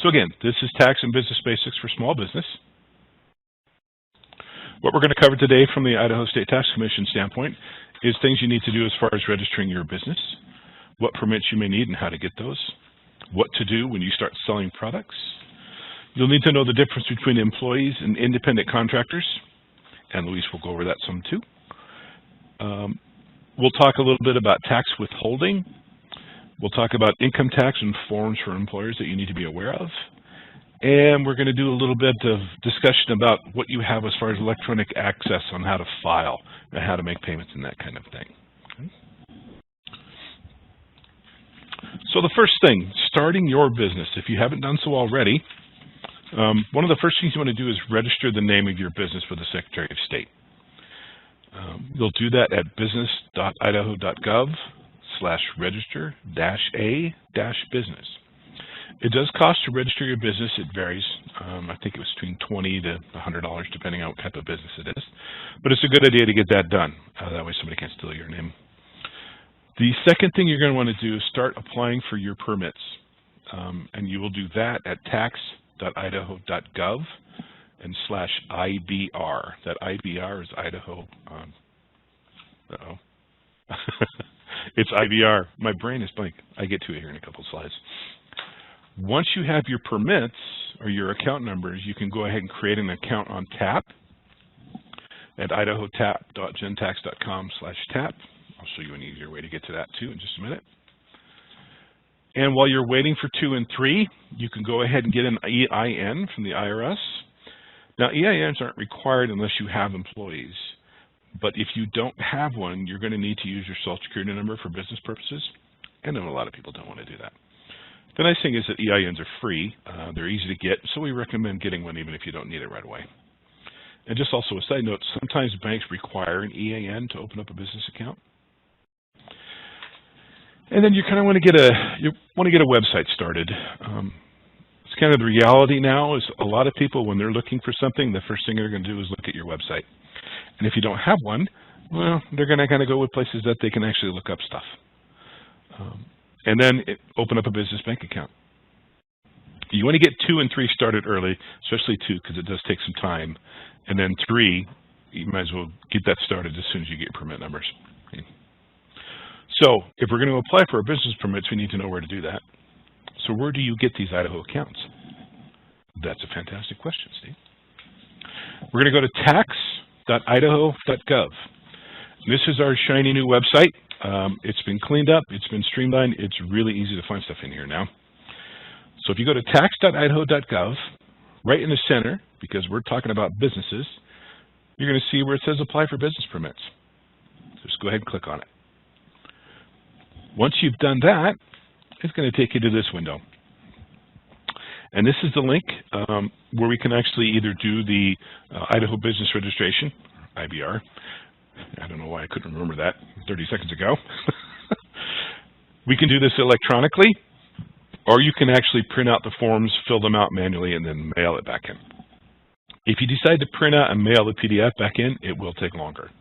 So again, this is Tax and Business Basics for Small Business. What we're going to cover today from the Idaho State Tax Commission standpoint is things you need to do as far as registering your business, what permits you may need and how to get those, what to do when you start selling products. You'll need to know the difference between employees and independent contractors, and Luis will go over that some too. We'll talk a little bit about tax withholding. We'll talk about income tax and forms for employers that you need to be aware of. And we're going to do a little bit of discussion about what you have as far as electronic access on how to file and how to make payments and that kind of thing. Okay. So the first thing, starting your business. If you haven't done so already, one of the first things you want to do is register the name of your business with the Secretary of State. You'll do that at business.idaho.gov/register-a-business. It does cost to register your business. It varies. I think it was between $20 to $100 depending on what type of business it is. But it's a good idea to get that done. That way somebody can't steal your name. The second thing you're going to want to do is start applying for your permits. And you will do that at tax.idaho.gov and /IBR. That IBR is Idaho. It's IBR. My brain is blank. I get to it here in a couple of slides. Once you have your permits or your account numbers, you can go ahead and create an account on TAP at idahotap.gentax.com/tap. I'll show you an easier way to get to that too in just a minute. And while you're waiting for 2 and 3, you can go ahead and get an EIN from the IRS. Now, EINs aren't required unless you have employees. But if you don't have one, you're going to need to use your Social Security number for business purposes. And I know a lot of people don't want to do that. The nice thing is that EINs are free. They're easy to get, so we recommend getting one even if you don't need it right away. And just also a side note, sometimes banks require an EIN to open up a business account. And then you kind of want to get a website started. It's kind of the reality now is a lot of people, when they're looking for something, the first thing they're going to do is look at your website. And if you don't have one, well, they're going to kind of go with places that they can actually look up stuff. And then open up a business bank account. You want to get 2 and 3 started early, especially 2 because it does take some time. And then 3, you might as well get that started as soon as you get your permit numbers. Okay. So if we're going to apply for our business permits, we need to know where to do that. So where do you get these Idaho accounts? That's a fantastic question, Steve. We're going to go to tax.idaho.gov. This is our shiny new website. It's been cleaned up. It's been streamlined. It's really easy to find stuff in here now. So if you go to tax.idaho.gov, right in the center, because we're talking about businesses, you're going to see where it says apply for business permits. Just go ahead and click on it. Once you've done that, it's going to take you to this window. And this is the link where we can actually either do the Idaho Business Registration, IBR. I don't know why I couldn't remember that 30 seconds ago. We can do this electronically, or you can actually print out the forms, fill them out manually, and then mail it back in. If you decide to print out and mail the PDF back in, it will take longer.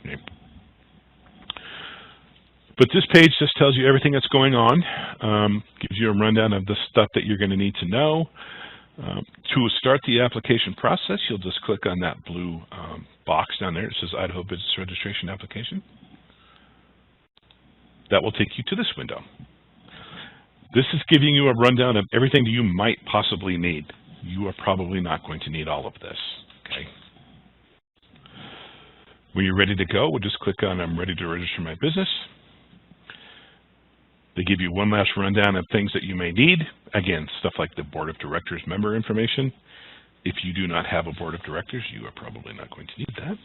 Okay. But this page just tells you everything that's going on, gives you a rundown of the stuff that you're going to need to know. To start the application process, you'll just click on that blue box down there. It says Idaho Business Registration Application. That will take you to this window. This is giving you a rundown of everything that you might possibly need. You are probably not going to need all of this. Okay. When you're ready to go, we'll just click on I'm ready to register my business. They give you one last rundown of things that you may need. Again, stuff like the Board of Directors member information. If you do not have a Board of Directors, you are probably not going to need that.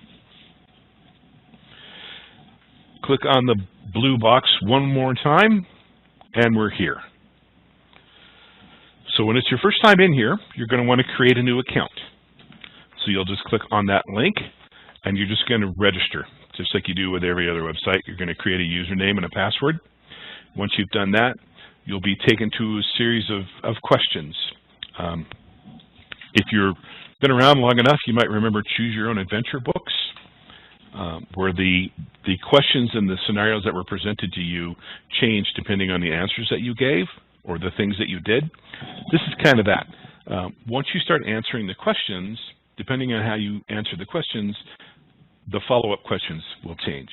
Click on the blue box one more time, and we're here. So when it's your first time in here, you're going to want to create a new account. So you'll just click on that link, and you're just going to register. Just like you do with every other website, you're going to create a username and a password. Once you've done that, you'll be taken to a series of questions. If you've been around long enough, you might remember Choose Your Own Adventure books, where the questions and the scenarios that were presented to you changed depending on the answers that you gave. or the things that you did. This is kind of that. Once you start answering the questions, depending on how you answer the questions, the follow-up questions will change.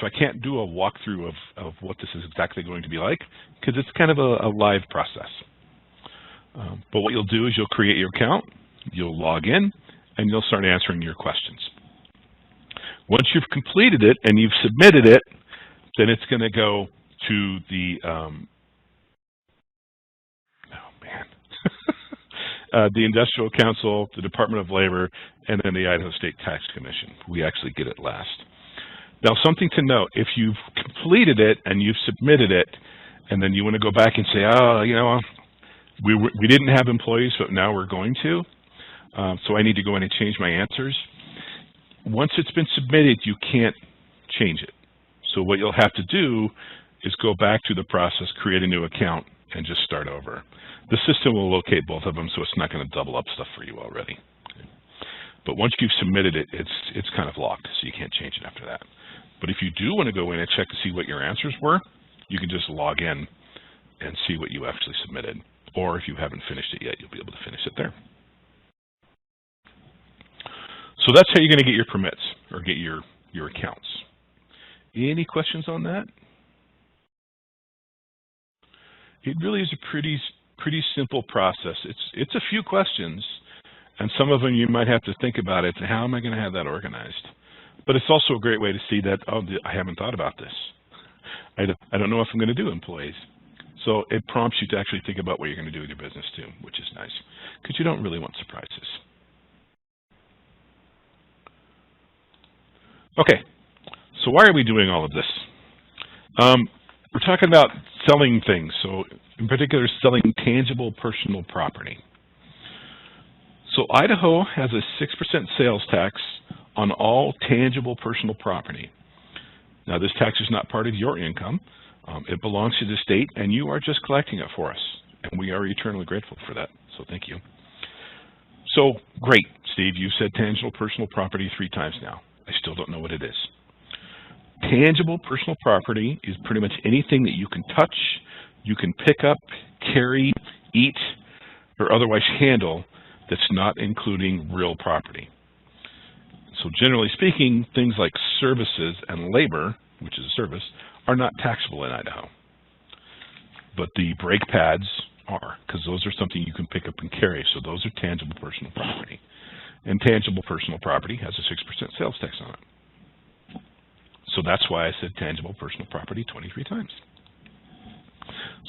So I can't do a walkthrough of what this is exactly going to be like, because it's kind of a live process. But what you'll do is you'll create your account, you'll log in, and you'll start answering your questions. Once you've completed it and you've submitted it, then it's going to go to the the Industrial Council, the Department of Labor, and then the Idaho State Tax Commission. We actually get it last. Now, something to note, if you've completed it and you've submitted it, and then you want to go back and say, oh, you know, we didn't have employees, but now we're going to, so I need to go in and change my answers. Once it's been submitted, you can't change it. So what you'll have to do is go back through the process, create a new account, and just start over. The system will locate both of them, so it's not going to double up stuff for you already. But once you've submitted it, it's kind of locked, so you can't change it after that. But if you do want to go in and check to see what your answers were, you can just log in and see what you actually submitted. Or if you haven't finished it yet, you'll be able to finish it there. So that's how you're going to get your permits or get your accounts. Any questions on that? It really is a pretty simple process. It's a few questions, and some of them you might have to think about it. How am I going to have that organized? But it's also a great way to see that, oh, I haven't thought about this. I don't know if I'm going to do employees. So it prompts you to actually think about what you're going to do with your business too, which is nice, because you don't really want surprises. Okay, so why are we doing all of this? We're talking about selling things, so in particular selling tangible personal property. So Idaho has a 6% sales tax on all tangible personal property. Now this tax is not part of your income. It belongs to the state, and you are just collecting it for us, and we are eternally grateful for that, so thank you. So great, Steve, you said tangible personal property 3 times now. I still don't know what it is. Tangible personal property is pretty much anything that you can touch, you can pick up, carry, eat, or otherwise handle that's not including real property. So generally speaking, things like services and labor, which is a service, are not taxable in Idaho. But the brake pads are, because those are something you can pick up and carry, so those are tangible personal property. And tangible personal property has a 6% sales tax on it. So that's why I said tangible personal property 23 times.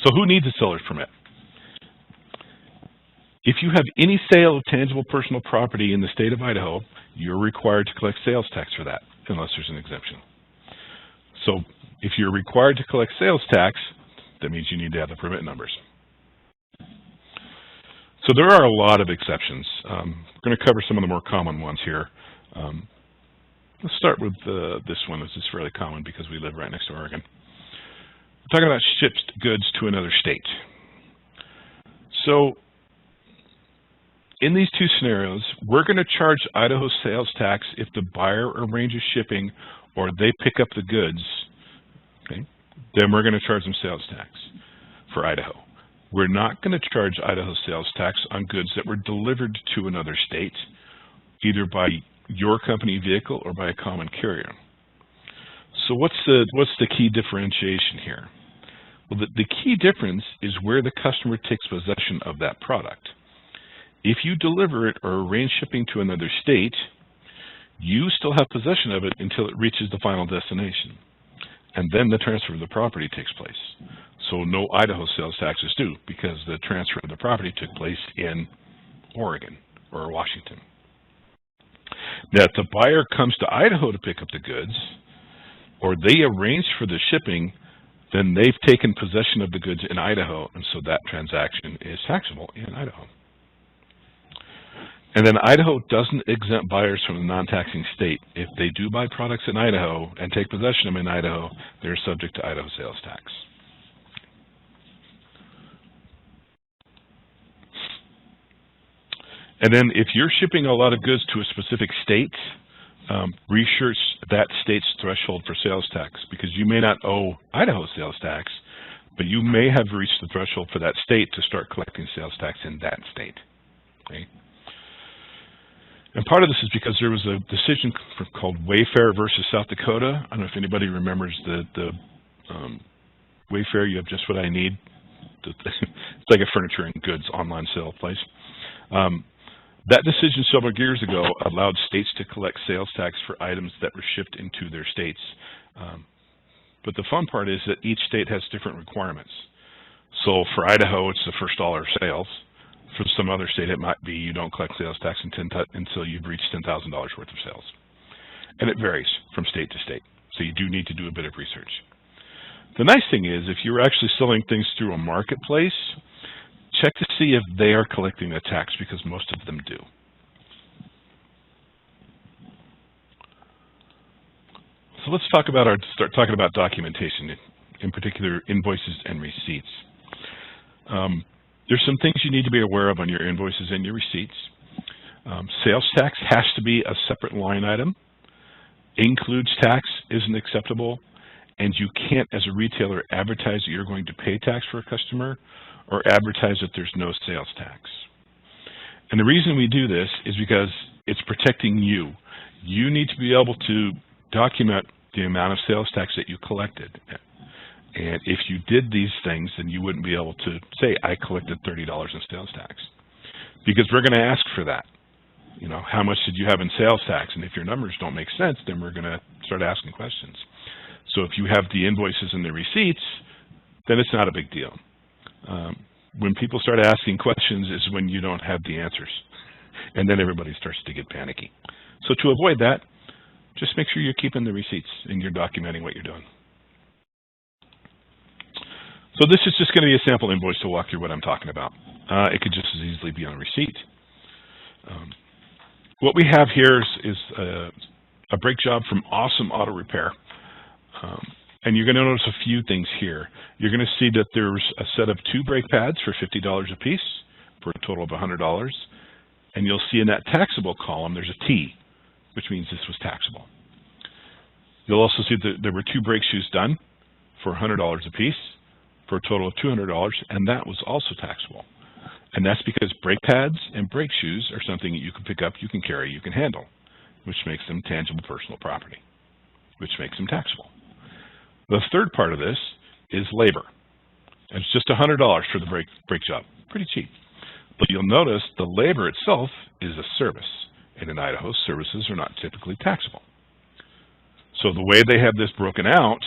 So who needs a seller's permit? If you have any sale of tangible personal property in the state of Idaho, you're required to collect sales tax for that, unless there's an exemption. So if you're required to collect sales tax, that means you need to have the permit numbers. So there are a lot of exceptions. We're going to cover some of the more common ones here. Let's start with this one. This is fairly common because we live right next to Oregon. We're talking about shipped goods to another state. So in these 2 scenarios, we're going to charge Idaho sales tax if the buyer arranges shipping or they pick up the goods. Okay? Then we're going to charge them sales tax for Idaho. We're not going to charge Idaho sales tax on goods that were delivered to another state, either by your company vehicle or by a common carrier. So what's the key differentiation here? Well, the key difference is where the customer takes possession of that product. If you deliver it or arrange shipping to another state, you still have possession of it until it reaches the final destination. And then the transfer of the property takes place. So no Idaho sales tax is due because the transfer of the property took place in Oregon or Washington. Now, if the buyer comes to Idaho to pick up the goods, or they arrange for the shipping, then they've taken possession of the goods in Idaho, and so that transaction is taxable in Idaho. And then Idaho doesn't exempt buyers from a non-taxing state. If they do buy products in Idaho and take possession of them in Idaho, they're subject to Idaho sales tax. And then if you're shipping a lot of goods to a specific state, research that state's threshold for sales tax, because you may not owe Idaho sales tax, but you may have reached the threshold for that state to start collecting sales tax in that state. Okay? And part of this is because there was a decision called Wayfair versus South Dakota. I don't know if anybody remembers the Wayfair, you have just what I need. It's like a furniture and goods online sale place. That decision several years ago allowed states to collect sales tax for items that were shipped into their states. But the fun part is that each state has different requirements. So for Idaho, it's the first dollar of sales. For some other state, it might be you don't collect sales tax until you've reached $10,000 worth of sales. And it varies from state to state. So you do need to do a bit of research. The nice thing is, if you're actually selling things through a marketplace, check to see if they are collecting the tax, because most of them do. So let's start talking about documentation, in particular invoices and receipts. There's some things you need to be aware of on your invoices and your receipts. Sales tax has to be a separate line item. Includes tax isn't acceptable, and you can't, as a retailer, advertise that you're going to pay tax for a customer or advertise that there's no sales tax. And the reason we do this is because it's protecting you. You need to be able to document the amount of sales tax that you collected. And if you did these things, then you wouldn't be able to say, I collected $30 in sales tax. Because we're going to ask for that. You know, how much did you have in sales tax? And if your numbers don't make sense, then we're going to start asking questions. So if you have the invoices and the receipts, then it's not a big deal. When people start asking questions is when you don't have the answers. And then everybody starts to get panicky. So to avoid that, just make sure you're keeping the receipts and you're documenting what you're doing. So this is just going to be a sample invoice to walk through what I'm talking about. It could just as easily be on a receipt. What we have here is a brake job from Awesome Auto Repair. And you're going to notice a few things here. You're going to see that there's a set of 2 brake pads for $50 a piece for a total of $100. And you'll see in that taxable column there's a T, which means this was taxable. You'll also see that there were 2 brake shoes done for $100 a piece for a total of $200, and that was also taxable. And that's because brake pads and brake shoes are something that you can pick up, you can carry, you can handle, which makes them tangible personal property, which makes them taxable. The third part of this is labor. And it's just $100 for the brake job. Pretty cheap. But you'll notice the labor itself is a service. And in Idaho, services are not typically taxable. So the way they have this broken out,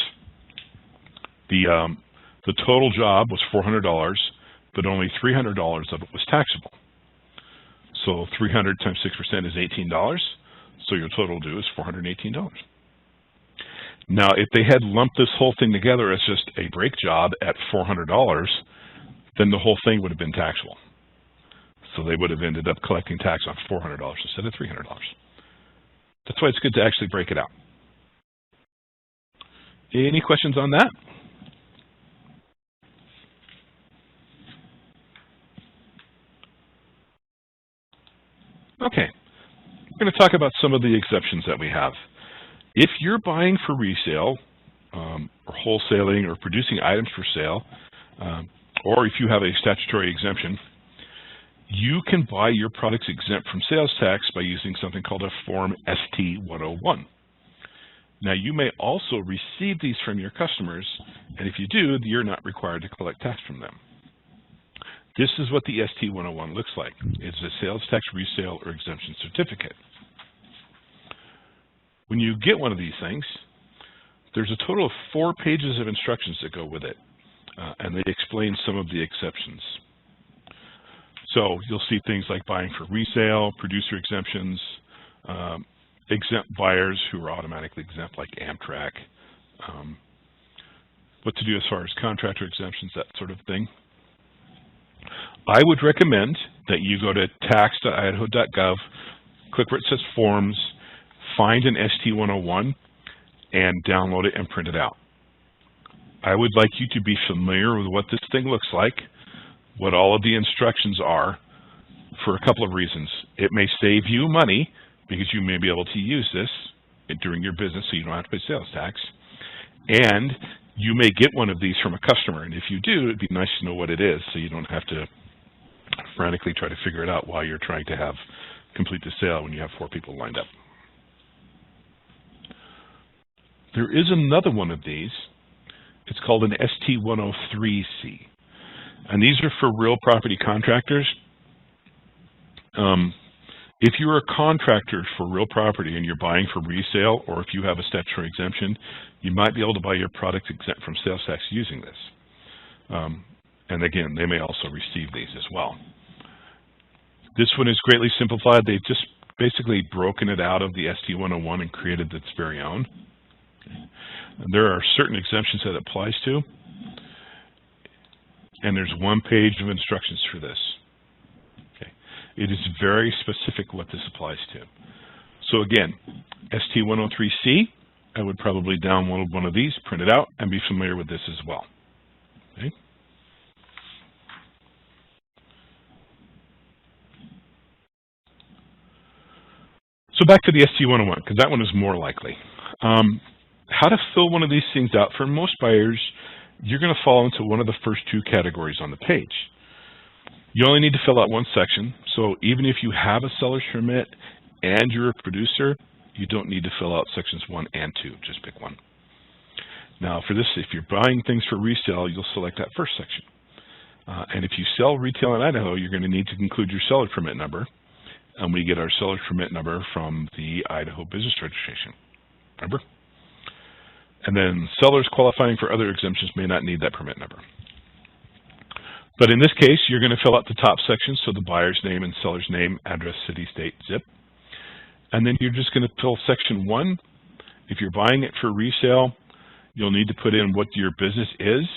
the total job was $400, but only $300 of it was taxable. So 300 times 6% is $18. So your total due is $418. Now, if they had lumped this whole thing together as just a brake job at $400, then the whole thing would have been taxable. So they would have ended up collecting tax on $400 instead of $300. That's why it's good to actually break it out. Any questions on that? Okay, we're going to talk about some of the exemptions that we have. If you're buying for resale, or wholesaling, or producing items for sale, or if you have a statutory exemption, you can buy your products exempt from sales tax by using something called a Form ST-101. Now, you may also receive these from your customers, and if you do, you're not required to collect tax from them. This is what the ST-101 looks like. It's a sales tax resale or exemption certificate. When you get one of these things, there's a total of 4 pages of instructions that go with it, and they explain some of the exceptions. So you'll see things like buying for resale, producer exemptions, exempt buyers who are automatically exempt like Amtrak, what to do as far as contractor exemptions, that sort of thing. I would recommend that you go to tax.idaho.gov, click where it says Forms, find an ST-101, and download it and print it out. I would like you to be familiar with what this thing looks like, what all of the instructions are, for a couple of reasons. It may save you money because you may be able to use this during your business so you don't have to pay sales tax, and You may get one of these from a customer, and if you do, it'd be nice to know what it is so you don't have to frantically try to figure it out while you're trying to complete the sale when you have 4 people lined up. There is another one of these. It's called an ST103C, and these are for real property contractors. If you're a contractor for real property and you're buying for resale, or if you have a statutory exemption, you might be able to buy your product exempt from sales tax using this. And again, they may also receive these as well. This one is greatly simplified. They've just basically broken it out of the ST101 and created its very own. And there are certain exemptions that it applies to, and there's 1 page of instructions for this. Okay. It is very specific what this applies to. So again, ST103C, I would probably download one of these, print it out, and be familiar with this as well. Okay. So back to the ST101, because that one is more likely. How to fill one of these things out. For most buyers, you're going to fall into one of the first 2 categories on the page. You only need to fill out 1 section, so even if you have a seller's permit and you're a producer, you don't need to fill out sections 1 and 2, just pick one. Now for this, if you're buying things for resale, you'll select that first section. And if you sell retail in Idaho, you're going to need to include your seller permit number, and we get our seller's permit number from the Idaho Business Registration. Remember? And then sellers qualifying for other exemptions may not need that permit number. But in this case, you're going to fill out the top section, so the buyer's name and seller's name, address, city, state, zip. And then you're just going to fill section 1. If you're buying it for resale, you'll need to put in what your business is.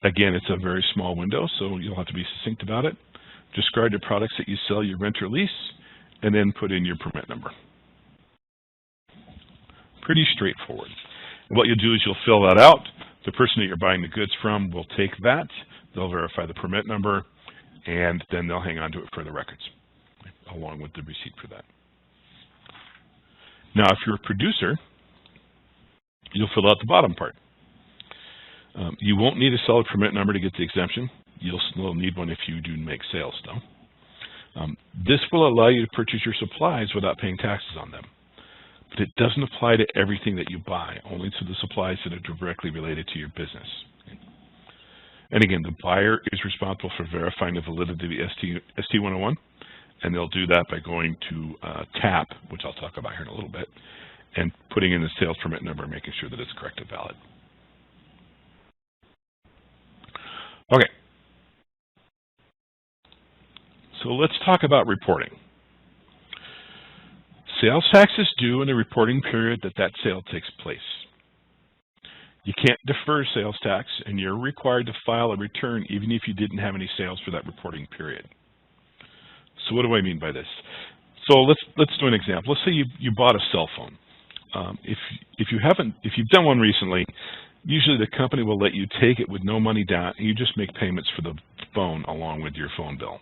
Again, it's a very small window, so you'll have to be succinct about it. Describe the products that you sell, you rent or lease, and then put in your permit number. Pretty straightforward. And what you'll do is you'll fill that out. The person that you're buying the goods from will take that. They'll verify the permit number, and then they'll hang on to it for the records, along with the receipt for that. Now, if you're a producer, you'll fill out the bottom part. You won't need a seller permit number to get the exemption. You'll still need one if you do make sales, though. This will allow you to purchase your supplies without paying taxes on them. But it doesn't apply to everything that you buy, only to the supplies that are directly related to your business. And again, the buyer is responsible for verifying the validity of the ST101, and they'll do that by going to TAP, which I'll talk about here in a little bit, and putting in the sales permit number and making sure that it's correct and valid. Okay. So let's talk about reporting. Sales tax is due in the reporting period that sale takes place. You can't defer sales tax, and you're required to file a return even if you didn't have any sales for that reporting period. So what do I mean by this? So let's do an example. Let's say you bought a cell phone. If you've done one recently, usually the company will let you take it with no money down, and you just make payments for the phone along with your phone bill.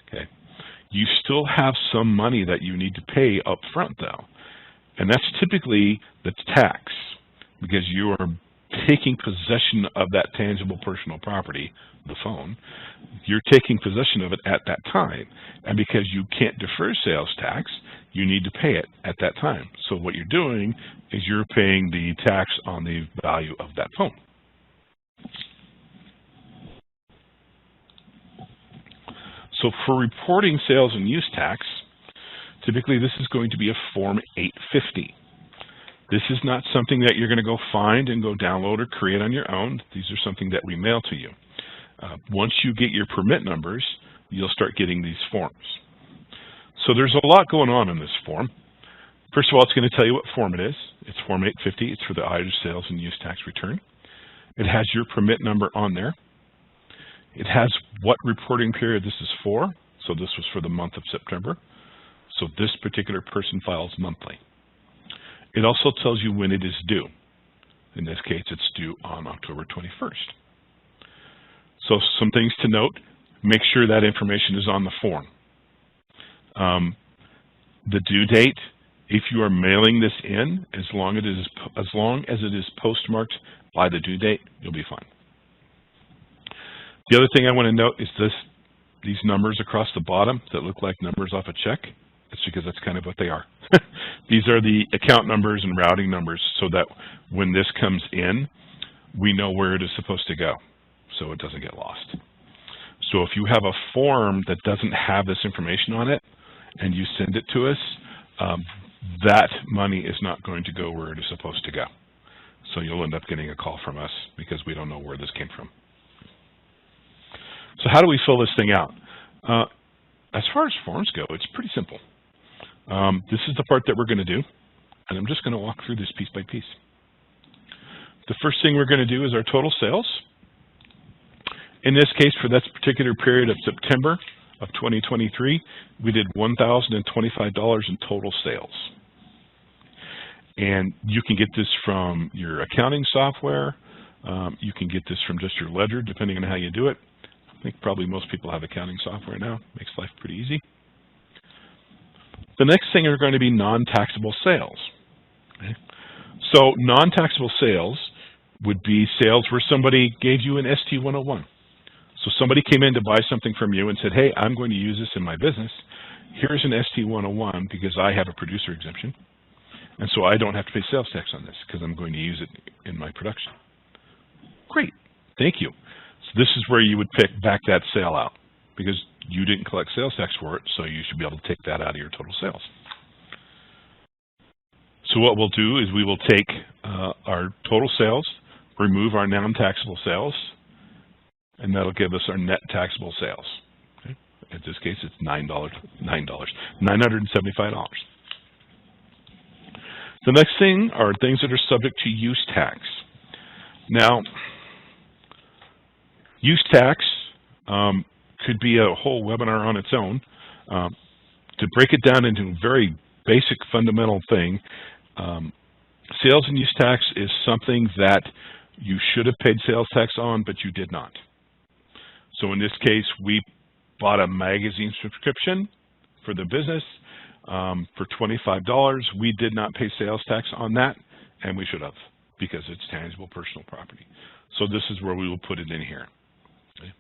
Okay. You still have some money that you need to pay up front, though, and that's typically the tax, because you are taking possession of that tangible personal property, the phone. You're taking possession of it at that time, and because you can't defer sales tax, you need to pay it at that time. So what you're doing is you're paying the tax on the value of that phone. So for reporting sales and use tax, typically this is going to be a Form 850. This is not something that you're going to go find and go download or create on your own. These are something that we mail to you. Once you get your permit numbers, you'll start getting these forms. So there's a lot going on in this form. First of all, it's going to tell you what form it is. It's Form 850. It's for the Idaho sales and use tax return. It has your permit number on there. It has what reporting period this is for. So this was for the month of September. So this particular person files monthly. It also tells you when it is due. In this case, it's due on October 21st. So some things to note. Make sure that information is on the form. The due date If you are mailing this in, as long as it is postmarked by the due date, you'll be fine. The other thing I want to note is these numbers across the bottom that look like numbers off a check. It's because that's kind of what they are. These are the account numbers and routing numbers, so that when this comes in, we know where it is supposed to go, so it doesn't get lost. So if you have a form that doesn't have this information on it, and you send it to us, that money is not going to go where it is supposed to go. So you'll end up getting a call from us because we don't know where this came from. So how do we fill this thing out? As far as forms go, it's pretty simple. This is the part that we're going to do, and I'm just going to walk through this piece by piece. The first thing we're going to do is our total sales. In this case, for that particular period of September of 2023, we did $1,025 in total sales. And you can get this from your accounting software. You can get this from just your ledger, depending on how you do it. I think probably most people have accounting software now. Makes life pretty easy. The next thing are going to be non-taxable sales. Okay. So non-taxable sales would be sales where somebody gave you an ST-101. So somebody came in to buy something from you and said, hey, I'm going to use this in my business. Here's an ST-101 because I have a producer exemption. And so I don't have to pay sales tax on this because I'm going to use it in my production. Great, thank you. So this is where you would back that sale out because you didn't collect sales tax for it, so you should be able to take that out of your total sales. So what we'll do is we will take our total sales, remove our non-taxable sales, and that'll give us our net taxable sales. Okay? In this case, it's $975. The next thing are things that are subject to use tax. Now, use tax could be a whole webinar on its own. To break it down into a very basic fundamental thing, sales and use tax is something that you should have paid sales tax on, but you did not. So in this case, we bought a magazine subscription for the business for $25. We did not pay sales tax on that, and we should have because it's tangible personal property. So this is where we will put it in here. Okay.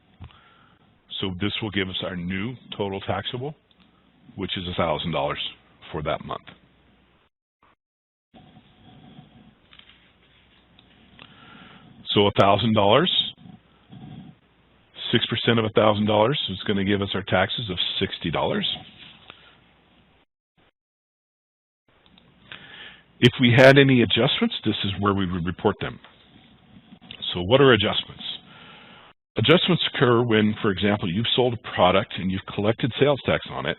So this will give us our new total taxable, which is $1,000 for that month. So $1,000, 6% of $1,000 is going to give us our taxes of $60. If we had any adjustments, this is where we would report them. So what are adjustments? Adjustments occur when, for example, you've sold a product and you've collected sales tax on it,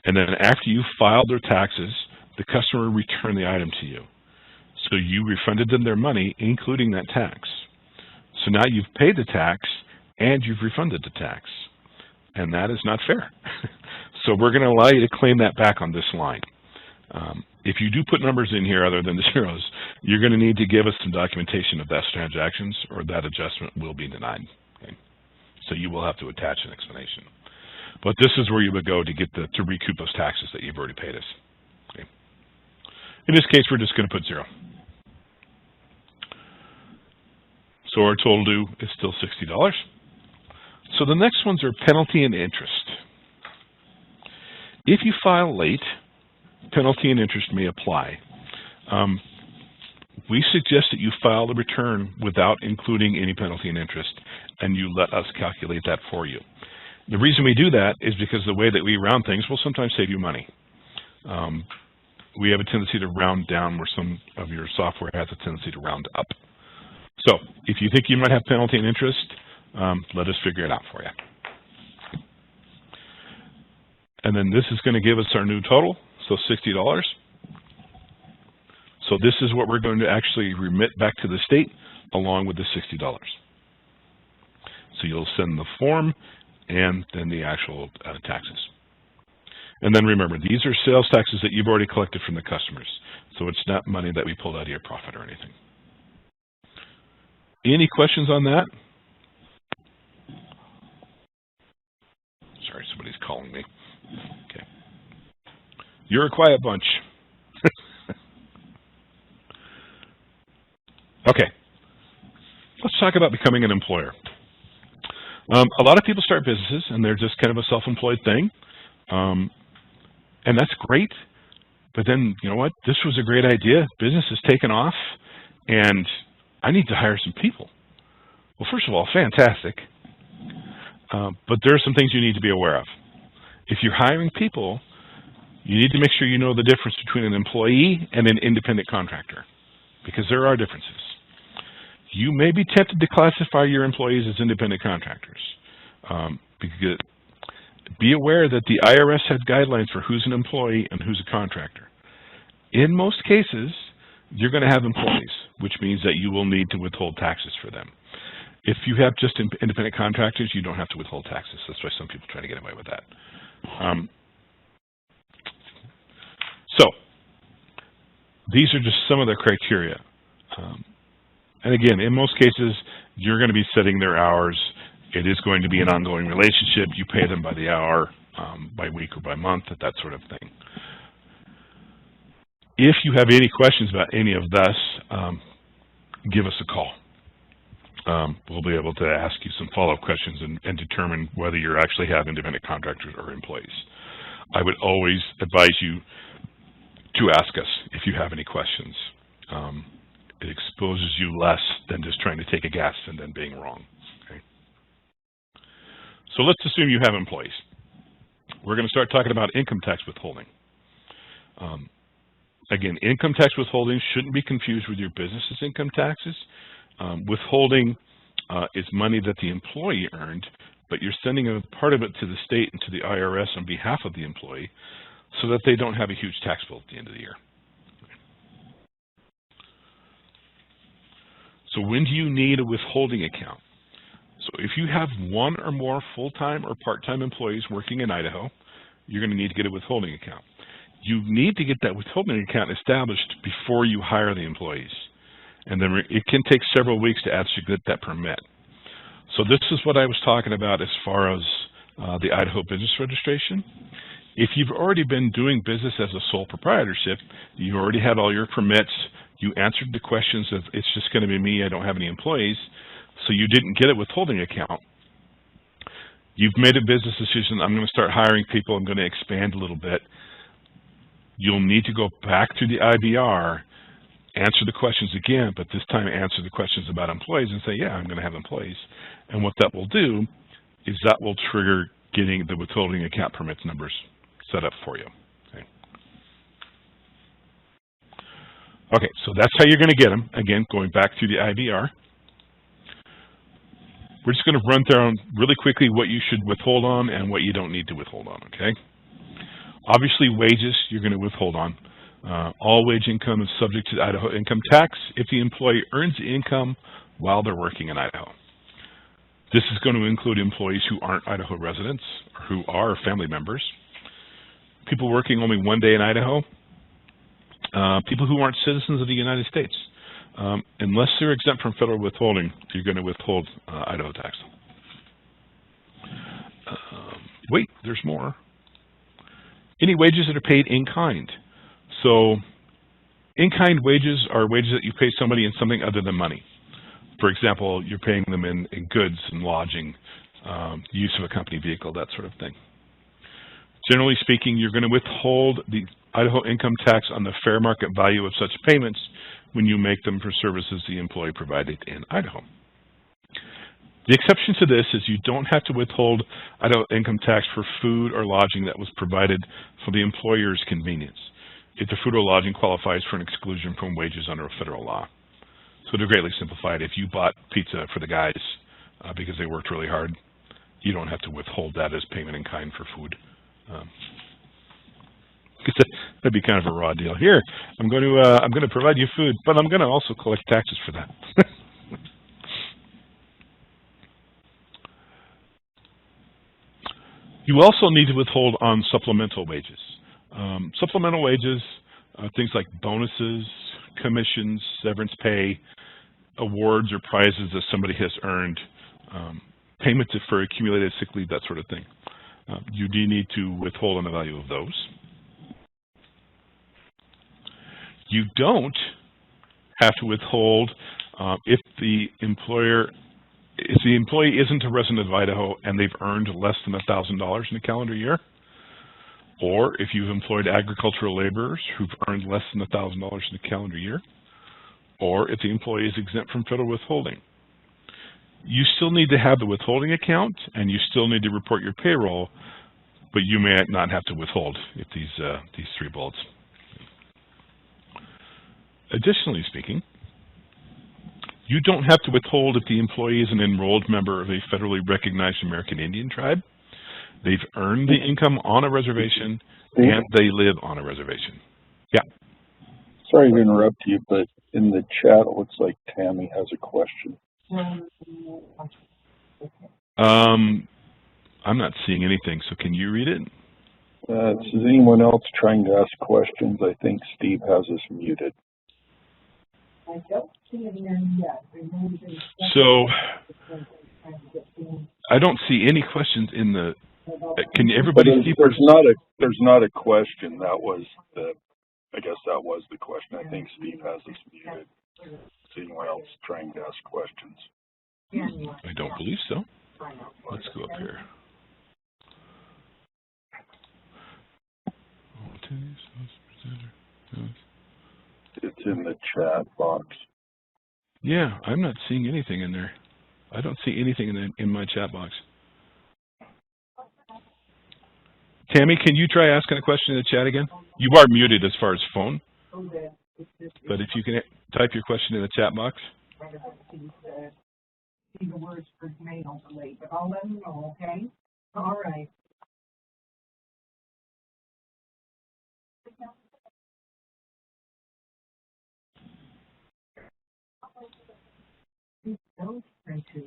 and then after you filed their taxes, the customer returned the item to you. So you refunded them their money, including that tax. So now you've paid the tax and you've refunded the tax. And that is not fair. So we're going to allow you to claim that back on this line. If you do put numbers in here other than the zeros, you're going to need to give us some documentation of those transactions or that adjustment will be denied. Okay? So you will have to attach an explanation. But this is where you would go to get to recoup those taxes that you've already paid us. Okay? In this case, we're just going to put 0. So our total due is still $60. So the next ones are penalty and interest. If you file late, penalty and interest may apply. We suggest that you file the return without including any penalty and interest, and you let us calculate that for you. The reason we do that is because the way that we round things will sometimes save you money. We have a tendency to round down where some of your software has a tendency to round up. So if you think you might have penalty and interest, let us figure it out for you. And then this is going to give us our new total, so $60. So this is what we're going to actually remit back to the state along with the $60. So you'll send the form and then the actual taxes. And then remember, these are sales taxes that you've already collected from the customers. So it's not money that we pulled out of your profit or anything. Any questions on that? Sorry, somebody's calling me. Okay. You're a quiet bunch. Okay, let's talk about becoming an employer. A lot of people start businesses and they're just kind of a self-employed thing. And that's great. But then, you know what? This was a great idea. Business has taken off and I need to hire some people. Well, first of all, fantastic. But there are some things you need to be aware of. If you're hiring people, you need to make sure you know the difference between an employee and an independent contractor, because there are differences. You may be tempted to classify your employees as independent contractors. Because be aware that the IRS has guidelines for who's an employee and who's a contractor. In most cases, you're going to have employees, which means that you will need to withhold taxes for them. If you have just independent contractors, you don't have to withhold taxes. That's why some people try to get away with that. So these are just some of the criteria. And again, in most cases, you're going to be setting their hours. It is going to be an ongoing relationship. You pay them by the hour, by week, or by month, that sort of thing. If you have any questions about any of this, give us a call. We'll be able to ask you some follow-up questions and determine whether you actually have independent contractors or employees. I would always advise you to ask us if you have any questions. It exposes you less than just trying to take a guess and then being wrong. Okay? So let's assume you have employees. We're going to start talking about income tax withholding. Again, income tax withholding shouldn't be confused with your business's income taxes. Withholding is money that the employee earned, but you're sending a part of it to the state and to the IRS on behalf of the employee so that they don't have a huge tax bill at the end of the year. So when do you need a withholding account? So if you have one or more full-time or part-time employees working in Idaho, you're going to need to get a withholding account. You need to get that withholding account established before you hire the employees. And then it can take several weeks to actually get that permit. So this is what I was talking about as far as the Idaho business registration. If you've already been doing business as a sole proprietorship, you already had all your permits, you answered the questions of it's just going to be me, I don't have any employees, so you didn't get a withholding account. You've made a business decision, I'm going to start hiring people, I'm going to expand a little bit. You'll need to go back to the IBR, answer the questions again, but this time answer the questions about employees and say, yeah, I'm going to have employees. And what that will do is that will trigger getting the withholding account permits numbers set up for you. Okay, so that's how you're going to get them. Again, going back to the IBR. We're just going to run down really quickly what you should withhold on and what you don't need to withhold on, okay? Obviously, wages you're going to withhold on. All wage income is subject to Idaho income tax if the employee earns the income while they're working in Idaho. This is going to include employees who aren't Idaho residents or who are family members, people working only one day in Idaho, people who aren't citizens of the United States. Unless they're exempt from federal withholding, you're going to withhold Idaho tax. Wait, there's more. Any wages that are paid in kind. So in-kind wages are wages that you pay somebody in something other than money. For example, you're paying them in goods and lodging, use of a company vehicle, that sort of thing. Generally speaking, you're going to withhold the Idaho income tax on the fair market value of such payments when you make them for services the employee provided in Idaho. The exception to this is you don't have to withhold Idaho income tax for food or lodging that was provided for the employer's convenience, if the food or lodging qualifies for an exclusion from wages under a federal law. So to greatly simplify it, if you bought pizza for the guys because they worked really hard, you don't have to withhold that as payment in kind for food. Because that'd be kind of a raw deal. Here, I'm going to provide you food, but I'm going to also collect taxes for that. You also need to withhold on supplemental wages. Supplemental wages, things like bonuses, commissions, severance pay, awards or prizes that somebody has earned, payments for accumulated sick leave, that sort of thing. You do need to withhold on the value of those. You don't have to withhold If the employee isn't a resident of Idaho and they've earned less than $1,000 in a calendar year, or if you've employed agricultural laborers who've earned less than $1,000 in a calendar year, or if the employee is exempt from federal withholding. You still need to have the withholding account, and you still need to report your payroll, but you may not have to withhold if these three bullets. Additionally speaking, you don't have to withhold if the employee is an enrolled member of a federally recognized American Indian tribe. They've earned the income on a reservation, and they live on a reservation. Yeah. Sorry to interrupt you, but in the chat, it looks like Tammy has a question. I'm not seeing anything, so can you read it? It says, anyone else trying to ask questions? I think Steve has us muted. I don't see it in yet. So I don't see any questions in the. Can everybody see? There's not a question. That was the. I guess that was the question. I think Steve has us muted. Is anyone else trying to ask questions? I don't believe so. Let's go up here. It's in the chat box. Yeah, I'm not seeing anything in there. I don't see anything in my chat box. Tammy, can you try asking a question in the chat again? You are muted as far as phone, but if you can type your question in the chat box. See the words for mail delayed, but I'll let them know, okay? All right. Those printed,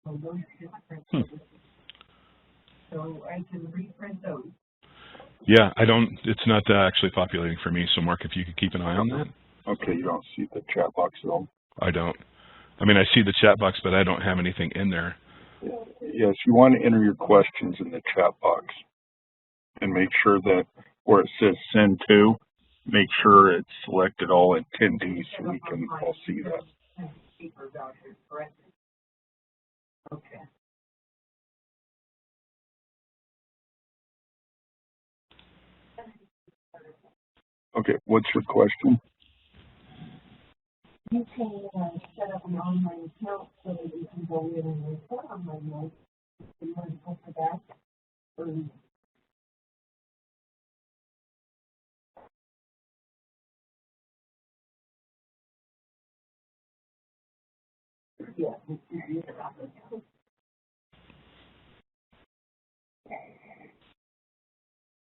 those just printed. So I can reprint those. Yeah, it's not actually populating for me, so Mark, if you could keep an eye on that. Okay, you don't see the chat box at all? I don't. I mean, I see the chat box, but I don't have anything in there. Yes, you want to enter your questions in the chat box and make sure that where it says send to, make sure it's selected all attendees so we can all see that. Okay. Okay, what's your question? You can set up an online account so that you can go in and report on my notes. Do you want to go for that? Or yeah,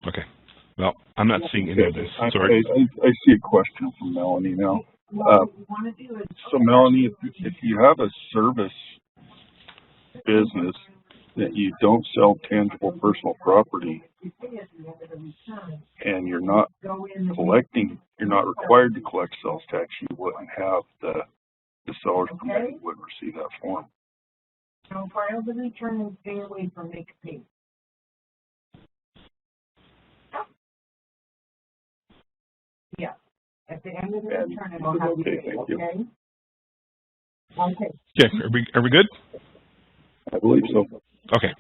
Okay. Well, I'm not seeing any of this. Sorry. I see a question from Melanie now. So Melanie, if you have a service business that you don't sell tangible personal property and you're not collecting, you're not required to collect sales tax, you wouldn't have the seller's permit, you wouldn't receive that form. So file the return and stay away from make pay. Yeah. At the end of the return, it'll have you pay, okay? Okay. Okay, are we good? I believe so. Okay.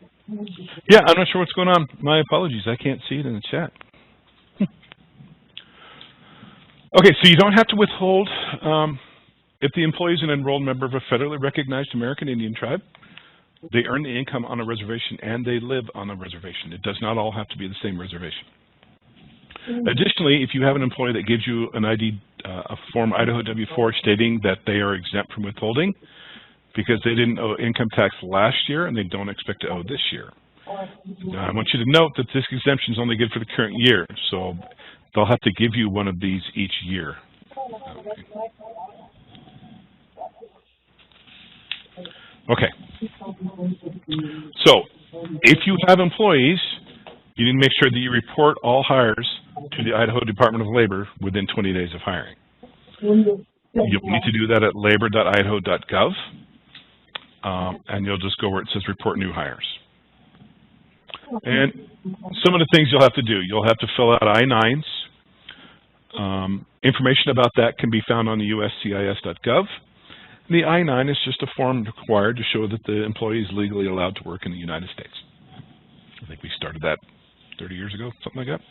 Yeah, I'm not sure what's going on. My apologies, I can't see it in the chat. Okay, so you don't have to withhold if the employee is an enrolled member of a federally recognized American Indian tribe. They earn the income on a reservation and they live on a reservation. It does not all have to be the same reservation. Additionally, if you have an employee that gives you an ID, a form Idaho W-4 stating that they are exempt from withholding because they didn't owe income tax last year and they don't expect to owe this year. Now, I want you to note that this exemption is only good for the current year, so they'll have to give you one of these each year. Okay. So, if you have employees, you need to make sure that you report all hires to the Idaho Department of Labor within 20 days of hiring. You'll need to do that at labor.idaho.gov, and you'll just go where it says report new hires. And some of the things you'll have to do, you'll have to fill out I-9s. Information about that can be found on the uscis.gov. The I-9 is just a form required to show that the employee is legally allowed to work in the United States. I think we started that 30 years ago, something like that.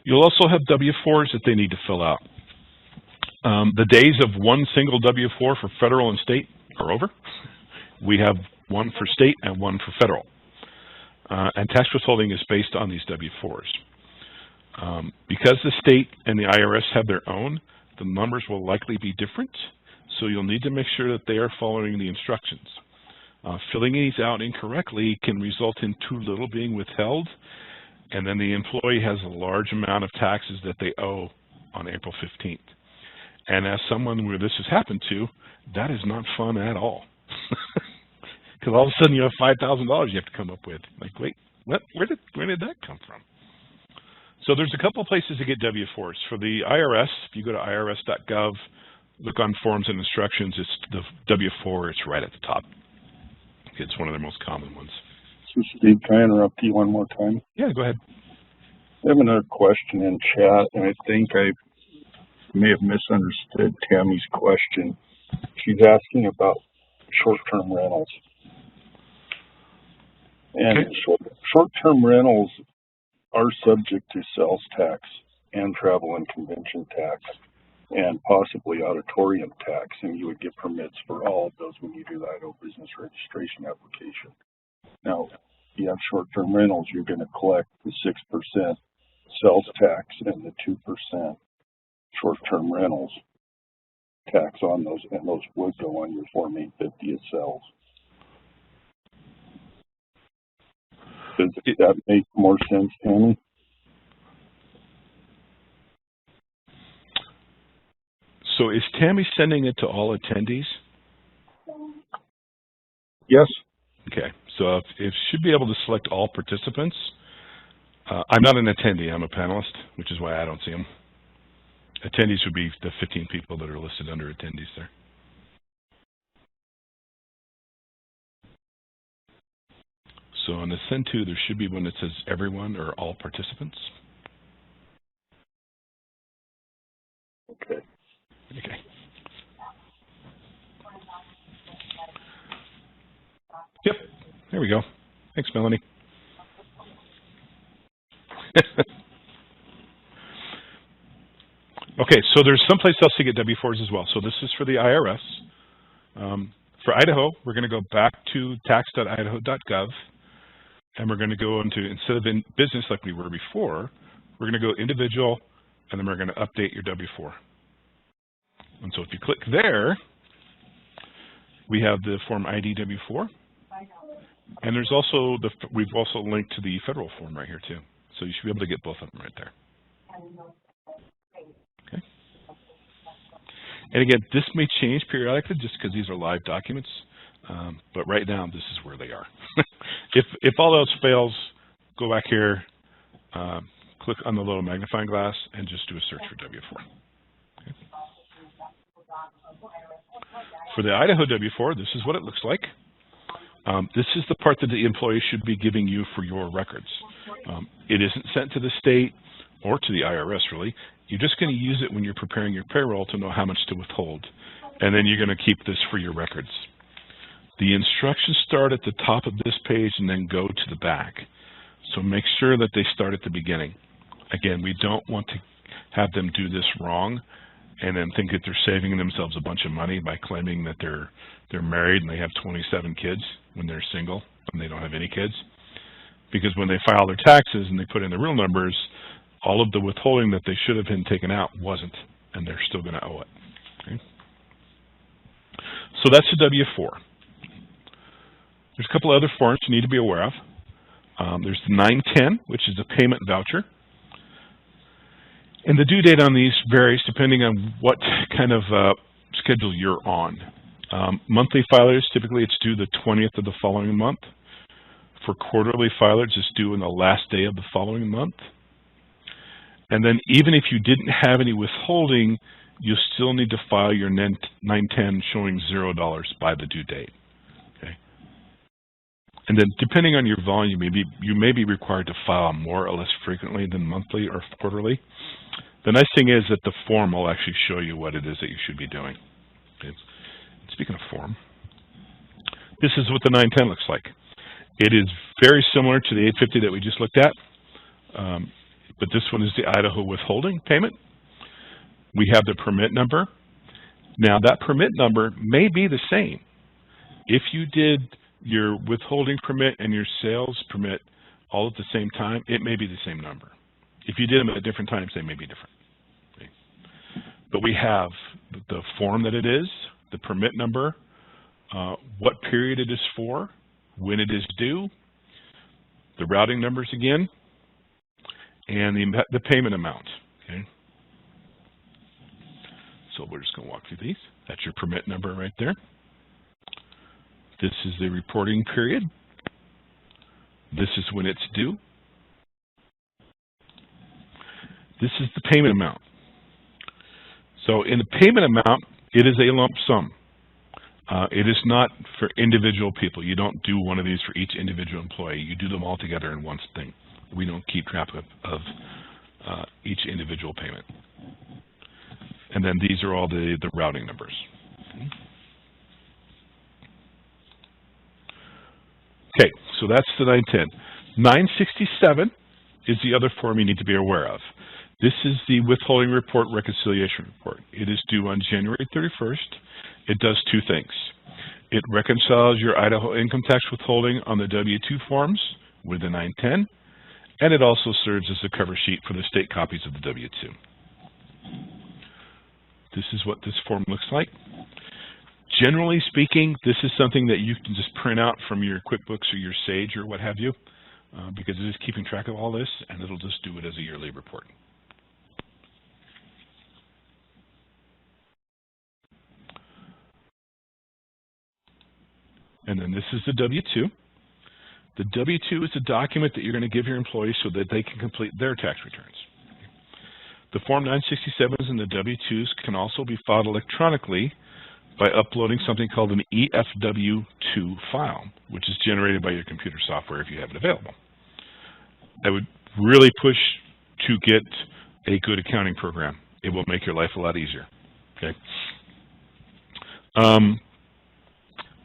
You'll also have W-4s that they need to fill out. The days of one single W-4 for federal and state are over. We have one for state and one for federal. And tax withholding is based on these W-4s. Because the state and the IRS have their own, the numbers will likely be different, so you'll need to make sure that they are following the instructions. Filling these out incorrectly can result in too little being withheld, and then the employee has a large amount of taxes that they owe on April 15th. And as someone where this has happened to, that is not fun at all. Because all of a sudden you have $5,000 you have to come up with. Like, wait, what? Where did that come from? So there's a couple of places to get W-4s. For the IRS, if you go to irs.gov, look on forms and instructions, it's the W-4, it's right at the top. It's one of the most common ones. So Steve, can I interrupt you one more time? Yeah, go ahead. I have another question in chat, and I think I may have misunderstood Tammy's question. She's asking about short-term rentals. And okay. Short-term rentals are subject to sales tax and travel and convention tax and possibly auditorium tax, and you would get permits for all of those when you do the Idaho business registration application. Now, if you have short-term rentals, you're going to collect the 6% sales tax and the 2% short-term rentals tax on those, and those would go on your Form 850 as sales. Does that make more sense, Tammy? So is Tammy sending it to all attendees? Yes. Okay, so if should be able to select all participants. I'm not an attendee, I'm a panelist, which is why I don't see them. Attendees would be the 15 people that are listed under attendees there. So on the send to, there should be one that says everyone or all participants. Okay. Okay. Yep, there we go. Thanks, Melanie. Okay, so there's someplace else to get W-4s as well. So this is for the IRS. For Idaho, we're going to go back to tax.idaho.gov, and we're going to go into, instead of in business like we were before, we're going to go individual, and then we're going to update your W-4. And so if you click there, we have the Form ID W-4. And there's also, we've also linked to the federal form right here too. So you should be able to get both of them right there. Okay. And again, this may change periodically just because these are live documents. But right now, this is where they are. If all else fails, go back here, click on the little magnifying glass, and just do a search for W-4. Okay. For the Idaho W-4, this is what it looks like. This is the part that the employee should be giving you for your records. It isn't sent to the state or to the IRS, really. You're just going to use it when you're preparing your payroll to know how much to withhold. And then you're going to keep this for your records. The instructions start at the top of this page and then go to the back. So make sure that they start at the beginning. Again, we don't want to have them do this wrong and then think that they're saving themselves a bunch of money by claiming that they're married and they have 27 kids when they're single and they don't have any kids. Because when they file their taxes and they put in the real numbers, all of the withholding that they should have been taken out wasn't, and they're still going to owe it. Okay? So that's the W-4. There's a couple other forms you need to be aware of. There's the 910, which is a payment voucher. And the due date on these varies depending on what kind of schedule you're on. Monthly filers, typically it's due the 20th of the following month. For quarterly filers, it's due on the last day of the following month. And then even if you didn't have any withholding, you still need to file your 910 showing $0 by the due date. Okay. And then depending on your volume, you may be required to file more or less frequently than monthly or quarterly. The nice thing is that the form will actually show you what it is that you should be doing. Okay. Speaking of form, this is what the 910 looks like. It is very similar to the 850 that we just looked at, but this one is the Idaho withholding payment. We have the permit number. Now that permit number may be the same. If you did your withholding permit and your sales permit all at the same time, it may be the same number. If you did them at different times, they may be different. Okay. But we have the form that it is, the permit number, what period it is for, when it is due, the routing numbers again, and the payment amount. Okay. So we're just going to walk through these. That's your permit number right there. This is the reporting period. This is when it's due. This is the payment amount. So in the payment amount, it is a lump sum. It is not for individual people. You don't do one of these for each individual employee. You do them all together in one thing. We don't keep track of each individual payment. And then these are all the routing numbers. Okay, so that's the 910. 967 is the other form you need to be aware of. This is the withholding report reconciliation report. It is due on January 31st. It does two things. It reconciles your Idaho income tax withholding on the W-2 forms with the 910, and it also serves as a cover sheet for the state copies of the W-2. This is what this form looks like. Generally speaking, this is something that you can just print out from your QuickBooks or your Sage or what have you, because it is keeping track of all this, and it'll just do it as a yearly report. And then this is the W-2. The W-2 is a document that you're going to give your employees so that they can complete their tax returns. The Form 967s and the W-2s can also be filed electronically by uploading something called an EFW2 file, which is generated by your computer software if you have it available. I would really push to get a good accounting program. It will make your life a lot easier. Okay.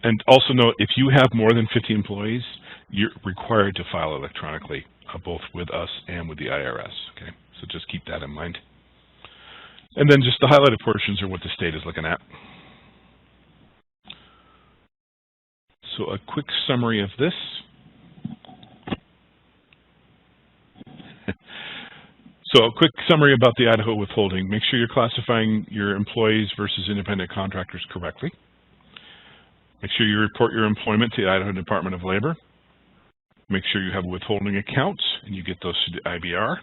And also note, if you have more than 50 employees, you're required to file electronically, both with us and with the IRS. Okay, so just keep that in mind. And then just the highlighted portions are what the state is looking at. So a quick summary of this. So a quick summary about the Idaho withholding. Make sure you're classifying your employees versus independent contractors correctly. Make sure you report your employment to the Idaho Department of Labor. Make sure you have withholding accounts and you get those to the IBR.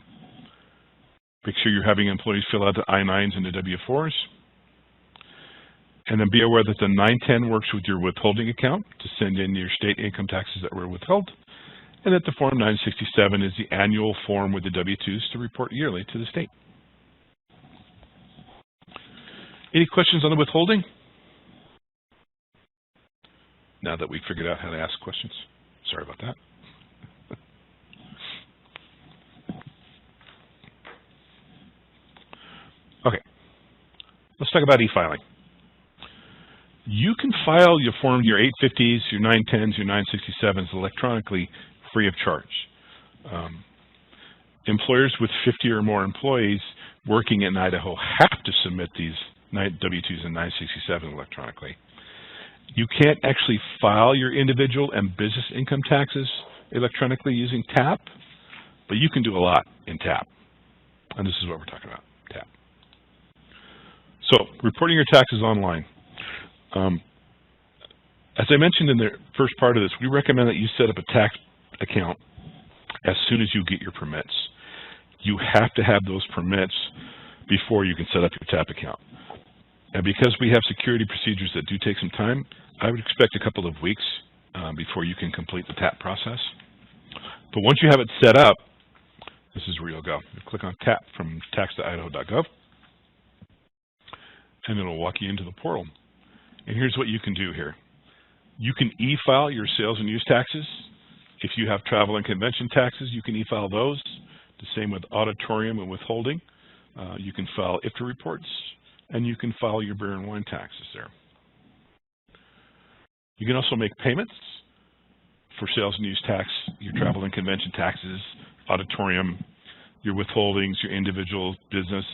Make sure you're having employees fill out the I-9s and the W-4s. And then be aware that the 910 works with your withholding account to send in your state income taxes that were withheld. And that the Form 967 is the annual form with the W-2s to report yearly to the state. Any questions on the withholding? Now that we've figured out how to ask questions. Sorry about that. Okay, let's talk about e-filing. You can file your form, your 850s, your 910s, your 967s electronically free of charge. Employers with 50 or more employees working in Idaho have to submit these W-2s and 967 electronically. You can't actually file your individual and business income taxes electronically using TAP, but you can do a lot in TAP. And this is what we're talking about, TAP. So, reporting your taxes online. As I mentioned in the first part of this, we recommend that you set up a tax account as soon as you get your permits. You have to have those permits before you can set up your TAP account. And because we have security procedures that do take some time, I would expect a couple of weeks before you can complete the TAP process. But once you have it set up, this is where you'll go. You click on TAP from tax.idaho.gov, and it'll walk you into the portal. And here's what you can do here. You can e-file your sales and use taxes. If you have travel and convention taxes, you can e-file those. The same with auditorium and withholding. You can file IFTA reports, and you can file your beer and wine taxes there. You can also make payments for sales and use tax, your travel and convention taxes, auditorium, your withholdings, your individual business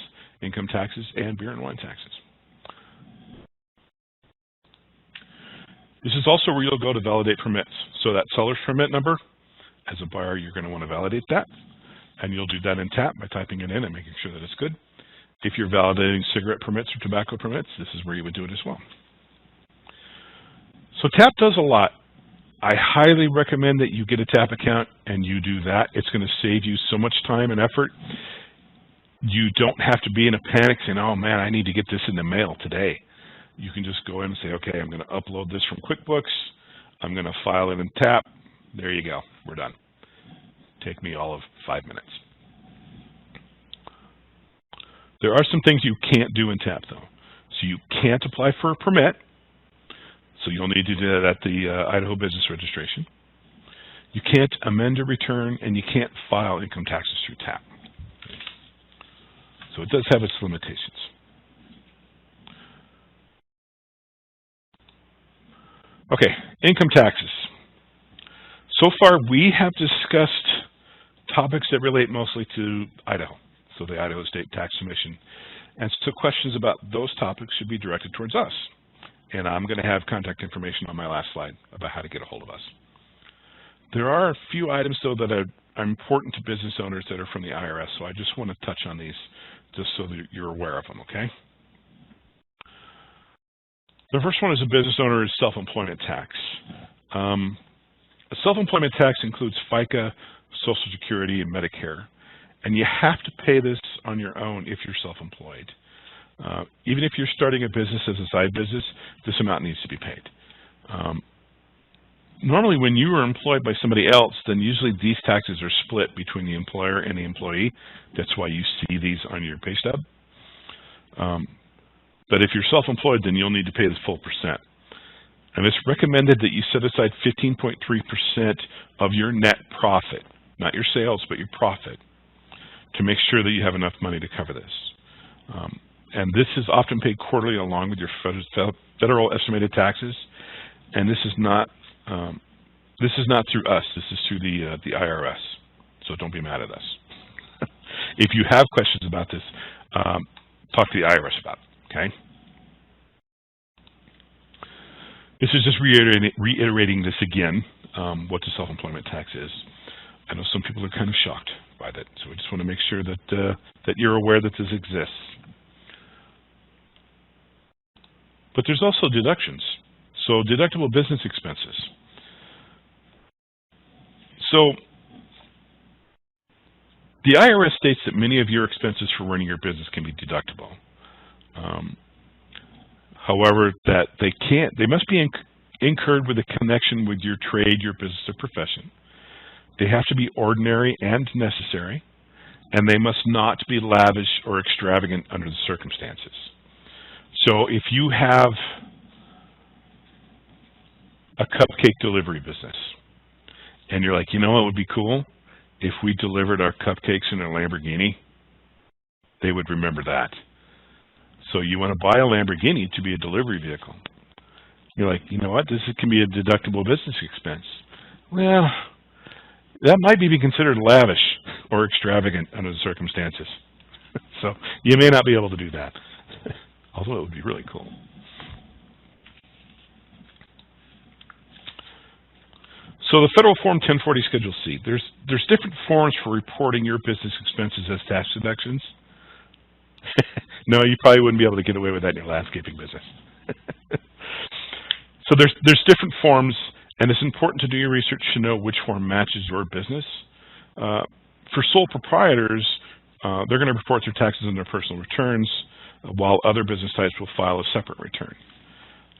income taxes, and beer and wine taxes. This is also where you'll go to validate permits. So that seller's permit number, as a buyer, you're going to want to validate that. And you'll do that in TAP by typing it in and making sure that it's good. If you're validating cigarette permits or tobacco permits, this is where you would do it as well. So TAP does a lot. I highly recommend that you get a TAP account and you do that. It's going to save you so much time and effort. You don't have to be in a panic saying, oh man, I need to get this in the mail today. You can just go in and say, okay, I'm going to upload this from QuickBooks. I'm going to file it in TAP. There you go. We're done. Take me all of 5 minutes. There are some things you can't do in TAP, though. So you can't apply for a permit. So you'll need to do that at the Idaho Business Registration. You can't amend a return, and you can't file income taxes through TAP. So it does have its limitations. Okay, income taxes. So far, we have discussed topics that relate mostly to Idaho, so the Idaho State Tax Commission. And so questions about those topics should be directed towards us. And I'm going to have contact information on my last slide about how to get a hold of us. There are a few items, though, that are important to business owners that are from the IRS, so I just want to touch on these just so that you're aware of them, okay? The first one as a business owner is self-employment tax. A self-employment tax includes FICA, Social Security, and Medicare, and you have to pay this on your own if you're self-employed. Even if you're starting a business as a side business, this amount needs to be paid. Normally, when you are employed by somebody else, then usually these taxes are split between the employer and the employee. That's why you see these on your pay stub. But if you're self-employed, then you'll need to pay the full percent. And it's recommended that you set aside 15.3% of your net profit, not your sales, but your profit, to make sure that you have enough money to cover this. And this is often paid quarterly along with your federal estimated taxes. And this is not through us. This is through the IRS. So don't be mad at us. If you have questions about this, talk to the IRS about it. Okay. This is just reiterating this again, what the self-employment tax is. I know some people are kind of shocked by that, so we just want to make sure that that you're aware that this exists. But there's also deductions. So deductible business expenses. So the IRS states that many of your expenses for running your business can be deductible. However, that they must be incurred with a connection with your trade, your business, or profession. They have to be ordinary and necessary, and they must not be lavish or extravagant under the circumstances. So if you have a cupcake delivery business, and you're like, you know what would be cool? If we delivered our cupcakes in a Lamborghini, they would remember that. So you want to buy a Lamborghini to be a delivery vehicle. You're like, you know what? This can be a deductible business expense. Well, that might be considered lavish or extravagant under the circumstances. So you may not be able to do that, although it would be really cool. So the Federal Form 1040 Schedule C, there's different forms for reporting your business expenses as tax deductions. No, you probably wouldn't be able to get away with that in your landscaping business. So there's different forms, and it's important to do your research to know which form matches your business. For sole proprietors, they're going to report their taxes in their personal returns, while other business types will file a separate return.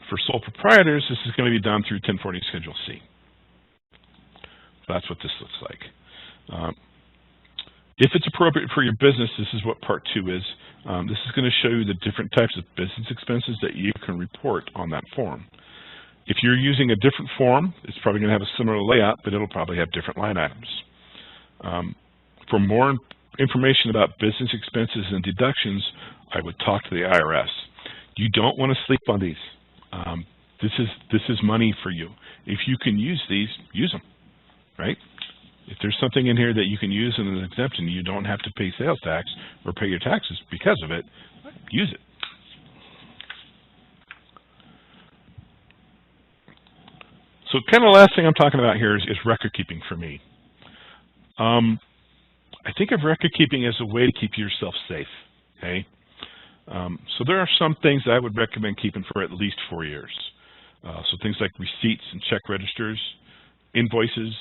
For sole proprietors, this is going to be done through 1040 Schedule C. That's what this looks like. If it's appropriate for your business, this is what Part 2 is. This is going to show you the different types of business expenses that you can report on that form. If you're using a different form, it's probably going to have a similar layout, but it'll probably have different line items. For more information about business expenses and deductions, I would talk to the IRS. You don't want to sleep on these. This is money for you. If you can use these, use them, right? If there's something in here that you can use in an exemption, you don't have to pay sales tax or pay your taxes because of it, use it. So kind of the last thing I'm talking about here is record keeping for me. I think of record keeping as a way to keep yourself safe, okay? So there are some things I would recommend keeping for at least 4 years. So things like receipts and check registers, invoices,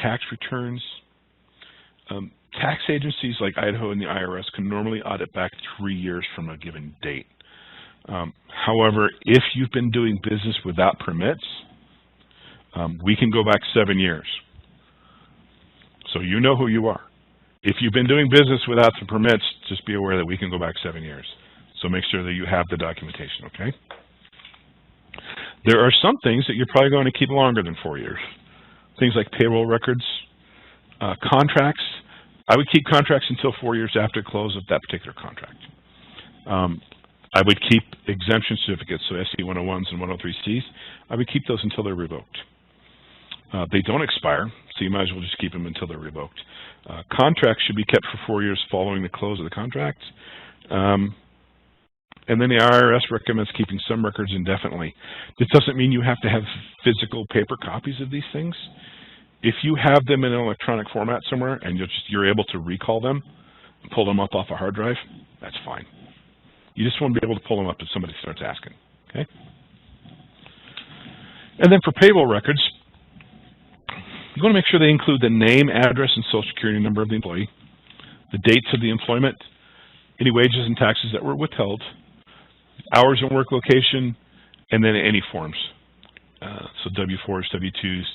tax returns. Tax agencies like Idaho and the IRS can normally audit back 3 years from a given date. However, if you've been doing business without permits, we can go back 7 years. So you know who you are. If you've been doing business without the permits, just be aware that we can go back 7 years. So make sure that you have the documentation, okay? There are some things that you're probably going to keep longer than 4 years. Things like payroll records, contracts. I would keep contracts until 4 years after close of that particular contract. I would keep exemption certificates, so SC 101s and 103Cs. I would keep those until they're revoked. They don't expire, so you might as well just keep them until they're revoked. Contracts should be kept for 4 years following the close of the contract. And then the IRS recommends keeping some records indefinitely. This doesn't mean you have to have physical paper copies of these things. If you have them in an electronic format somewhere and you're able to recall them, pull them up off a hard drive, that's fine. You just want to be able to pull them up if somebody starts asking, okay? And then for payroll records, you want to make sure they include the name, address, and social security number of the employee, the dates of the employment, any wages and taxes that were withheld, hours and work location, and then any forms. So W-4s, W-2s,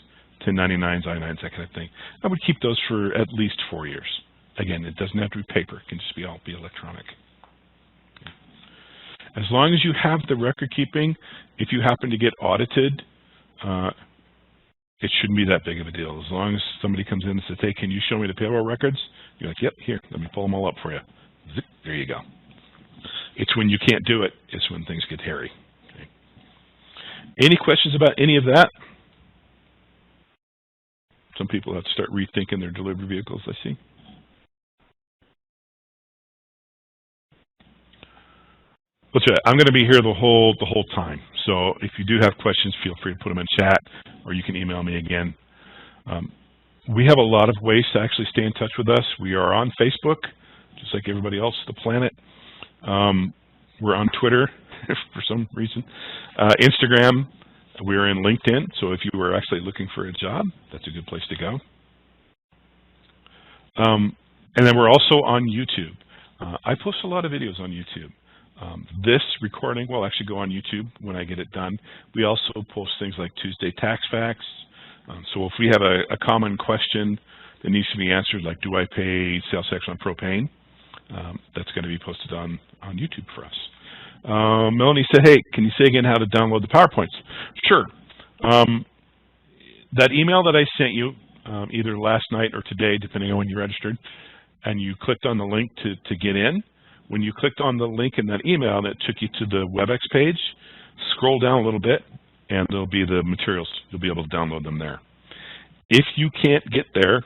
1099s, I-9s, that kind of thing. I would keep those for at least 4 years. Again, it doesn't have to be paper. It can just be all electronic. Okay. As long as you have the record keeping, if you happen to get audited, it shouldn't be that big of a deal. As long as somebody comes in and says, hey, can you show me the payroll records? You're like, yep, here, let me pull them all up for you. Zip, there you go. It's when you can't do it, it's when things get hairy. Okay. Any questions about any of that? Some people have to start rethinking their delivery vehicles, I see. What's that? I'm going to be here the whole time. So if you do have questions, feel free to put them in chat, or you can email me again. We have a lot of ways to actually stay in touch with us. We are on Facebook, just like everybody else on the planet. We're on Twitter for some reason. Instagram, we're in LinkedIn, so if you were actually looking for a job, that's a good place to go. And then we're also on YouTube. I post a lot of videos on YouTube. This recording will actually go on YouTube when I get it done. We also post things like Tuesday Tax Facts. So if we have a common question that needs to be answered, like do I pay sales tax on propane, that's going to be posted on YouTube for us. Melanie said, hey, can you say again how to download the PowerPoints? Sure. That email that I sent you, either last night or today, depending on when you registered, and you clicked on the link to get in, when you clicked on the link in that email that took you to the WebEx page, scroll down a little bit, and there'll be the materials. You'll be able to download them there. If you can't get there,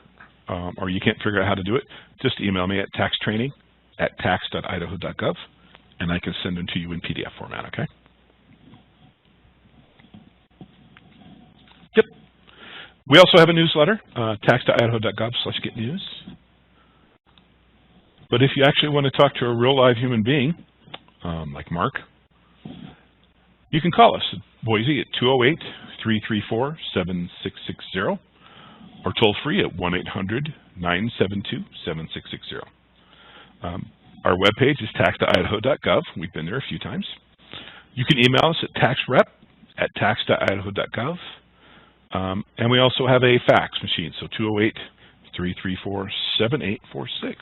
or you can't figure out how to do it, just email me at taxtraining@tax.idaho.gov, and I can send them to you in PDF format, okay? Yep. We also have a newsletter, tax.idaho.gov/getnews. But if you actually want to talk to a real live human being, like Mark, you can call us at Boise at 208-334-7660, or toll free at 1-800-972-7660. Our webpage is tax.idaho.gov. We've been there a few times. You can email us at taxrep@tax.idaho.gov. And we also have a fax machine, so 208-334-7846.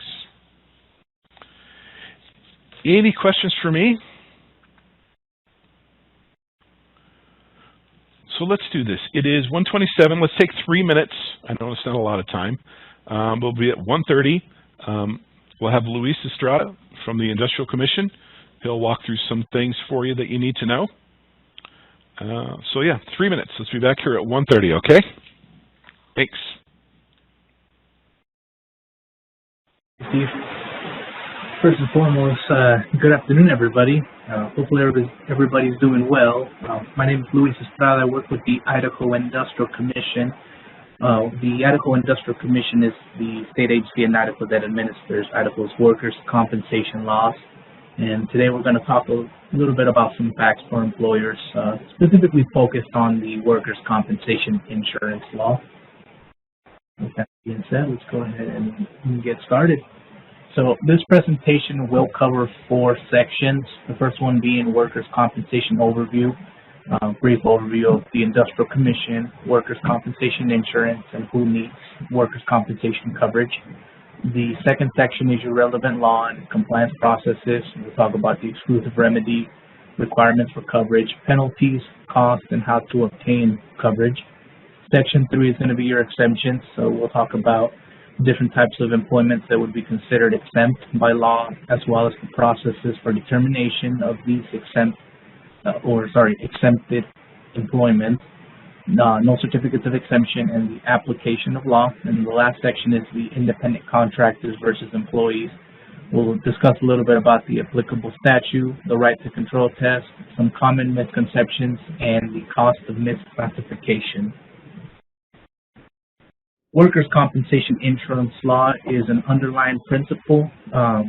Any questions for me? So let's do this. It is 1:27. Let's take 3 minutes. I know it's not a lot of time. We'll be at 1:30. We'll have Luis Estrada from the Industrial Commission. He'll walk through some things for you that you need to know. So yeah, 3 minutes. Let's be back here at 1:30, okay? Thanks. Steve. First and foremost, good afternoon, everybody. Hopefully everybody's doing well. My name is Luis Estrada. I work with the Idaho Industrial Commission. The Idaho Industrial Commission is the state agency in Idaho that administers Idaho's workers' compensation laws. And today we're going to talk a little bit about some facts for employers, specifically focused on the workers' compensation insurance law. With that being said, let's go ahead and get started. So this presentation will cover 4 sections. The first one being workers' compensation overview, brief overview of the Industrial Commission, workers' compensation insurance, and who needs workers' compensation coverage. The second section is your relevant law and compliance processes. We'll talk about the exclusive remedy, requirements for coverage, penalties, costs, and how to obtain coverage. Section 3 is going to be your exemptions. So we'll talk about different types of employment that would be considered exempt by law, as well as the processes for determination of these exempted employment, no certificates of exemption, and the application of law. And the last section is the independent contractors versus employees. We'll discuss a little bit about the applicable statute, the right to control test, some common misconceptions, and the cost of misclassification. Workers' compensation insurance law is an underlying principle. The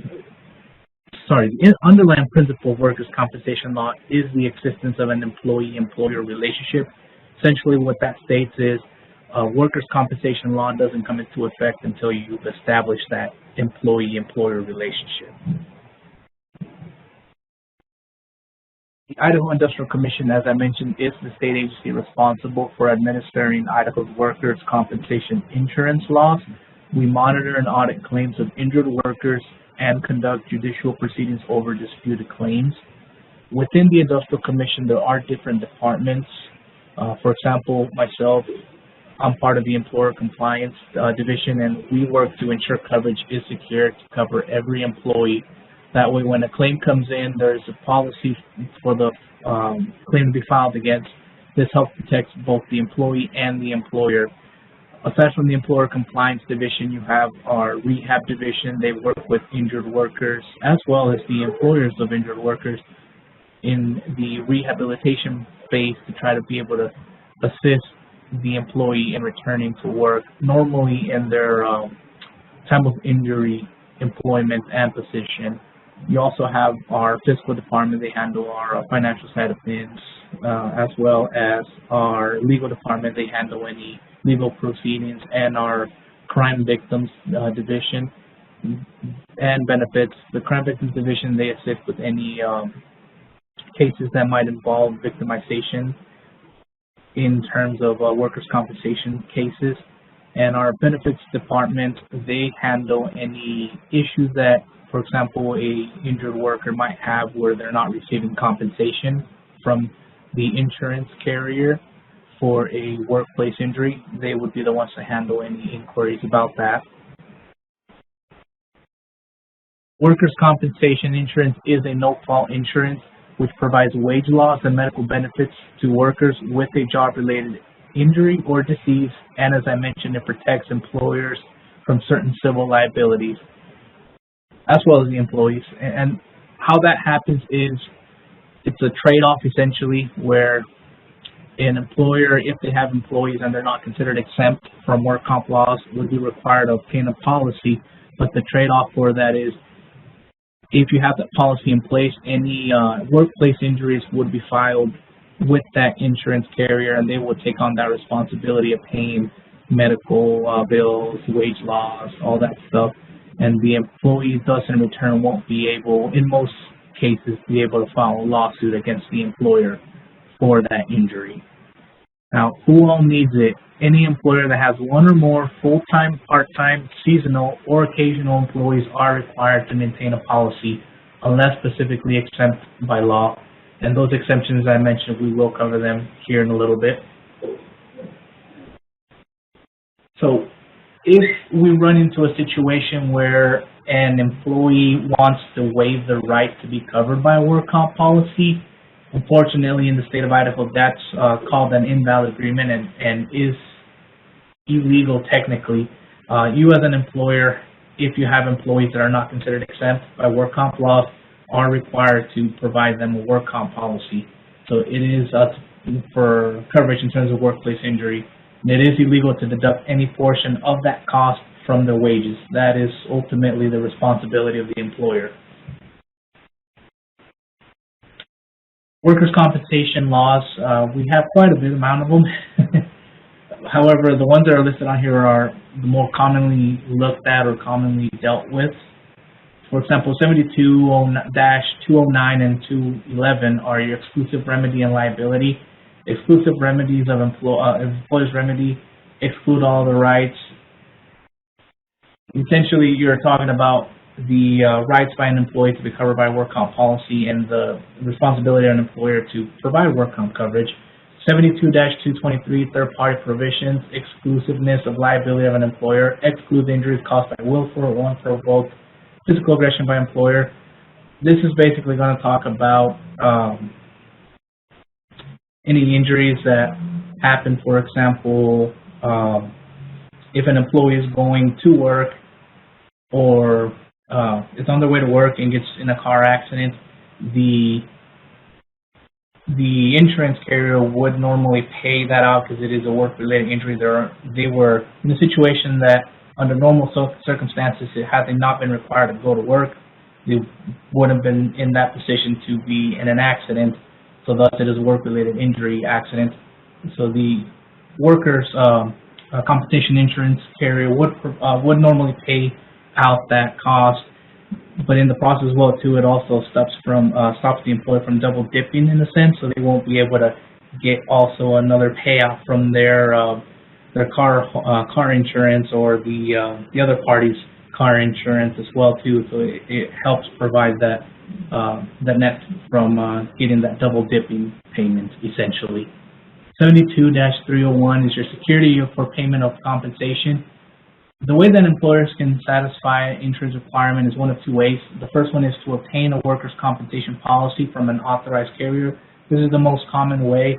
underlying principle of workers' compensation law is the existence of an employee-employer relationship. Essentially what that states is workers' compensation law doesn't come into effect until you've established that employee-employer relationship. The Idaho Industrial Commission, as I mentioned, is the state agency responsible for administering Idaho's workers' compensation insurance laws. We monitor and audit claims of injured workers and conduct judicial proceedings over disputed claims. Within the Industrial Commission, there are different departments. For example, myself, I'm part of the Employer Compliance Division, and we work to ensure coverage is secured to cover every employee. That way, when a claim comes in, there's a policy for the claim to be filed against. This helps protect both the employee and the employer. Aside from the Employer Compliance Division, you have our Rehab Division. They work with injured workers, as well as the employers of injured workers in the rehabilitation phase to try to be able to assist the employee in returning to work, normally in their time of injury, employment, and position. You also have our fiscal department. They handle our financial side of things, as well as our legal department. They handle any legal proceedings, and our crime victims division and benefits. The crime victims division, they assist with any cases that might involve victimization in terms of workers' compensation cases. And our benefits department, they handle any issues that, for example, a injured worker might have where they're not receiving compensation from the insurance carrier for a workplace injury. They would be the ones to handle any inquiries about that. Workers' compensation insurance is a no-fault insurance which provides wage loss and medical benefits to workers with a job-related injury or disease, and as I mentioned, it protects employers from certain civil liabilities, as well as the employees. And how that happens is it's a trade-off, essentially, where an employer, if they have employees and they're not considered exempt from work comp laws, would be required to obtain a policy. But the trade-off for that is, if you have that policy in place, any workplace injuries would be filed with that insurance carrier, and they would take on that responsibility of paying medical bills, wage loss, all that stuff. And the employee thus in return won't be able, in most cases, be able to file a lawsuit against the employer for that injury. Now, who all needs it? Any employer that has one or more full-time, part-time, seasonal, or occasional employees are required to maintain a policy unless specifically exempt by law. And those exemptions I mentioned, we will cover them here in a little bit. So if we run into a situation where an employee wants to waive the right to be covered by a work comp policy, unfortunately in the state of Idaho, that's called an invalid agreement and is illegal technically. You as an employer, if you have employees that are not considered exempt by work comp laws, are required to provide them a work comp policy. So it is for coverage in terms of workplace injury. And it is illegal to deduct any portion of that cost from their wages. That is ultimately the responsibility of the employer. Workers' compensation laws, we have quite a big amount of them. However, the ones that are listed on here are the more commonly looked at or commonly dealt with. For example, 72-209 and 211 are your exclusive remedy and liability. Exclusive remedies of employer's remedy exclude all the rights. Essentially, you're talking about the rights by an employee to be covered by a work comp policy and the responsibility of an employer to provide work comp coverage. 72-223, third-party provisions, exclusiveness of liability of an employer, excludes injuries caused by willful or unprovoked physical aggression by employer. This is basically going to talk about any injuries that happen. For example, if an employee is going to work or is on their way to work and gets in a car accident, the insurance carrier would normally pay that out because it is a work-related injury. They were in a situation that under normal circumstances, had they not been required to go to work, they wouldn't have been in that position to be in an accident. So thus it is a work-related injury accident. So the workers' compensation insurance carrier would normally pay out that cost. But in the process as well too, it also stops the employer from double dipping in a sense, so they won't be able to get also another payout from their car insurance or the other party's car insurance as well too. So it helps provide that net from getting that double dipping payment essentially. 72-301 is your security for payment of compensation. The way that employers can satisfy insurance requirement is one of two ways. The first one is to obtain a workers' compensation policy from an authorized carrier. This is the most common way.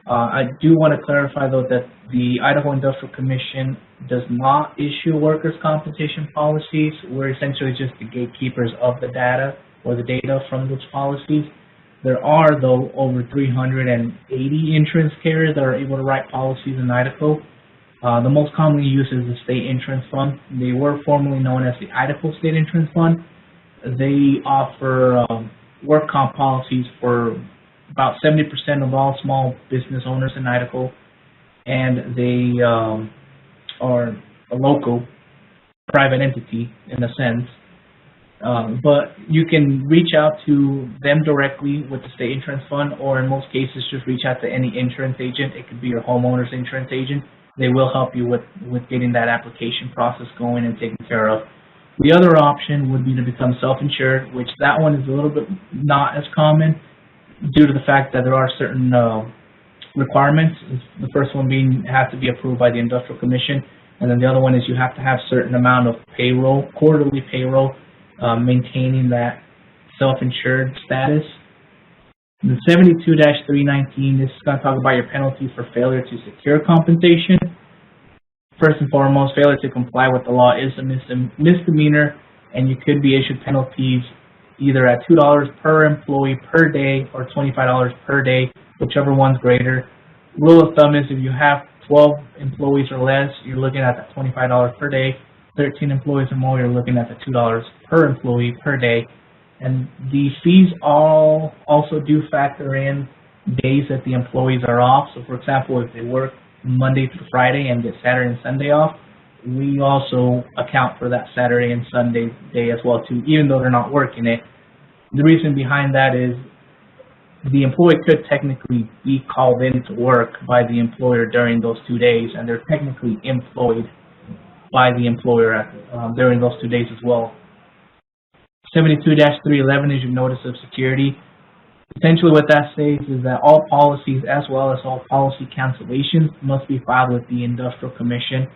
I do want to clarify, though, that the Idaho Industrial Commission does not issue workers' compensation policies. We're essentially just the gatekeepers of the data or the data from those policies. There are, though, over 380 insurance carriers that are able to write policies in Idaho. The most commonly used is the State Insurance Fund. They were formerly known as the Idaho State Insurance Fund. They offer work comp policies for about 70% of all small business owners in Idaho, and they are a local private entity in a sense. But you can reach out to them directly with the State Insurance Fund, or in most cases just reach out to any insurance agent. It could be your homeowner's insurance agent. They will help you with getting that application process going and taken care of. The other option would be to become self-insured, which that one is a little bit not as common due to the fact that there are certain requirements. The first one being it has to be approved by the Industrial Commission, and then the other one is you have to have a certain amount of payroll, quarterly payroll, maintaining that self-insured status. The 72-319, this is going to talk about your penalties for failure to secure compensation. First and foremost, failure to comply with the law is a misdemeanor, and you could be issued penalties either at $2 per employee per day or $25 per day, whichever one's greater. Rule of thumb is if you have 12 employees or less, you're looking at that $25 per day. 13 employees or more, you're looking at the $2 per employee per day. And the fees also do factor in days that the employees are off. So, for example, if they work Monday through Friday and get Saturday and Sunday off, we also account for that Saturday and Sunday day as well, too, even though they're not working it. The reason behind that is the employee could technically be called in to work by the employer during those 2 days, and they're technically employed by the employer during those 2 days as well. 72-311 is your notice of security. Essentially what that says is that all policies as well as all policy cancellations must be filed with the Industrial Commission.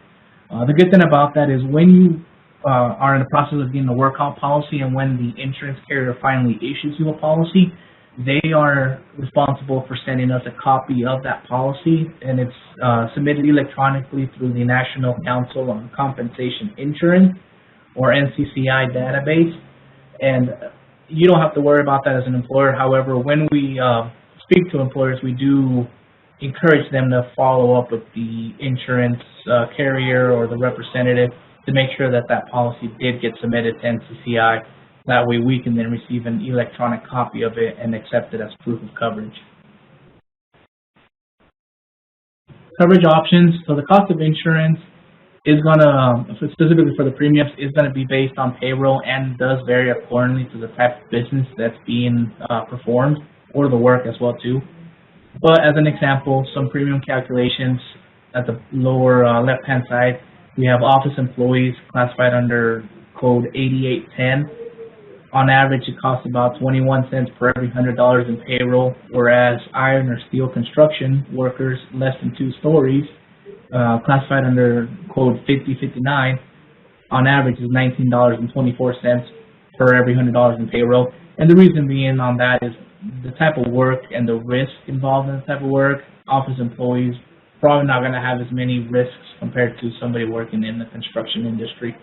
The good thing about that is when you are in the process of getting the work comp policy and when the insurance carrier finally issues you a policy, they are responsible for sending us a copy of that policy, and it's submitted electronically through the National Council on Compensation Insurance, or NCCI database, and you don't have to worry about that as an employer. However, when we speak to employers, we do encourage them to follow up with the insurance carrier or the representative to make sure that that policy did get submitted to NCCI. That way we can then receive an electronic copy of it and accept it as proof of coverage. Coverage options. So the cost of insurance is going to, specifically for the premiums, is going to be based on payroll and does vary accordingly to the type of business that's being performed, or the work as well too. But as an example, some premium calculations at the lower left-hand side, we have office employees classified under code 8810. On average, it costs about 21 cents per every $100 in payroll, whereas iron or steel construction workers less than 2 stories, classified under code 5059, on average is $19.24 per every $100 in payroll. And the reason being on that is the type of work and the risk involved in the type of work. Office employees probably not going to have as many risks compared to somebody working in the construction industry.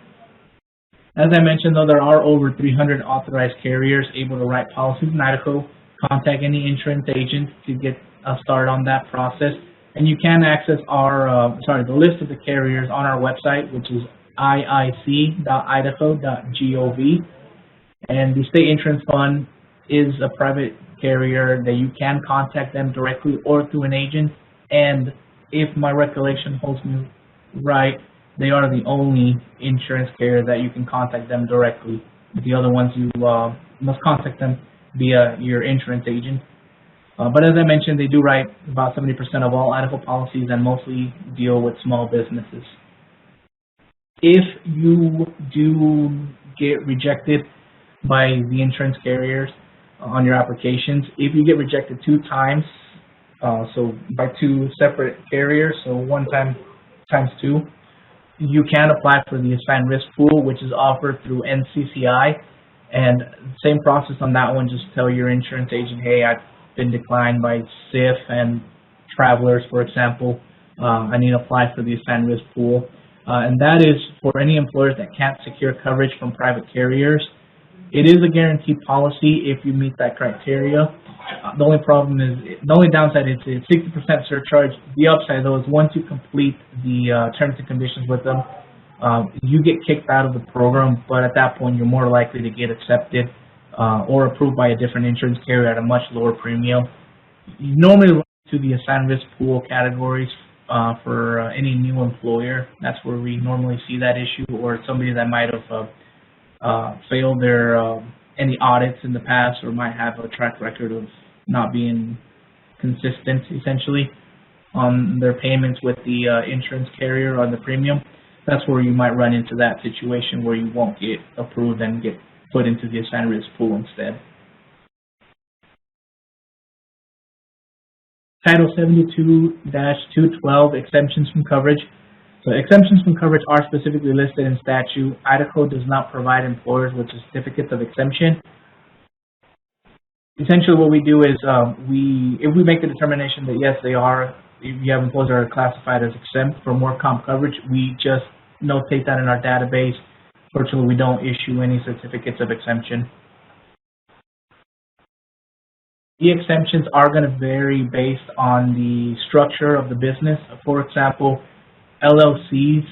As I mentioned, though, there are over 300 authorized carriers able to write policies in Idaho. Contact any insurance agent to get started on that process. And you can access our, the list of the carriers on our website, which is iic.idaho.gov. And the State Insurance Fund is a private carrier that you can contact them directly or through an agent. And if my recollection holds me right, they are the only insurance carrier that you can contact them directly. The other ones, you must contact them via your insurance agent. But as I mentioned, they do write about 70% of all Idaho policies and mostly deal with small businesses. If you do get rejected by the insurance carriers on your applications, if you get rejected 2 times, so by 2 separate carriers, so 1 time times 2, you can apply for the assigned risk pool, which is offered through NCCI. And same process on that one, just tell your insurance agent, hey, I've been declined by SIF and Travelers, for example. I need to apply for the assigned risk pool. And that is for any employers that can't secure coverage from private carriers. It is a guaranteed policy if you meet that criteria. The only problem is, the only downside is it's 60% surcharge. The upside, though, is once you complete the terms and conditions with them, you get kicked out of the program, but at that point, you're more likely to get accepted or approved by a different insurance carrier at a much lower premium. You normally run to the assigned risk pool categories for any new employer. That's where we normally see that issue, or somebody that might have failed their any audits in the past, or might have a track record of not being consistent, essentially, on their payments with the insurance carrier on the premium. That's where you might run into that situation where you won't get approved and get put into the assigned risk pool instead. Title 72-212, exemptions from coverage. So exemptions from coverage are specifically listed in statute. Idaho does not provide employers with certificates of exemption. Essentially what we do is if we make the determination that yes, they are, if you have employees that are classified as exempt for more comp coverage, we just notate that in our database. Fortunately, we don't issue any certificates of exemption. The exemptions are going to vary based on the structure of the business. For example, LLCs,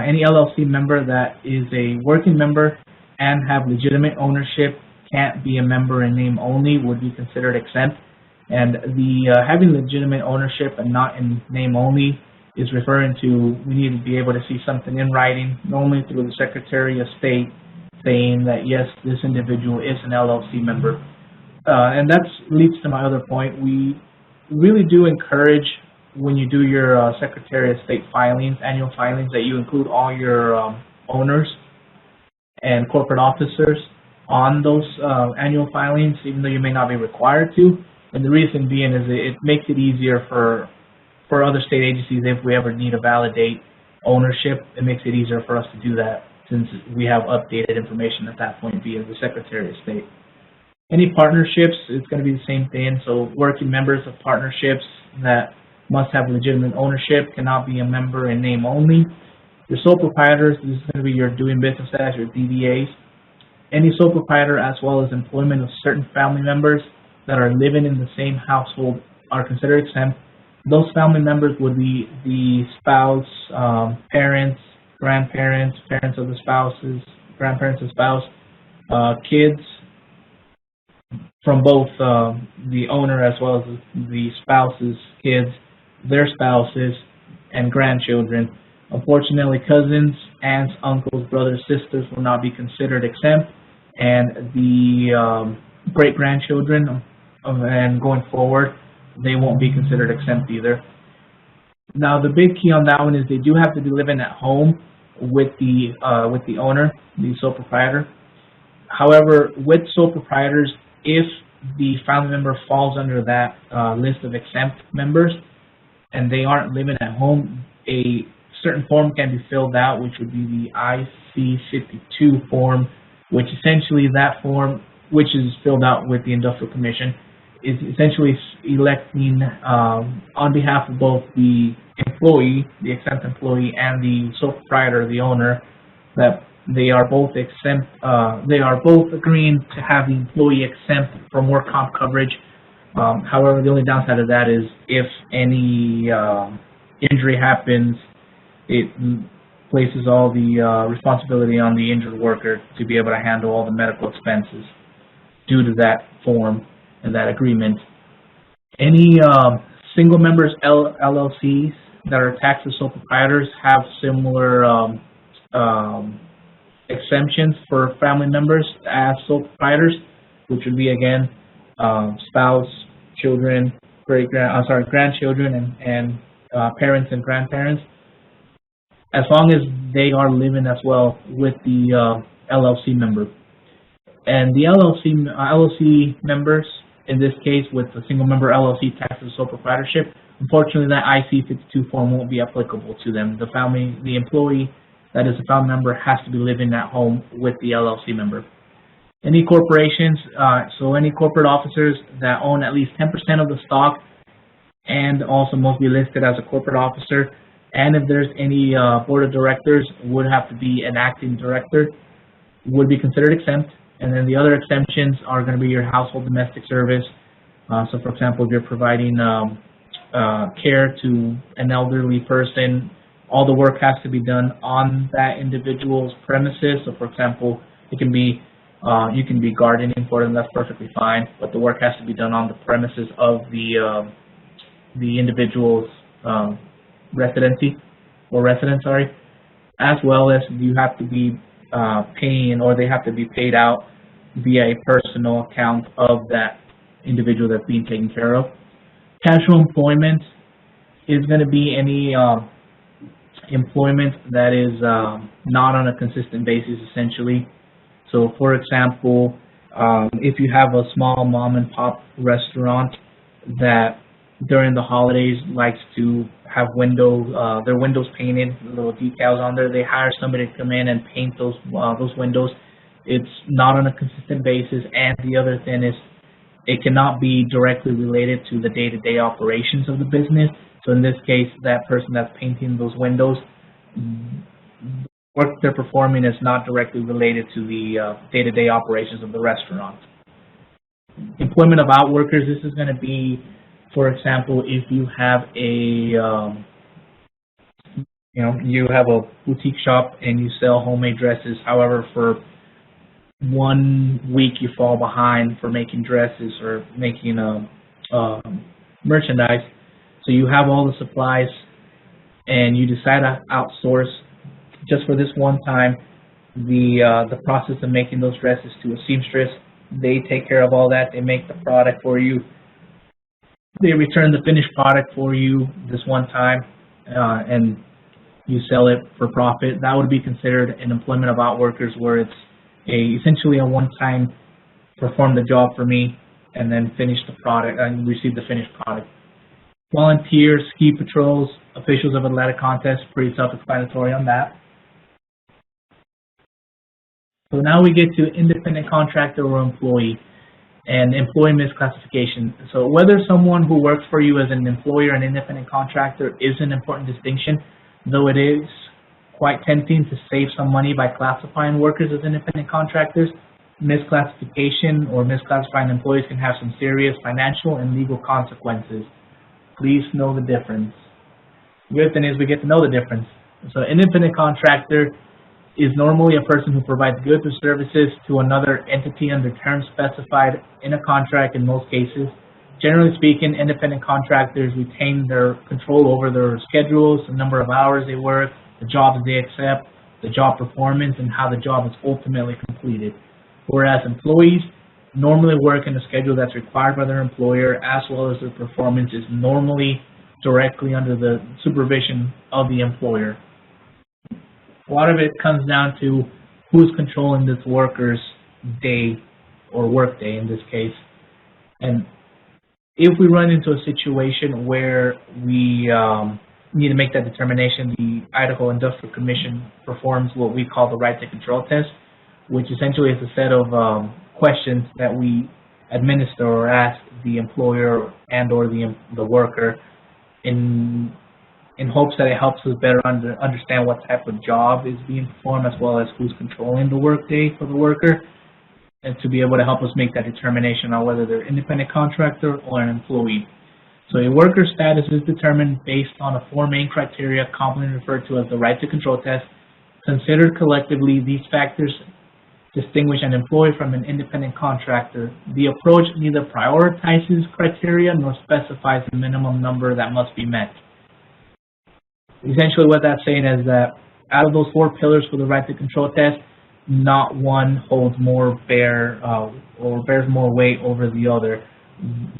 any LLC member that is a working member and have legitimate ownership, can't be a member in name only, would be considered exempt. And the having legitimate ownership and not in name only is referring to, we need to be able to see something in writing, normally through the Secretary of State, saying that yes, this individual is an LLC member. And that leads to my other point. We really do encourage, when you do your Secretary of State filings, annual filings, that you include all your owners and corporate officers on those annual filings, even though you may not be required to. And the reason being is it makes it easier for other state agencies if we ever need to validate ownership, it makes it easier for us to do that since we have updated information at that point via the Secretary of State. Any partnerships, it's going to be the same thing. So working members of partnerships that must have legitimate ownership, cannot be a member in name only. Your sole proprietors, this is going to be your doing business as, your DBAs. Any sole proprietor as well as employment of certain family members that are living in the same household are considered exempt. Those family members would be the spouse, parents, grandparents, parents of the spouses, grandparents of spouse, kids from both the owner as well as the spouse's kids, their spouses, and grandchildren. Unfortunately, cousins, aunts, uncles, brothers, sisters will not be considered exempt, and the great-grandchildren, and going forward, they won't be considered exempt either. Now, the big key on that one is they do have to be living at home with the owner, the sole proprietor. However, with sole proprietors, if the family member falls under that list of exempt members and they aren't living at home, a certain form can be filled out, which would be the IC-52 form, which essentially that form, which is filled out with the Industrial Commission, is essentially electing on behalf of both the employee, the exempt employee, and the sole proprietor, the owner, that they are both exempt. They are both agreeing to have the employee exempt from work comp coverage. However, the only downside of that is if any injury happens, it places all the responsibility on the injured worker to be able to handle all the medical expenses due to that form and that agreement. Any single members LLCs that are taxed as sole proprietors have similar exemptions for family members as sole proprietors, which would be again spouse, children, grandchildren, and parents and grandparents, as long as they are living as well with the LLC member. And the LLC members, in this case with the single member LLC taxed as sole proprietorship, unfortunately that IC-52 form won't be applicable to them. The employee that is a family member has to be living at home with the LLC member. Any corporations, so any corporate officers that own at least 10% of the stock and also must be listed as a corporate officer, and if there's any board of directors, would have to be an acting director, would be considered exempt. And then the other exemptions are going to be your household domestic service. So for example, if you're providing care to an elderly person, all the work has to be done on that individual's premises. So for example, it can be you can be gardening for them, that's perfectly fine, but the work has to be done on the premises of the individual's residency, as well as you have to be paying, or they have to be paid out via a personal account of that individual that's being taken care of. Casual employment is going to be any employment that is not on a consistent basis, essentially. So, for example, if you have a small mom and pop restaurant that during the holidays likes to have their windows painted, little decals on there, they hire somebody to come in and paint those windows. It's not on a consistent basis, and the other thing is it cannot be directly related to the day-to-day operations of the business. So in this case, that person that's painting those windows, work they're performing is not directly related to the day-to-day operations of the restaurant. Employment of outworkers, this is going to be, for example, if you have you have a boutique shop and you sell homemade dresses. However, for 1 week you fall behind for making dresses or making merchandise. So you have all the supplies and you decide to outsource just for this one time the process of making those dresses to a seamstress. They take care of all that. They make the product for you. They return the finished product for you this one time, and you sell it for profit. That would be considered an employment of outworkers, where it's essentially a one-time perform the job for me and then finish the product and receive the finished product. Volunteers, ski patrols, officials of athletic contest, pretty self-explanatory on that. So now we get to independent contractor or employee and employee misclassification. So whether someone who works for you as an employer or an independent contractor is an important distinction, though it is quite tempting to save some money by classifying workers as independent contractors. Misclassification or misclassifying employees can have some serious financial and legal consequences. Please know the difference. The good thing is we get to know the difference. So independent contractor is normally a person who provides goods or services to another entity under terms specified in a contract in most cases. Generally speaking, independent contractors retain their control over their schedules, the number of hours they work, the jobs they accept, the job performance, and how the job is ultimately completed. Whereas employees normally work in a schedule that's required by their employer, as well as their performance is normally directly under the supervision of the employer. A lot of it comes down to who's controlling this worker's day or work day in this case. And if we run into a situation where we need to make that determination, the Idaho Industrial Commission performs what we call the right to control test, which essentially is a set of questions that we administer or ask the employer and or the worker in hopes that it helps us better understand what type of job is being performed, as well as who's controlling the workday for the worker, and to be able to help us make that determination on whether they're independent contractor or an employee. So a worker's status is determined based on a four main criteria commonly referred to as the right to control test. Considered collectively, these factors distinguish an employee from an independent contractor. The approach neither prioritizes criteria nor specifies the minimum number that must be met. Essentially what that's saying is that out of those four pillars for the right to control test, not one holds more bears more weight over the other.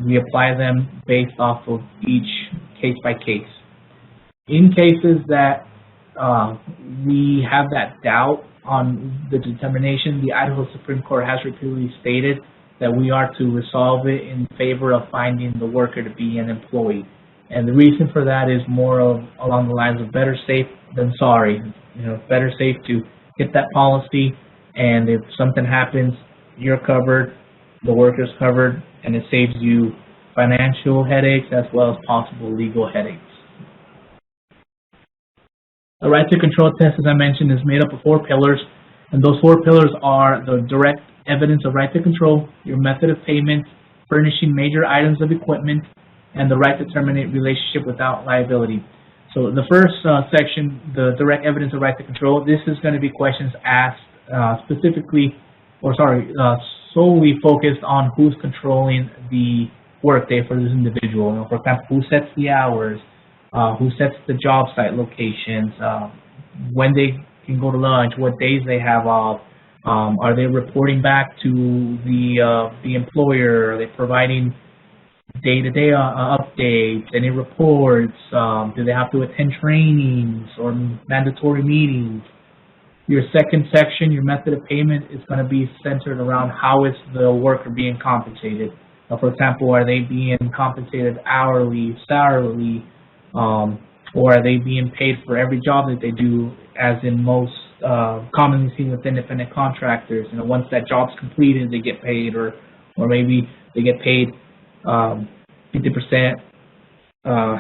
We apply them based off of each case by case. In cases that we have that doubt on the determination, the Idaho Supreme Court has repeatedly stated that we are to resolve it in favor of finding the worker to be an employee. And the reason for that is more along the lines of better safe than sorry. You know, better safe to get that policy, and if something happens, you're covered, the worker's covered, and it saves you financial headaches as well as possible legal headaches. The right to control test, as I mentioned, is made up of four pillars, and those four pillars are the direct evidence of right to control, your method of payment, furnishing major items of equipment, and the right to terminate relationship without liability. So the first section, the direct evidence of right to control, this is going to be questions asked solely focused on who's controlling the workday for this individual. You know, for example, who sets the hours, who sets the job site locations, when they can go to lunch, what days they have off, are they reporting back to the employer, are they providing day-to-day updates, any reports, do they have to attend trainings or mandatory meetings. Your second section, your method of payment, is going to be centered around how is the worker being compensated. For example, are they being compensated hourly, salary, or are they being paid for every job that they do, as in most commonly seen with independent contractors. You know, once that job's completed, they get paid, or maybe they get paid 50%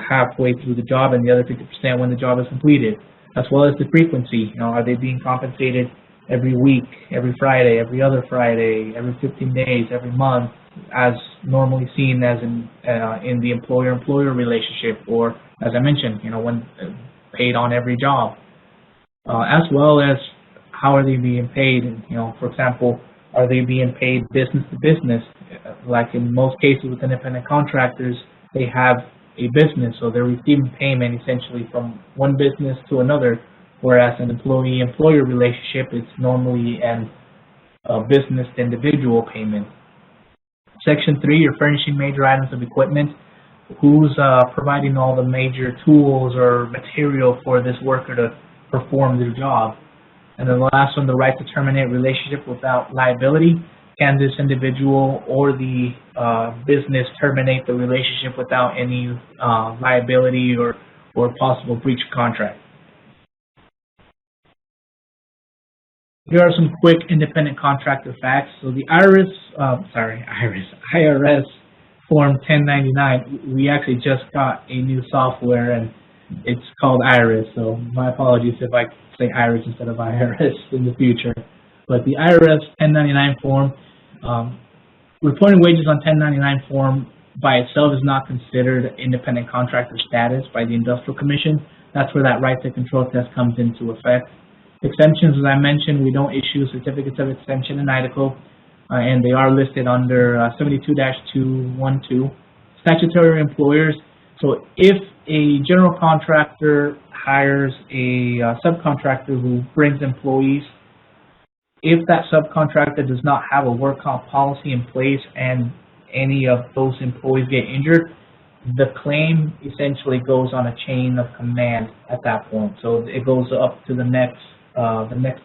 halfway through the job, and the other 50% when the job is completed, as well as the frequency. You know, are they being compensated every week, every Friday, every other Friday, every 15 days, every month, as normally seen as in the employer-employer relationship, or as I mentioned, you know, when paid on every job, as well as how are they being paid. You know, for example, are they being paid business to business? Like in most cases with independent contractors, they have a business, so they're receiving payment essentially from one business to another, whereas an employee-employer relationship is normally a business-to-individual payment. Section 3, you're furnishing major items of equipment. Who's providing all the major tools or material for this worker to perform their job? And then the last one, the right to terminate relationship without liability. Can this individual or the business terminate the relationship without any liability or or a possible breach of contract. Here are some quick independent contractor facts. So the IRS Form 1099, we actually just got a new software and it's called IRIS, so my apologies if I say IRIS instead of IRS in the future. But the IRS 1099 form, reporting wages on 1099 form by itself is not considered independent contractor status by the Industrial Commission. That's where that right to control test comes into effect. Exemptions, as I mentioned, we don't issue certificates of exemption in Idaho, and they are listed under 72-212. Statutory employers, so if a general contractor hires a subcontractor who brings employees, if that subcontractor does not have a work comp policy in place and any of those employees get injured, the claim essentially goes on a chain of command at that point. So it goes up to the next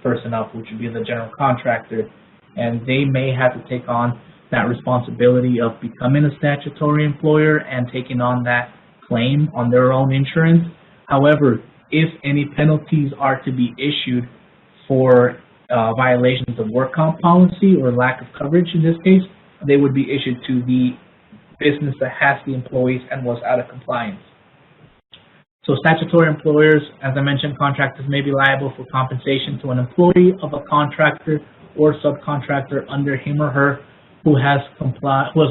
person up, which would be the general contractor, and they may have to take on that responsibility of becoming a statutory employer and taking on that claim on their own insurance. However, if any penalties are to be issued for violations of work comp policy or lack of coverage in this case, they would be issued to the business that has the employees and was out of compliance. So statutory employers, as I mentioned, contractors may be liable for compensation to an employee of a contractor or subcontractor under him or her who has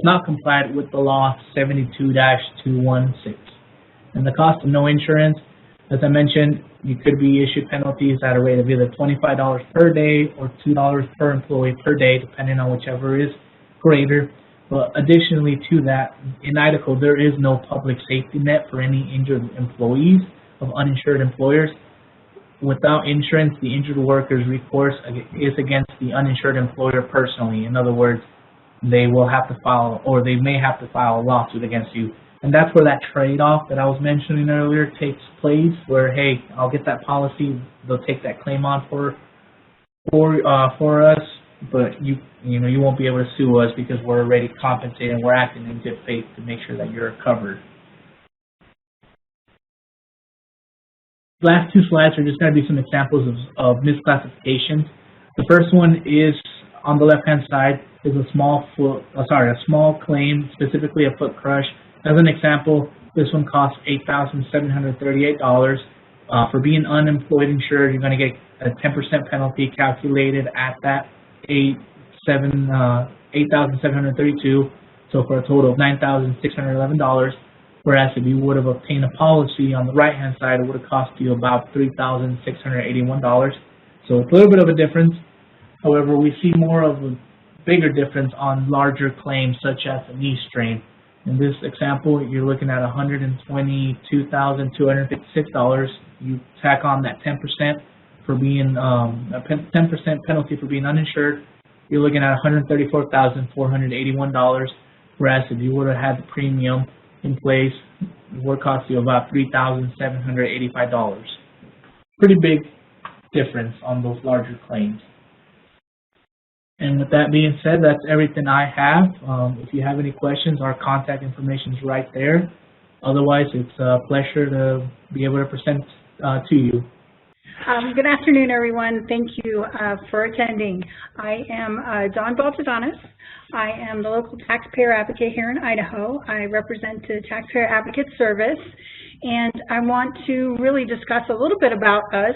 not complied with the law 72-216. And the cost of no insurance, as I mentioned, you could be issued penalties at a rate of either $25 per day or $2 per employee per day, depending on whichever is greater. But additionally to that, in Idaho, there is no public safety net for any injured employees of uninsured employers. Without insurance, the injured worker's recourse is against the uninsured employer personally. In other words, they will have to file, or they may have to file a lawsuit against you. And that's where that trade-off that I was mentioning earlier takes place, where, hey, I'll get that policy, they'll take that claim on for us, but you won't be able to sue us because we're already compensating, we're acting in good faith to make sure that you're covered. Last two slides are just going to be some examples of misclassifications. The first one is on the left-hand side is a small claim, specifically a foot crush. As an example, this one costs $8,738. For being unemployed insured, you're going to get a 10% penalty calculated at that $8,732, so for a total of $9,611. Whereas if you would have obtained a policy on the right-hand side, it would have cost you about $3,681. So it's a little bit of a difference. However, we see more of a bigger difference on larger claims, such as a knee strain. In this example, you're looking at $122,256. You tack on that 10% for being a 10% penalty for being uninsured. You're looking at $134,481. Whereas if you would have had the premium in place, it would cost you about $3,785. Pretty big difference on those larger claims. And with that being said, that's everything I have. If you have any questions, our contact information is right there. Otherwise, it's a pleasure to be able to present to you. Good afternoon, everyone. Thank you for attending. I am Dawn Baltadonis. I am the local taxpayer advocate here in Idaho. I represent the Taxpayer Advocate Service, and I want to really discuss a little bit about us,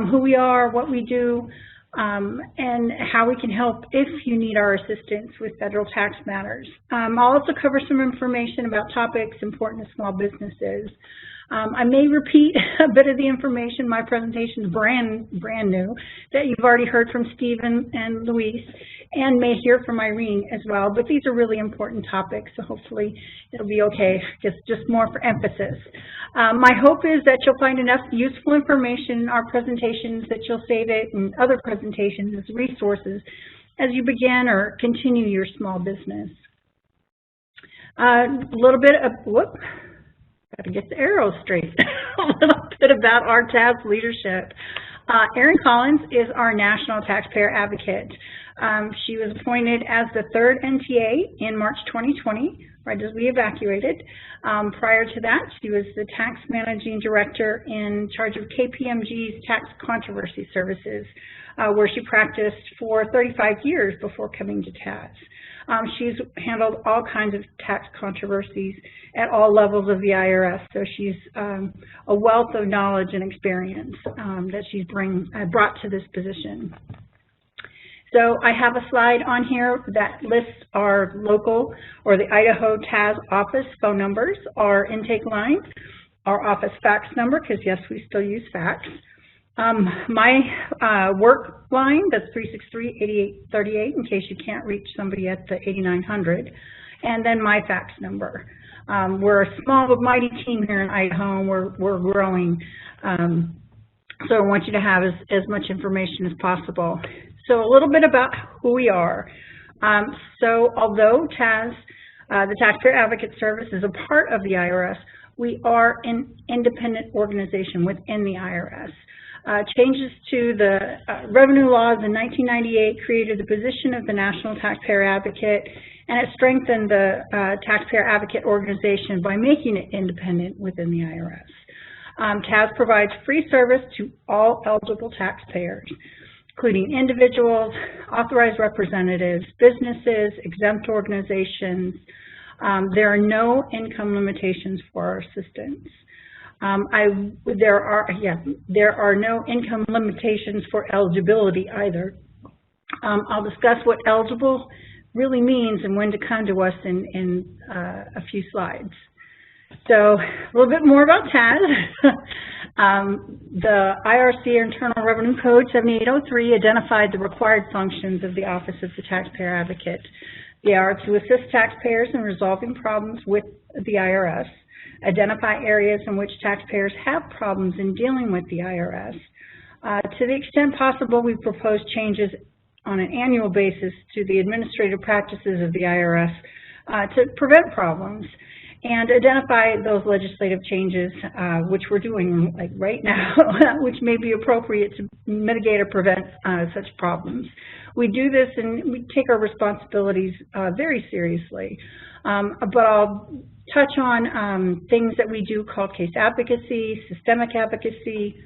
who we are, what we do, and how we can help if you need our assistance with federal tax matters. I'll also cover some information about topics important to small businesses. I may repeat a bit of the information. My presentation is brand new, that you've already heard from Stephen and Luis, and may hear from Irene as well. But these are really important topics, so hopefully it'll be okay. Just more for emphasis. My hope is that you'll find enough useful information in our presentations that you'll save it in other presentations as resources as you begin or continue your small business. A little bit of, got to get the arrows straight. A little bit about our TAB's leadership. Erin Collins is our National Taxpayer Advocate. She was appointed as the third NTA in March 2020, right as we evacuated. Prior to that, she was the tax managing director in charge of KPMG's tax controversy services, where she practiced for 35 years before coming to TAS. She's handled all kinds of tax controversies at all levels of the IRS, so she's a wealth of knowledge and experience that she's brought to this position. So I have a slide on here that lists our local or the Idaho TAS office phone numbers, our intake line, our office fax number, because yes, we still use fax. My work line, that's 363-8838, in case you can't reach somebody at the 8900, and then my fax number. We're a small but mighty team here in Idaho, and we're growing. So I want you to have as much information as possible. So a little bit about who we are. So although TAS, the Taxpayer Advocate Service, is a part of the IRS, we are an independent organization within the IRS. Changes to the revenue laws in 1998 created the position of the National Taxpayer Advocate, and it strengthened the Taxpayer Advocate organization by making it independent within the IRS. TAS provides free service to all eligible taxpayers, including individuals, authorized representatives, businesses, exempt organizations. There are no income limitations for our assistance. There are no income limitations for eligibility either. I'll discuss what eligible really means and when to come to us in a few slides. So a little bit more about TAS. The IRC, Internal Revenue Code 7803, identified the required functions of the Office of the Taxpayer Advocate. They are to assist taxpayers in resolving problems with the IRS, identify areas in which taxpayers have problems in dealing with the IRS. To the extent possible, we propose changes on an annual basis to the administrative practices of the IRS to prevent problems, and identify those legislative changes, which we're doing like right now, which may be appropriate to mitigate or prevent such problems. We do this and we take our responsibilities very seriously, but I'll touch on things that we do called case advocacy, systemic advocacy,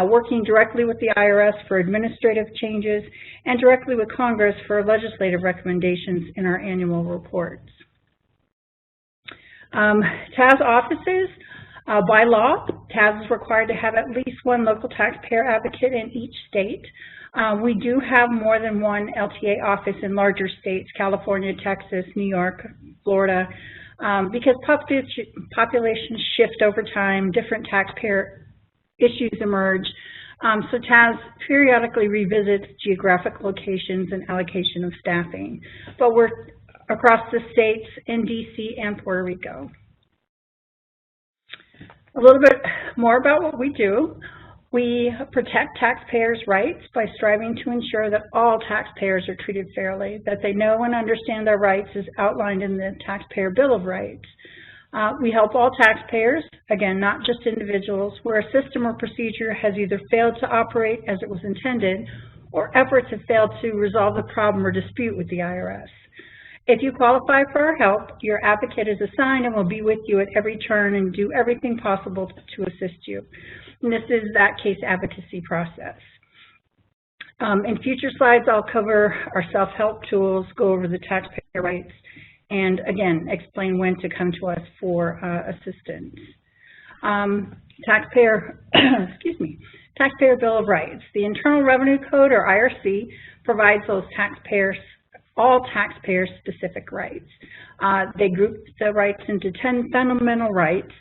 working directly with the IRS for administrative changes, and directly with Congress for legislative recommendations in our annual reports. TAS offices, by law, TAS is required to have at least one local taxpayer advocate in each state. We do have more than one LTA office in larger states, California, Texas, New York, Florida, because populations shift over time, different taxpayer issues emerge. So TAS periodically revisits geographic locations and allocation of staffing, but we're across the states in DC and Puerto Rico. A little bit more about what we do. We protect taxpayers' rights by striving to ensure that all taxpayers are treated fairly, that they know and understand their rights as outlined in the Taxpayer Bill of Rights. We help all taxpayers, again, not just individuals, where a system or procedure has either failed to operate as it was intended or efforts have failed to resolve the problem or dispute with the IRS. If you qualify for our help, your advocate is assigned and will be with you at every turn and do everything possible to assist you. And this is that case advocacy process. In future slides, I'll cover our self-help tools, go over the taxpayer rights, and again, explain when to come to us for assistance. Taxpayer Bill of Rights. The Internal Revenue Code, or IRC, provides those all taxpayer-specific rights. They group the rights into 10 fundamental rights.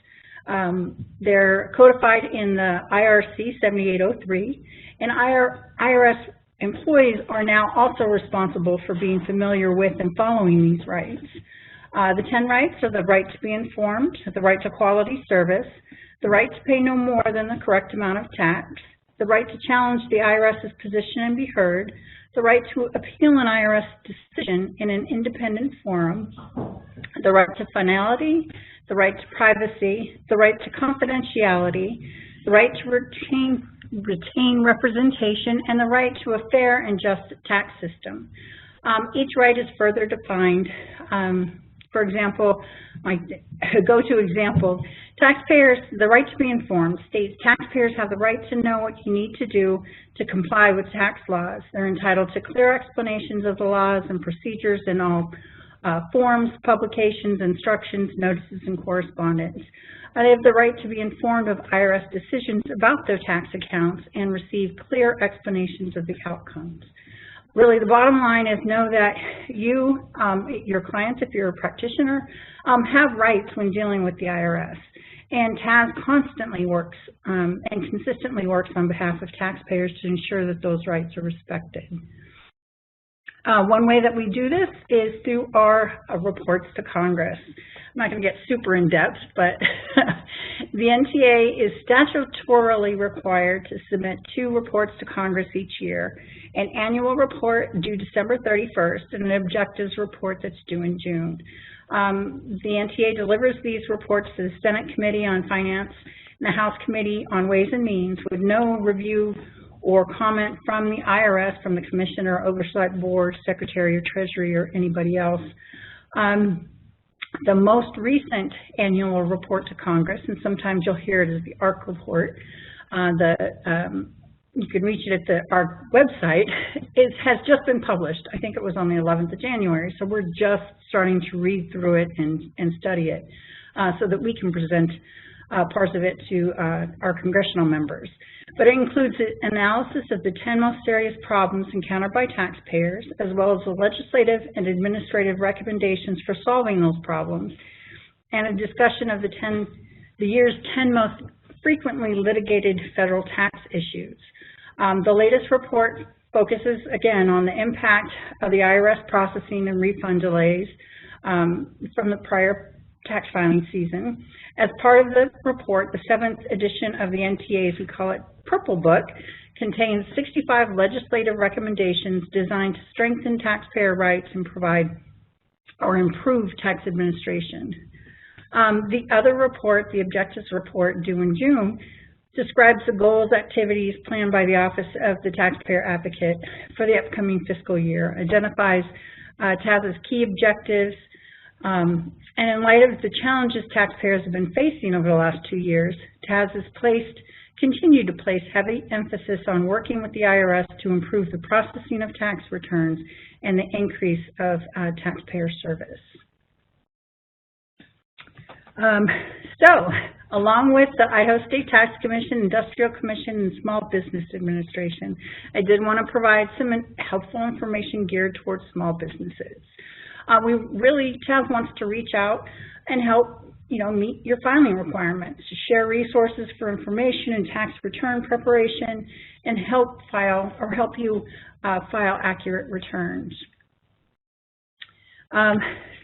They're codified in the IRC 7803, and IRS employees are now also responsible for being familiar with and following these rights. The 10 rights are the right to be informed, the right to quality service, the right to pay no more than the correct amount of tax, the right to challenge the IRS's position and be heard, the right to appeal an IRS decision in an independent forum, the right to finality, the right to privacy, the right to confidentiality, the right to retain retain representation, and the right to a fair and just tax system. Each right is further defined. For example, my go-to example, taxpayers, the right to be informed states taxpayers have the right to know what you need to do to comply with tax laws. They're entitled to clear explanations of the laws and procedures in all forms, publications, instructions, notices, and correspondence. They have the right to be informed of IRS decisions about their tax accounts and receive clear explanations of the outcomes. Really, the bottom line is know that you, your clients, if you're a practitioner, have rights when dealing with the IRS. And TAS constantly works and consistently works on behalf of taxpayers to ensure that those rights are respected. One way that we do this is through our reports to Congress. I'm not going to get super in-depth, but the NTA is statutorily required to submit 2 reports to Congress each year, an annual report due December 31st and an objectives report that's due in June. The NTA delivers these reports to the Senate Committee on Finance and the House Committee on Ways and Means with no review or comment from the IRS, from the Commissioner, Oversight Board, Secretary of Treasury, or anybody else. The most recent annual report to Congress, and sometimes you'll hear it as the ARC report, you can reach it at the ARC website, has just been published. I think it was on the 11th of January, so we're just starting to read through it and study it so that we can present parts of it to our congressional members. But it includes an analysis of the 10 most serious problems encountered by taxpayers, as well as the legislative and administrative recommendations for solving those problems, and a discussion of the year's 10 most frequently litigated federal tax issues. The latest report focuses, again, on the impact of the IRS processing and refund delays from the prior tax filing season. As part of the report, the 7th edition of the NTA, as we call it, Purple Book, contains 65 legislative recommendations designed to strengthen taxpayer rights and provide or improve tax administration. The other report, the objectives report due in June, describes the goals, activities planned by the Office of the Taxpayer Advocate for the upcoming fiscal year, identifies TAS's key objectives, and in light of the challenges taxpayers have been facing over the last 2 years, TAS has continued to place heavy emphasis on working with the IRS to improve the processing of tax returns and the increase of taxpayer service. So, along with the Idaho State Tax Commission, Industrial Commission, and Small Business Administration, I did want to provide some helpful information geared towards small businesses. TAS wants to reach out and help meet your filing requirements, to share resources for information and tax return preparation, and help you file accurate returns.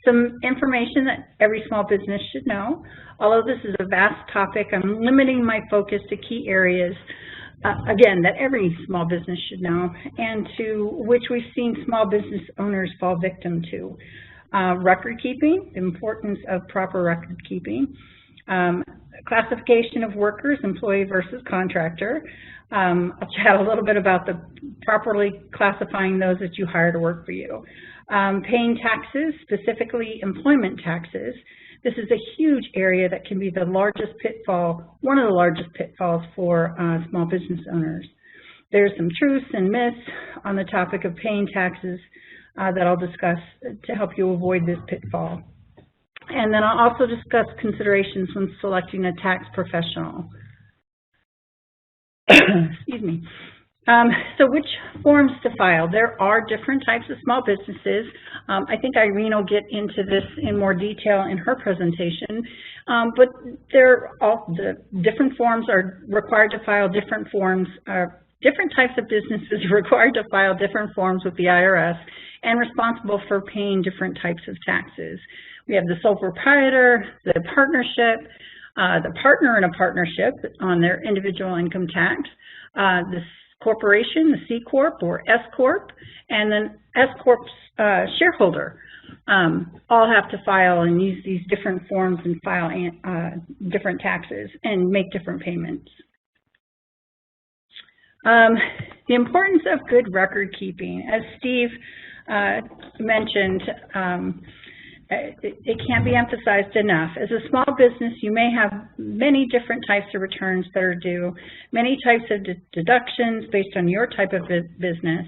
Some information that every small business should know. Although this is a vast topic, I'm limiting my focus to key areas, again, that every small business should know, and to which we've seen small business owners fall victim to. Record keeping, the importance of proper record keeping, classification of workers, employee versus contractor. I'll chat a little bit about the properly classifying those that you hire to work for you. Paying taxes, specifically employment taxes. This is a huge area that can be the largest pitfall, one of the largest pitfalls for small business owners. There's some truths and myths on the topic of paying taxes that I'll discuss to help you avoid this pitfall. And then I'll also discuss considerations when selecting a tax professional. Excuse me. So which forms to file? There are different types of small businesses. I think Irene will get into this in more detail in her presentation, but the different forms are required to file different forms. Different types of businesses are required to file different forms with the IRS and responsible for paying different types of taxes. We have the sole proprietor, the partnership, the partner in a partnership on their individual income tax, the corporation, the C Corp or S Corp, and then S Corp's shareholder. All have to file and use these different forms and file different taxes and make different payments. The importance of good record keeping. As Steve mentioned, it can't be emphasized enough. As a small business, you may have many different types of returns that are due, many types of deductions based on your type of business.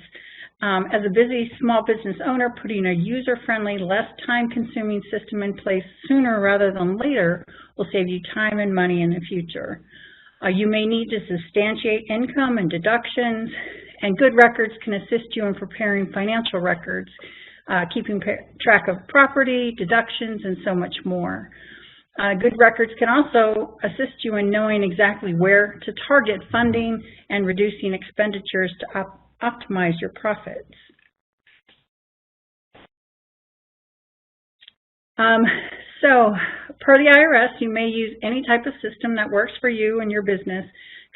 As a busy small business owner, putting a user-friendly, less time-consuming system in place sooner rather than later will save you time and money in the future. You may need to substantiate income and deductions, and good records can assist you in preparing financial records, keeping track of property, deductions, and so much more. Good records can also assist you in knowing exactly where to target funding and reducing expenditures to optimize your profits. So, per the IRS, you may use any type of system that works for you and your business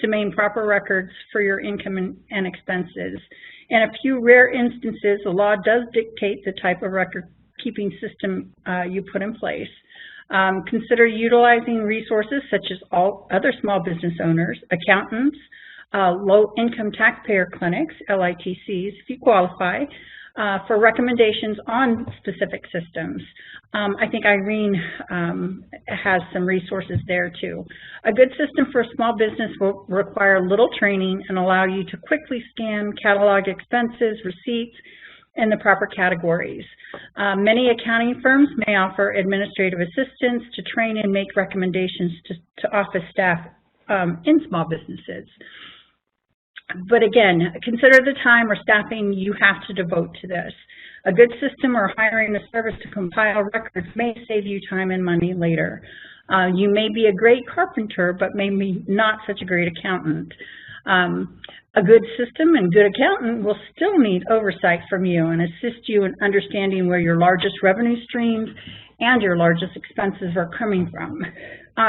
to maintain proper records for your income and expenses. In a few rare instances, the law does dictate the type of record-keeping system you put in place. Consider utilizing resources such as all other small business owners, accountants, low-income taxpayer clinics, LITCs, if you qualify, for recommendations on specific systems. I think Irene has some resources there too. A good system for a small business will require little training and allow you to quickly scan, catalog expenses, receipts, in the proper categories. Many accounting firms may offer administrative assistance to train and make recommendations to office staff in small businesses. But again, consider the time or staffing you have to devote to this. A good system or hiring a service to compile records may save you time and money later. You may be a great carpenter, but maybe not such a great accountant. A good system and good accountant will still need oversight from you and assist you in understanding where your largest revenue streams and your largest expenses are coming from.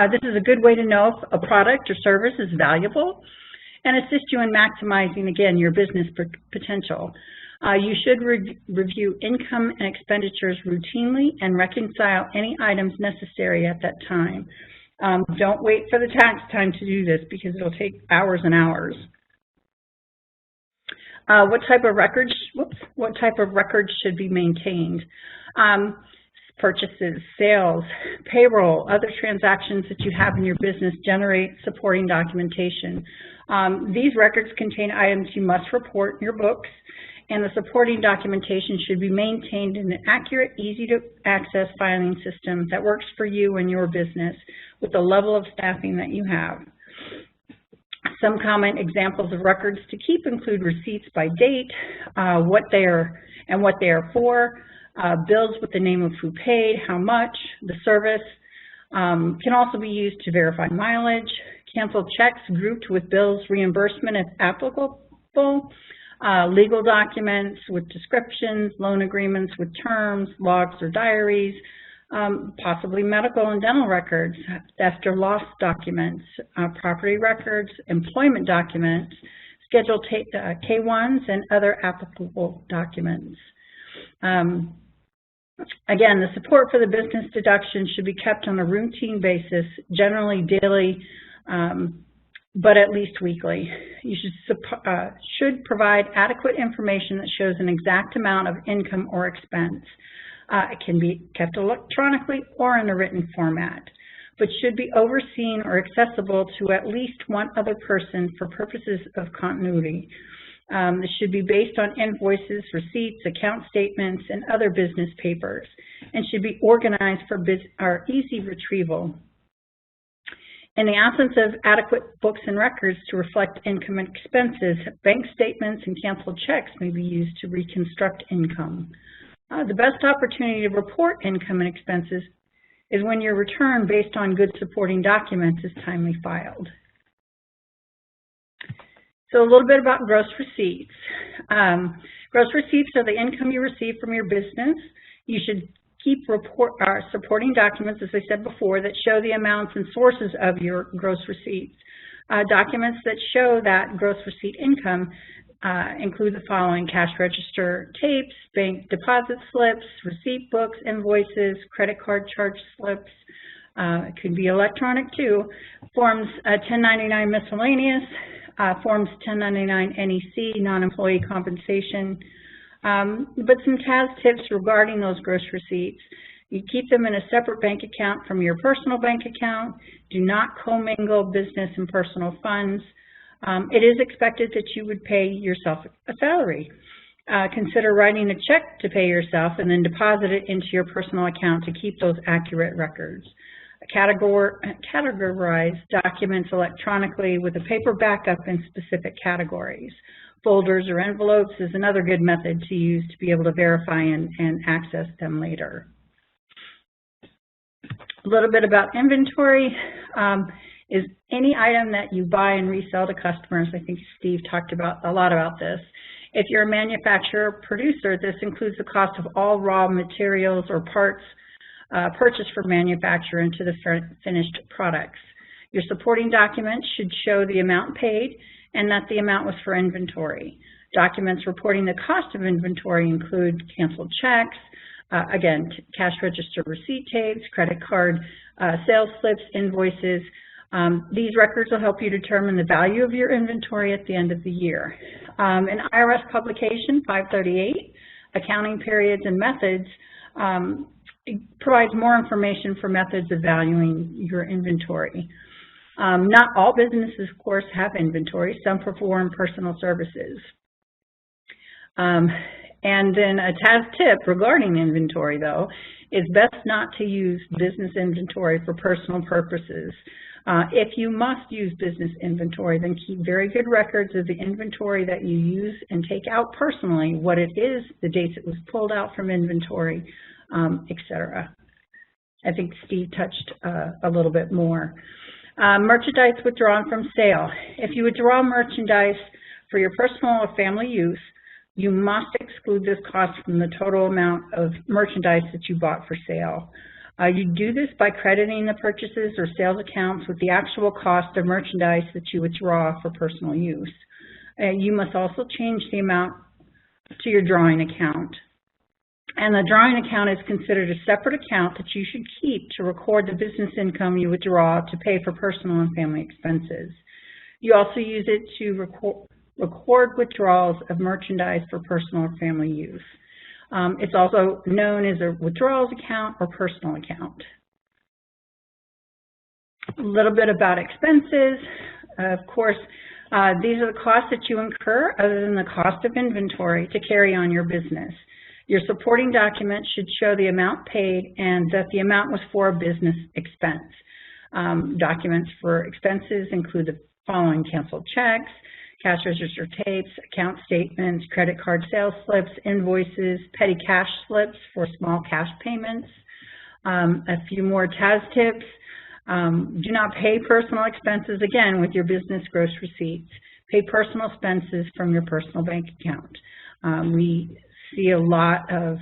This is a good way to know if a product or service is valuable and assist you in maximizing, again, your business potential. You should review income and expenditures routinely and reconcile any items necessary at that time. Don't wait for the tax time to do this because it'll take hours and hours. What type of records should be maintained? Purchases, sales, payroll, other transactions that you have in your business generate supporting documentation. These records contain items you must report in your books, and the supporting documentation should be maintained in an accurate, easy-to-access filing system that works for you and your business with the level of staffing that you have. Some common examples of records to keep include receipts by date, what they are for, bills with the name of who paid, how much, the service. Can also be used to verify mileage, canceled checks grouped with bills reimbursement if applicable, legal documents with descriptions, loan agreements with terms, logs or diaries, possibly medical and dental records, theft or loss documents, property records, employment documents, Schedule K-1s, and other applicable documents. Again, the support for the business deduction should be kept on a routine basis, generally daily, but at least weekly. You should provide adequate information that shows an exact amount of income or expense. It can be kept electronically or in a written format, but should be overseen or accessible to at least one other person for purposes of continuity. This should be based on invoices, receipts, account statements, and other business papers, and should be organized for easy retrieval. In the absence of adequate books and records to reflect income and expenses, bank statements and canceled checks may be used to reconstruct income. The best opportunity to report income and expenses is when your return based on good supporting documents is timely filed. So a little bit about gross receipts. Gross receipts are the income you receive from your business. You should keep supporting documents, as I said before, that show the amounts and sources of your gross receipts. Documents that show that gross receipt income include the following: cash register tapes, bank deposit slips, receipt books, invoices, credit card charge slips. It could be electronic too. Forms 1099 miscellaneous, Forms 1099 NEC, non-employee compensation, but some TAS tips regarding those gross receipts. You keep them in a separate bank account from your personal bank account. Do not commingle business and personal funds. It is expected that you would pay yourself a salary. Consider writing a check to pay yourself and then deposit it into your personal account to keep those accurate records. Categorize documents electronically with a paper backup in specific categories. Folders or envelopes is another good method to use to be able to verify and access them later. A little bit about inventory is any item that you buy and resell to customers. I think Steve talked about a lot about this. If you're a manufacturer or producer, this includes the cost of all raw materials or parts purchased for manufacture into the finished products. Your supporting documents should show the amount paid and that the amount was for inventory. Documents reporting the cost of inventory include canceled checks, again, cash register receipt tapes, credit card sales slips, invoices. These records will help you determine the value of your inventory at the end of the year. An IRS publication, 538, Accounting Periods and Methods, it provides more information for methods of valuing your inventory. Not all businesses, of course, have inventory. Some perform personal services. And then a TAS tip regarding inventory, though, is best not to use business inventory for personal purposes. If you must use business inventory, then keep very good records of the inventory that you use and take out personally, what it is, the dates it was pulled out from inventory, etc. I think Steve touched a little bit more. Merchandise withdrawn from sale. If you withdraw merchandise for your personal or family use, you must exclude this cost from the total amount of merchandise that you bought for sale. You do this by crediting the purchases or sales accounts with the actual cost of merchandise that you withdraw for personal use. You must also change the amount to your drawing account. And the drawing account is considered a separate account that you should keep to record the business income you withdraw to pay for personal and family expenses. You also use it to record withdrawals of merchandise for personal or family use. It's also known as a withdrawals account or personal account. A little bit about expenses. Of course, these are the costs that you incur other than the cost of inventory to carry on your business. Your supporting documents should show the amount paid and that the amount was for a business expense. Documents for expenses include the following: canceled checks, cash register tapes, account statements, credit card sales slips, invoices, petty cash slips for small cash payments. A few more TAS tips. Do not pay personal expenses, again, with your business gross receipts. Pay personal expenses from your personal bank account. We see a lot of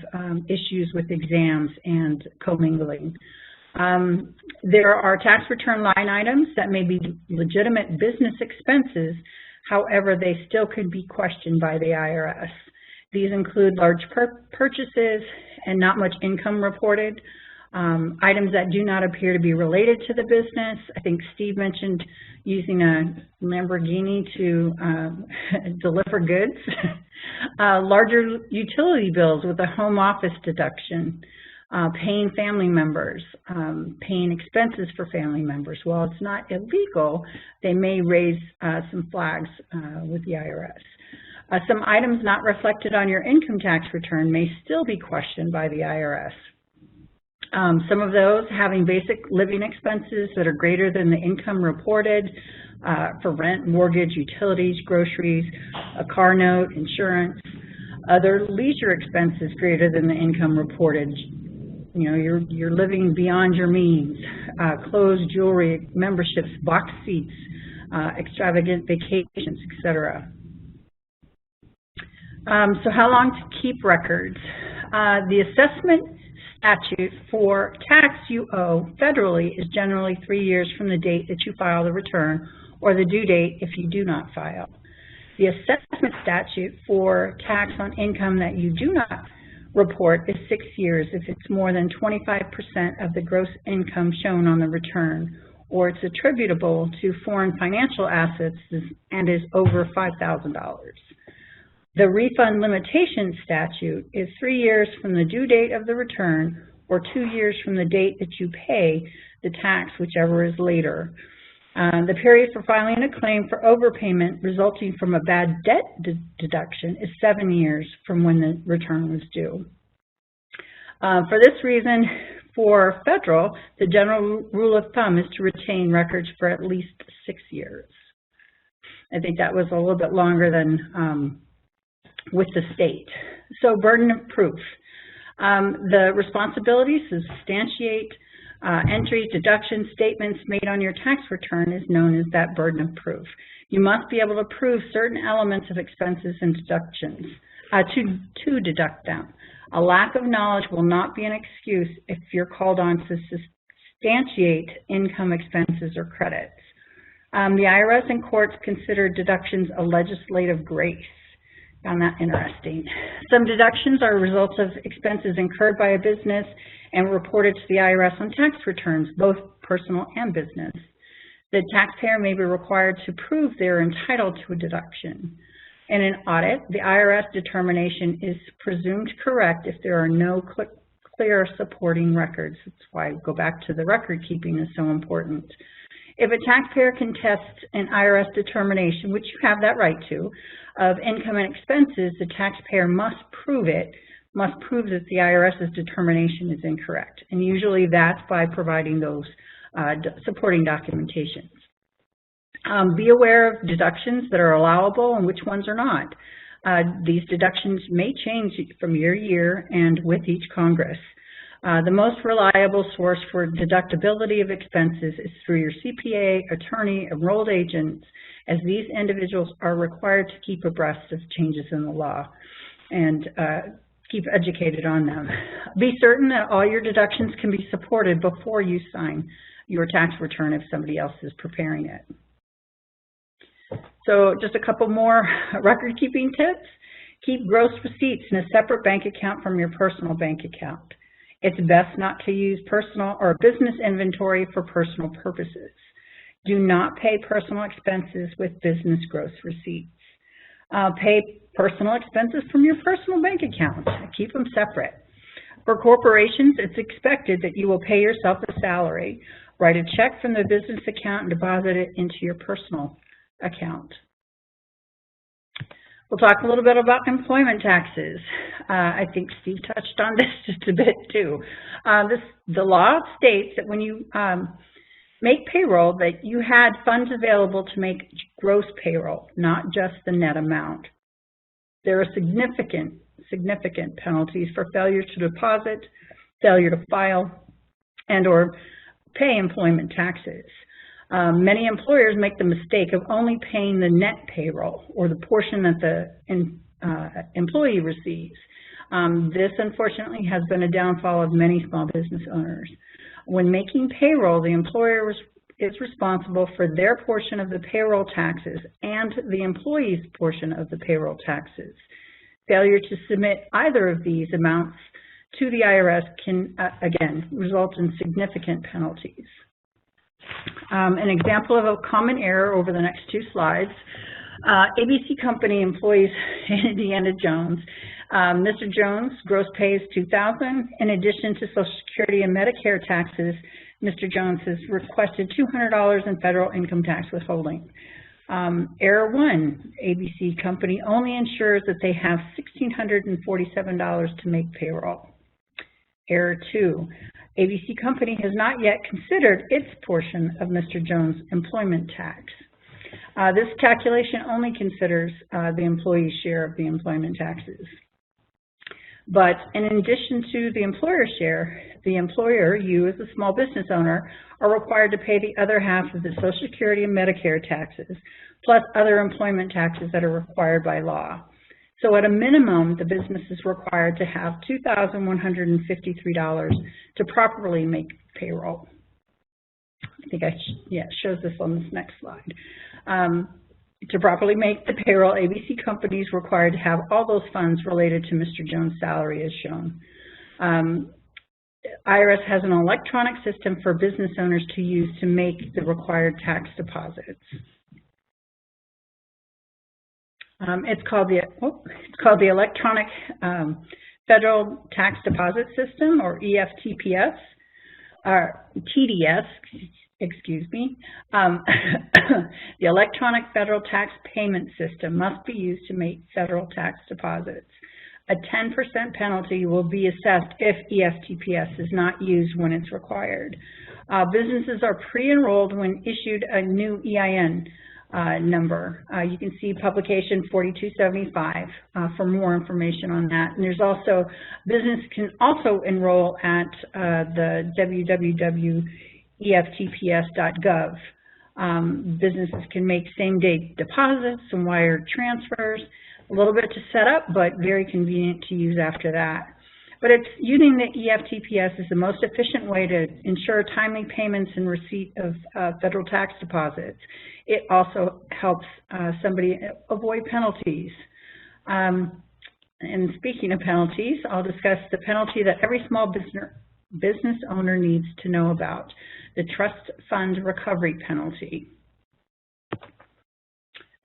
issues with exams and commingling. There are tax return line items that may be legitimate business expenses. However, they still could be questioned by the IRS. These include large purchases and not much income reported, items that do not appear to be related to the business. I think Steve mentioned using a Lamborghini to deliver goods. Larger utility bills with a home office deduction. Paying family members, paying expenses for family members. While it's not illegal, they may raise some flags with the IRS. Some items not reflected on your income tax return may still be questioned by the IRS. Some of those having basic living expenses that are greater than the income reported for rent, mortgage, utilities, groceries, a car note, insurance. Other leisure expenses greater than the income reported. You know, you're living beyond your means, clothes, jewelry, memberships, box seats, extravagant vacations, etc. So how long to keep records? The assessment statute for tax you owe federally is generally 3 years from the date that you file the return or the due date if you do not file. The assessment statute for tax on income that you do not report is 6 years if it's more than 25% of the gross income shown on the return, or it's attributable to foreign financial assets and is over $5,000. The refund limitation statute is 3 years from the due date of the return or 2 years from the date that you pay the tax, whichever is later. The period for filing a claim for overpayment resulting from a bad debt deduction is 7 years from when the return was due. For this reason, for federal, the general rule of thumb is to retain records for at least 6 years. I think that was a little bit longer than with the state. So burden of proof. The responsibilities to substantiate entries, deductions, statements made on your tax return is known as that burden of proof. You must be able to prove certain elements of expenses and deductions to deduct them. A lack of knowledge will not be an excuse if you're called on to substantiate income, expenses, or credits. The IRS and courts consider deductions a legislative grace. Found that interesting. Some deductions are results of expenses incurred by a business and reported to the IRS on tax returns, both personal and business. The taxpayer may be required to prove they're entitled to a deduction. In an audit, the IRS determination is presumed correct if there are no clear supporting records. That's why I go back to the record keeping is so important. If a taxpayer contests an IRS determination, which you have that right to, of income and expenses, the taxpayer must prove that the IRS's determination is incorrect. And usually that's by providing those supporting documentations. Be aware of deductions that are allowable and which ones are not. These deductions may change from year to year and with each Congress. The most reliable source for deductibility of expenses is through your CPA, attorney, enrolled agents, as these individuals are required to keep abreast of changes in the law and keep educated on them. Be certain that all your deductions can be supported before you sign your tax return if somebody else is preparing it. So just a couple more record-keeping tips. Keep gross receipts in a separate bank account from your personal bank account. It's best not to use personal or business inventory for personal purposes. Do not pay personal expenses with business gross receipts. Pay personal expenses from your personal bank account. Keep them separate. For corporations, it's expected that you will pay yourself a salary. Write a check from the business account and deposit it into your personal account. We'll talk a little bit about employment taxes. I think Steve touched on this just a bit too. The law states that when you make payroll, that you had funds available to make gross payroll, not just the net amount. There are significant penalties for failure to deposit, failure to file, and or pay employment taxes. Many employers make the mistake of only paying the net payroll or the portion that the employee receives. This, unfortunately, has been a downfall of many small business owners. When making payroll, the employer is responsible for their portion of the payroll taxes and the employee's portion of the payroll taxes. Failure to submit either of these amounts to the IRS can, again, result in significant penalties. An example of a common error over the next two slides. ABC Company employs Indiana Jones. Mr. Jones' gross pay is $2,000. In addition to Social Security and Medicare taxes, Mr. Jones has requested $200 in federal income tax withholding. Error 1, ABC Company only ensures that they have $1,647 to make payroll. Error 2, ABC Company has not yet considered its portion of Mr. Jones' employment tax. This calculation only considers the employee's share of the employment taxes. But in addition to the employer's share, the employer, you as a small business owner, are required to pay the other half of the Social Security and Medicare taxes, plus other employment taxes that are required by law. So at a minimum, the business is required to have $2,153 to properly make payroll. I think it shows this on this next slide. To properly make the payroll, ABC Company is required to have all those funds related to Mr. Jones' salary as shown. IRS has an electronic system for business owners to use to make the required tax deposits. It's called the Electronic Federal Tax Deposit System, or EFTPS, or TDS, excuse me. The Electronic Federal Tax Payment System must be used to make federal tax deposits. A 10% penalty will be assessed if EFTPS is not used when it's required. Businesses are pre-enrolled when issued a new EIN number. You can see publication 4275 for more information on that. And there's also, business can also enroll at the www.eftps.gov. Businesses can make same-day deposits and wire transfers. A little bit to set up, but very convenient to use after that. But it's using the EFTPS is the most efficient way to ensure timely payments and receipt of federal tax deposits. It also helps somebody avoid penalties. And speaking of penalties, I'll discuss the penalty that every small business owner needs to know about, the trust fund recovery penalty.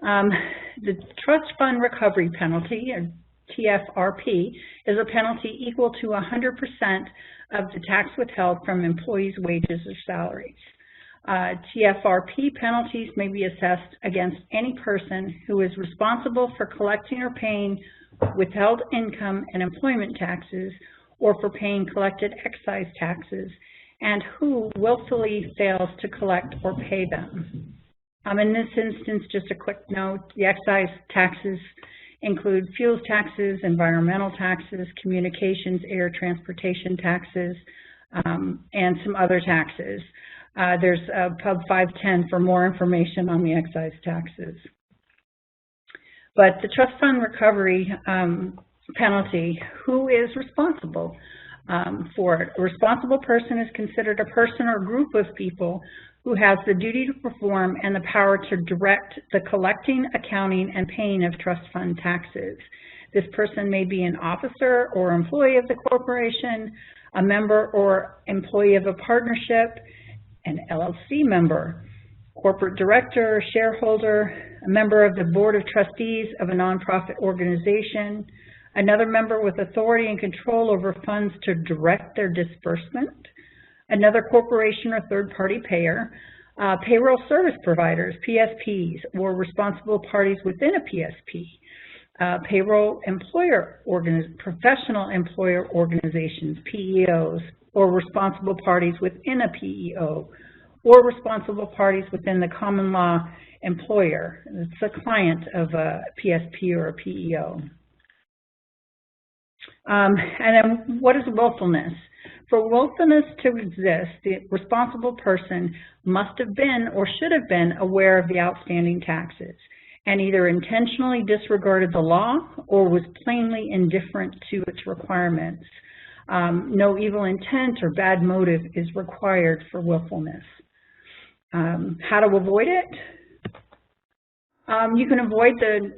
The trust fund recovery penalty, or TFRP, is a penalty equal to 100% of the tax withheld from employees' wages or salaries. TFRP penalties may be assessed against any person who is responsible for collecting or paying withheld income and employment taxes, or for paying collected excise taxes, and who willfully fails to collect or pay them. In this instance, just a quick note, the excise taxes include fuels taxes, environmental taxes, communications, air transportation taxes, and some other taxes. There's Pub 510 for more information on the excise taxes. But the trust fund recovery penalty, who is responsible for it? A responsible person is considered a person or group of people who has the duty to perform and the power to direct the collecting, accounting, and paying of trust fund taxes. This person may be an officer or employee of the corporation, a member or employee of a partnership, an LLC member, corporate director, shareholder, a member of the board of trustees of a nonprofit organization, another member with authority and control over funds to direct their disbursement, another corporation or third-party payer, payroll service providers, PSPs, or responsible parties within a PSP, payroll professional employer organizations, PEOs, or responsible parties within a PEO, or responsible parties within the common law employer. It's a client of a PSP or a PEO. And then what is willfulness? For willfulness to exist, the responsible person must have been or should have been aware of the outstanding taxes and either intentionally disregarded the law or was plainly indifferent to its requirements. No evil intent or bad motive is required for willfulness. How to avoid it? You can avoid the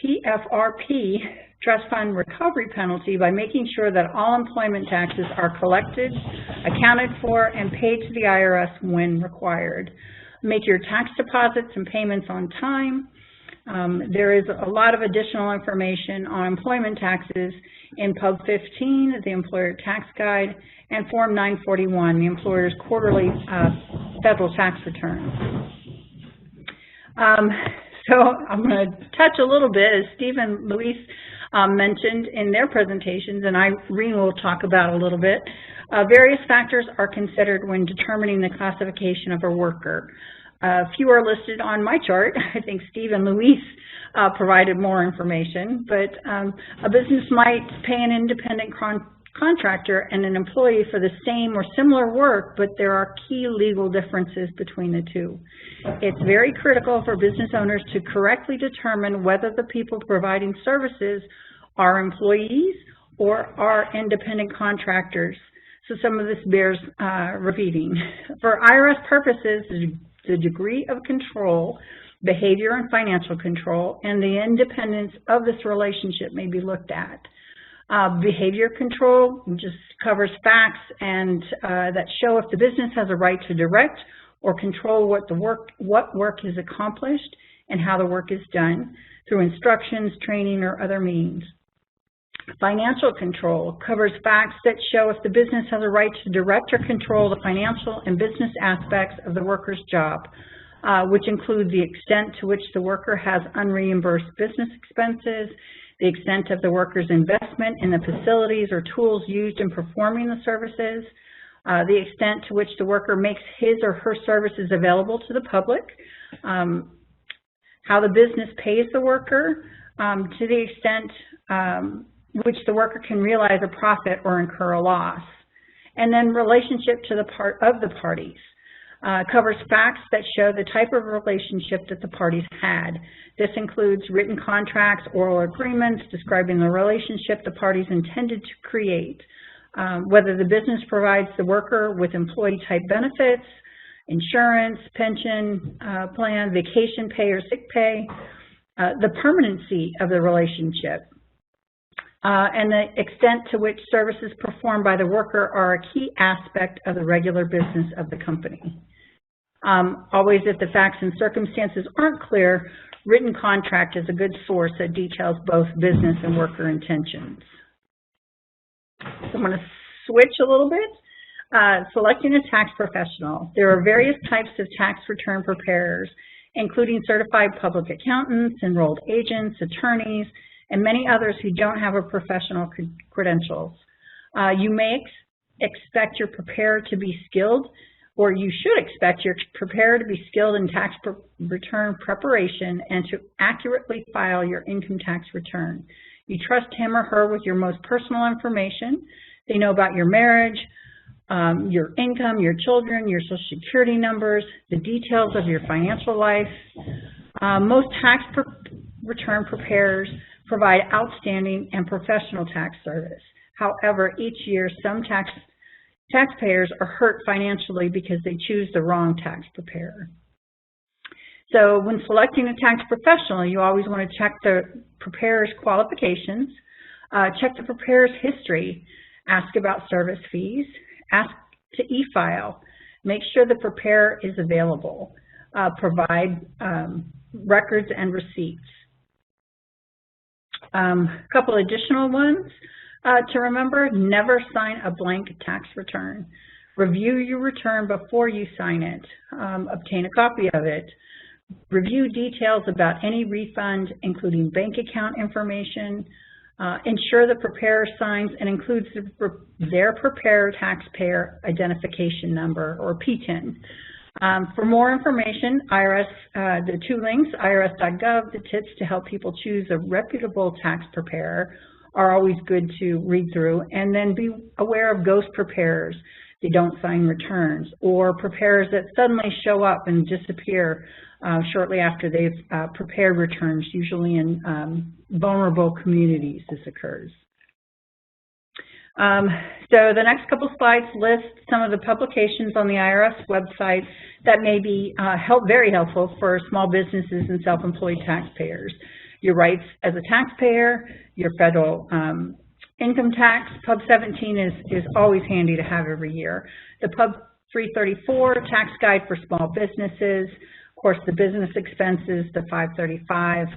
TFRP, trust fund recovery penalty, by making sure that all employment taxes are collected, accounted for, and paid to the IRS when required. Make your tax deposits and payments on time. There is a lot of additional information on employment taxes in Pub 15, the Employer Tax Guide, and Form 941, the employer's quarterly federal tax return. So I'm going to touch a little bit, as Steve and Luis mentioned in their presentations, and Irene will talk about a little bit. Various factors are considered when determining the classification of a worker. A few are listed on my chart. I think Steve and Luis provided more information, but a business might pay an independent contractor and an employee for the same or similar work, but there are key legal differences between the two. It's very critical for business owners to correctly determine whether the people providing services are employees or are independent contractors. So some of this bears repeating. For IRS purposes, the degree of control, behavior and financial control, and the independence of this relationship may be looked at. Behavior control just covers facts and that show if the business has a right to direct or control what work is accomplished and how the work is done through instructions, training, or other means. Financial control covers facts that show if the business has a right to direct or control the financial and business aspects of the worker's job, which include the extent to which the worker has unreimbursed business expenses, the extent of the worker's investment in the facilities or tools used in performing the services, the extent to which the worker makes his or her services available to the public, how the business pays the worker, to the extent which the worker can realize a profit or incur a loss, and then relationship to the parties. Covers facts that show the type of relationship that the parties had. This includes written contracts, oral agreements describing the relationship the parties intended to create, whether the business provides the worker with employee-type benefits, insurance, pension plan, vacation pay or sick pay, the permanency of the relationship, and the extent to which services performed by the worker are a key aspect of the regular business of the company. Always, if the facts and circumstances aren't clear, written contract is a good source that details both business and worker intentions. So I'm going to switch a little bit. Selecting a tax professional. There are various types of tax return preparers, including certified public accountants, enrolled agents, attorneys, and many others who don't have a professional credentials. You may expect your preparer to be skilled, or you should expect your preparer to be skilled in tax return preparation and to accurately file your income tax return. You trust him or her with your most personal information. They know about your marriage, your income, your children, your Social Security numbers, the details of your financial life. Most tax return preparers provide outstanding and professional tax service. However, each year some taxpayers are hurt financially because they choose the wrong tax preparer. So when selecting a tax professional, you always want to check the preparer's qualifications, check the preparer's history, ask about service fees, ask to e-file, make sure the preparer is available, provide records and receipts. A couple additional ones to remember: never sign a blank tax return. Review your return before you sign it. Obtain a copy of it. Review details about any refund, including bank account information. Ensure the preparer signs and includes their preparer taxpayer identification number, or PTIN. For more information, IRS, the two links, irs.gov, the tips to help people choose a reputable tax preparer, are always good to read through. And then be aware of ghost preparers. They don't sign returns, or preparers that suddenly show up and disappear shortly after they've prepared returns. Usually in vulnerable communities this occurs. So the next couple slides list some of the publications on the IRS website that may be very helpful for small businesses and self-employed taxpayers. Your rights as a taxpayer, your federal income tax. Pub 17 is always handy to have every year. The Pub 334, tax guide for small businesses. Of course, the business expenses, the 535.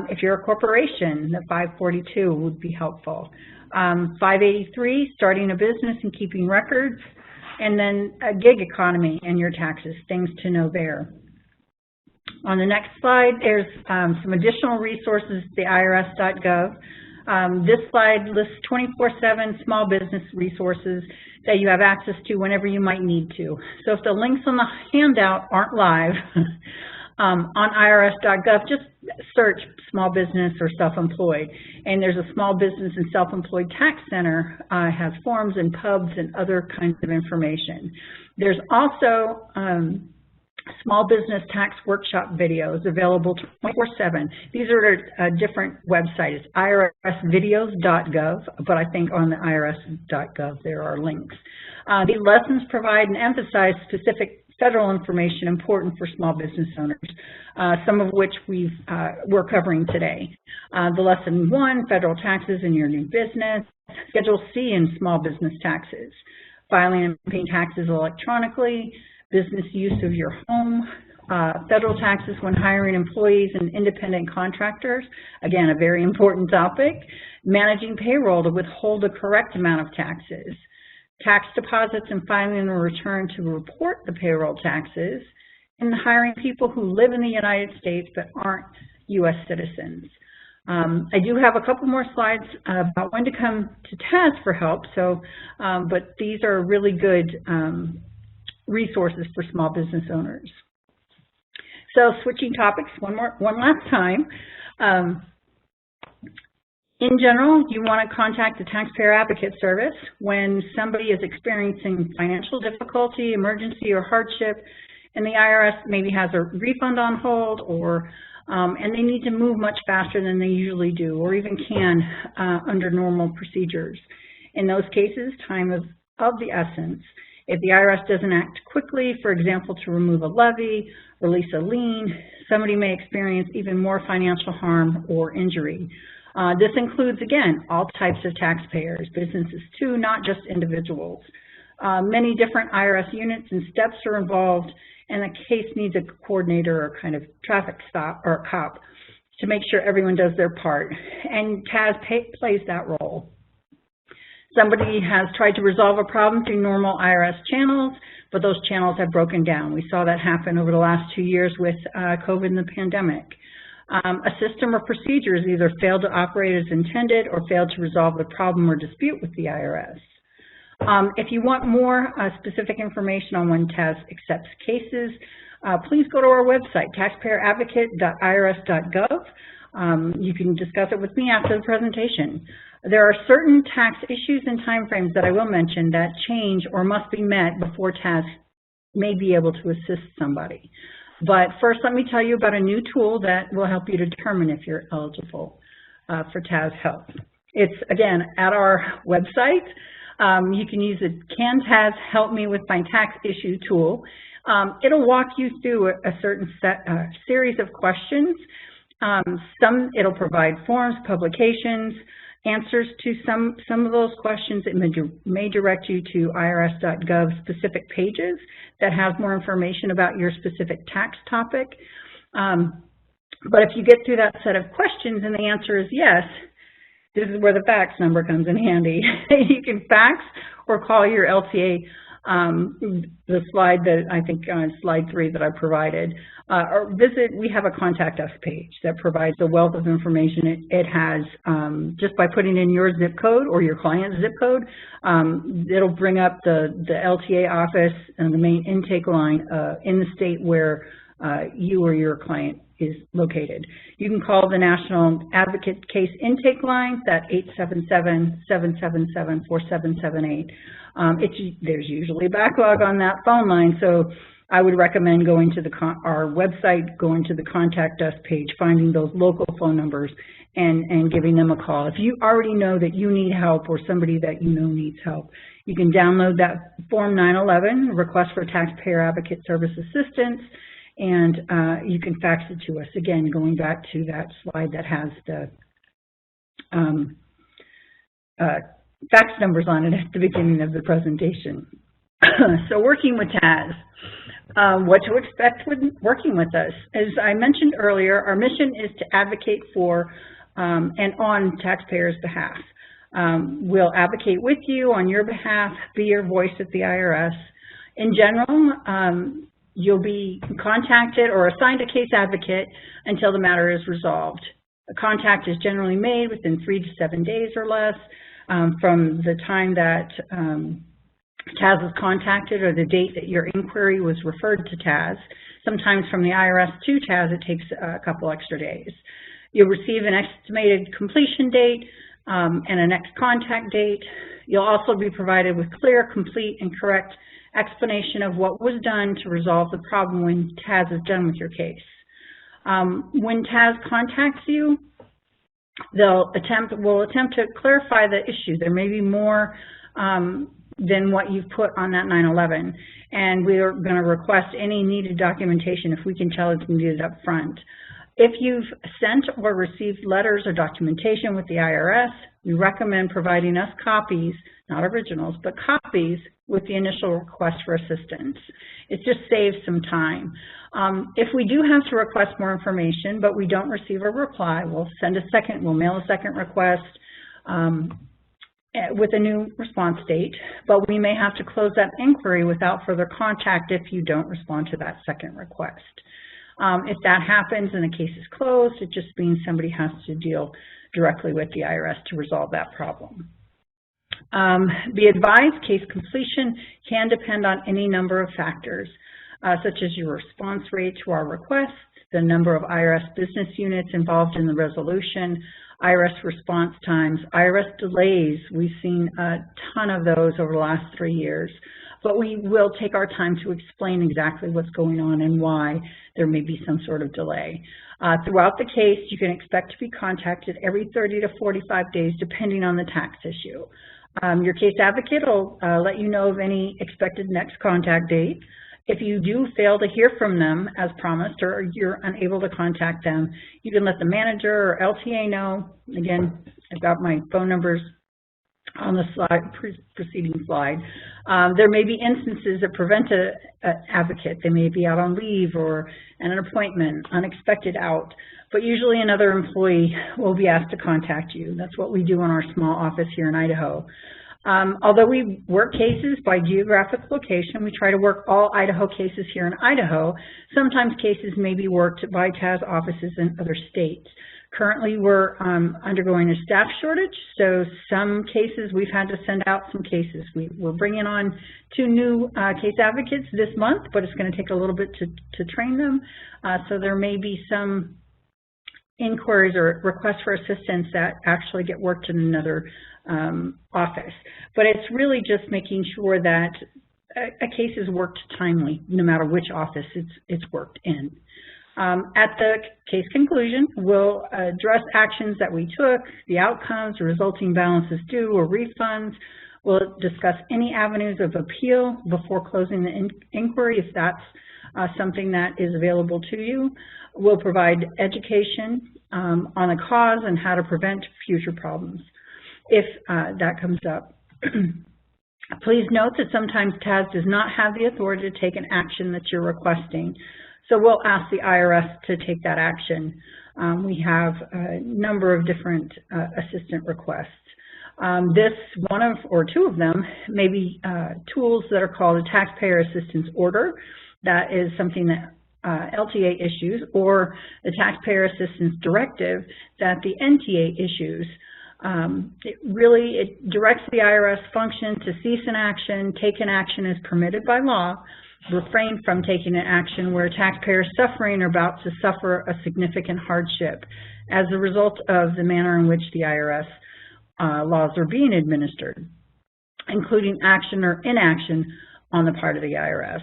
If you're a corporation, the 542 would be helpful. 583, starting a business and keeping records. And then a gig economy and your taxes, things to know there. On the next slide, there's some additional resources, the irs.gov. This slide lists 24/7 small business resources that you have access to whenever you might need to. So if the links on the handout aren't live, on irs.gov, just search small business or self-employed. And there's a small business and self-employed tax center, has forms and pubs and other kinds of information. There's also small business tax workshop videos available 24/7. These are a different website. It's irsvideos.gov, but I think on the irs.gov there are links. These lessons provide and emphasize specific federal information important for small business owners, some of which we're covering today. The Lesson 1, federal taxes in your new business, Schedule C in small business taxes, filing and paying taxes electronically, business use of your home, federal taxes when hiring employees and independent contractors, again, a very important topic, managing payroll to withhold the correct amount of taxes, tax deposits and filing a return to report the payroll taxes, and hiring people who live in the United States but aren't U.S. citizens. I do have a couple more slides about when to come to TAS for help, but these are really good resources for small business owners. So switching topics one last time. In general, you want to contact the Taxpayer Advocate Service when somebody is experiencing financial difficulty, emergency, or hardship, and the IRS maybe has a refund on hold, or and they need to move much faster than they usually do, or even can under normal procedures. In those cases, time is of the essence. If the IRS doesn't act quickly, for example, to remove a levy, release a lien, somebody may experience even more financial harm or injury. This includes, again, all types of taxpayers, businesses too, not just individuals. Many different IRS units and steps are involved, and the case needs a coordinator or kind of traffic stop or a cop to make sure everyone does their part, and TAS plays that role. Somebody has tried to resolve a problem through normal IRS channels, but those channels have broken down. We saw that happen over the last 2 years with COVID and the pandemic. A system or procedures either failed to operate as intended or failed to resolve the problem or dispute with the IRS. If you want more specific information on when TAS accepts cases, please go to our website, taxpayeradvocate.irs.gov. You can discuss it with me after the presentation. There are certain tax issues and timeframes that I will mention that change or must be met before TAS may be able to assist somebody. But first, let me tell you about a new tool that will help you determine if you're eligible for TAS help. It's, again, at our website. You can use the Can TAS Help Me With My Tax Issue tool. It'll walk you through a certain series of questions. It'll provide forms, publications, answers to some of those questions. It may direct you to irs.gov specific pages that have more information about your specific tax topic. But if you get through that set of questions and the answer is yes, this is where the fax number comes in handy. You can fax or call your LTA, the slide that I think slide 3 that I provided, or visit. We have a contact us page that provides a wealth of information. It has, just by putting in your zip code or your client's zip code, it'll bring up the LTA office and the main intake line in the state where you or your client is located. You can call the National Advocate Case Intake line, that 877-777-4778. There's usually a backlog on that phone line, so I would recommend going to our website, going to the Contact Us page, finding those local phone numbers, and giving them a call. If you already know that you need help or somebody that you know needs help, you can download that Form 911, Request for Taxpayer Advocate Service Assistance, and you can fax it to us. Again, going back to that slide that has the fax numbers on it at the beginning of the presentation. So working with TAS, what to expect when working with us. As I mentioned earlier, our mission is to advocate for and on taxpayers' behalf. We'll advocate with you on your behalf, be your voice at the IRS. In general, you'll be contacted or assigned a case advocate until the matter is resolved. A contact is generally made within 3 to 7 days or less from the time that TAS is contacted or the date that your inquiry was referred to TAS. Sometimes from the IRS to TAS, it takes a couple extra days. You'll receive an estimated completion date and a next contact date. You'll also be provided with clear, complete, and correct explanation of what was done to resolve the problem when TAS is done with your case. When TAS contacts you, we'll attempt to clarify the issue. There may be more than what you've put on that 911, and we're going to request any needed documentation if we can tell it's needed up front. If you've sent or received letters or documentation with the IRS, we recommend providing us copies, not originals, but copies with the initial request for assistance. It just saves some time. If we do have to request more information, but we don't receive a reply, we'll mail a second request with a new response date, but we may have to close that inquiry without further contact if you don't respond to that second request. If that happens and the case is closed, it just means somebody has to deal directly with the IRS to resolve that problem. Be advised, case completion can depend on any number of factors, such as your response rate to our requests, the number of IRS business units involved in the resolution, IRS response times, IRS delays. We've seen a ton of those over the last 3 years, but we will take our time to explain exactly what's going on and why there may be some sort of delay. Throughout the case, you can expect to be contacted every 30 to 45 days, depending on the tax issue. Your case advocate will let you know of any expected next contact date. If you do fail to hear from them as promised, or you're unable to contact them, you can let the manager or LTA know. Again, I've got my phone numbers on the slide, preceding slide. There may be instances that prevent an advocate. They may be out on leave or at an appointment, unexpected out, but usually another employee will be asked to contact you. That's what we do in our small office here in Idaho. Although we work cases by geographic location, we try to work all Idaho cases here in Idaho. Sometimes cases may be worked by TAS offices in other states. Currently, we're undergoing a staff shortage, so some cases we've had to send out some cases. We're bringing on 2 new case advocates this month, but it's going to take a little bit to train them. So there may be some inquiries or requests for assistance that actually get worked in another office. But it's really just making sure that a case is worked timely, no matter which office it's worked in. At the case conclusion, we'll address actions that we took, the outcomes, the resulting balances due or refunds. We'll discuss any avenues of appeal before closing the inquiry, if that's something that is available to you. We'll provide education on the cause and how to prevent future problems if that comes up. Please note that sometimes TAS does not have the authority to take an action that you're requesting. So we'll ask the IRS to take that action. We have a number of different assistant requests. This, one of or 2 of them, may be tools that are called a Taxpayer Assistance Order. That is something that LTA issues, or the Taxpayer Assistance Directive that the NTA issues. It directs the IRS function to cease an action, take an action as permitted by law, refrain from taking an action where a taxpayer is suffering or about to suffer a significant hardship as a result of the manner in which the IRS laws are being administered, including action or inaction on the part of the IRS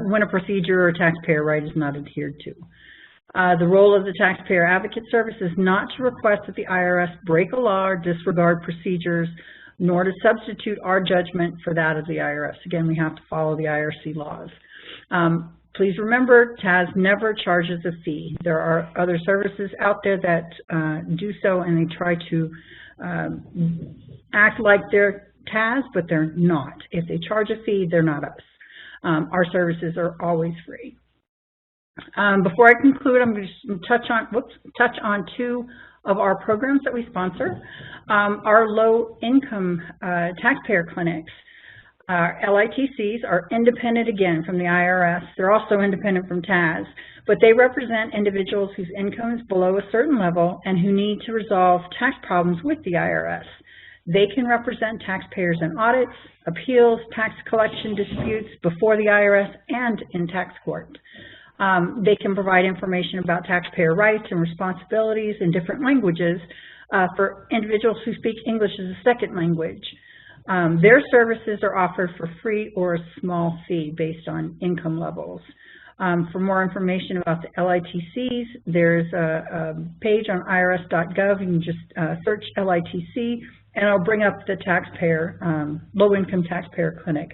when a procedure or taxpayer right is not adhered to. The role of the Taxpayer Advocate Service is not to request that the IRS break a law or disregard procedures, nor to substitute our judgment for that of the IRS. Again, we have to follow the IRC laws. Please remember, TAS never charges a fee. There are other services out there that do so, and they try to act like they're TAS, but they're not. If they charge a fee, they're not us. Our services are always free. Before I conclude, I'm going to touch on 2 of our programs that we sponsor. Our low-income taxpayer clinics, LITCs, are independent again from the IRS. They're also independent from TAS, but they represent individuals whose income is below a certain level and who need to resolve tax problems with the IRS. They can represent taxpayers in audits, appeals, tax collection disputes before the IRS and in tax court. They can provide information about taxpayer rights and responsibilities in different languages for individuals who speak English as a second language. Their services are offered for free or a small fee based on income levels. For more information about the LITCs, there's a page on irs.gov. You can just search LITC and it'll bring up the taxpayer, low-income taxpayer clinic.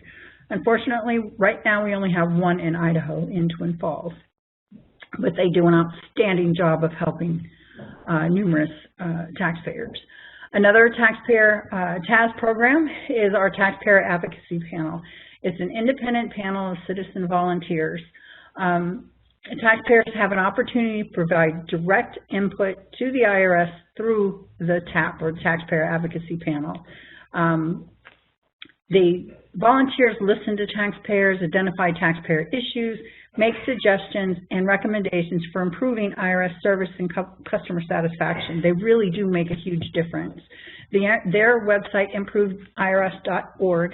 Unfortunately, right now we only have one in Idaho, in Twin Falls, but they do an outstanding job of helping numerous taxpayers. Another taxpayer TAS program is our Taxpayer Advocacy Panel. It's an independent panel of citizen volunteers. Taxpayers have an opportunity to provide direct input to the IRS through the TAP, or Taxpayer Advocacy Panel. The volunteers listen to taxpayers, identify taxpayer issues, make suggestions and recommendations for improving IRS service and customer satisfaction. They really do make a huge difference. Their website, improvedirs.org,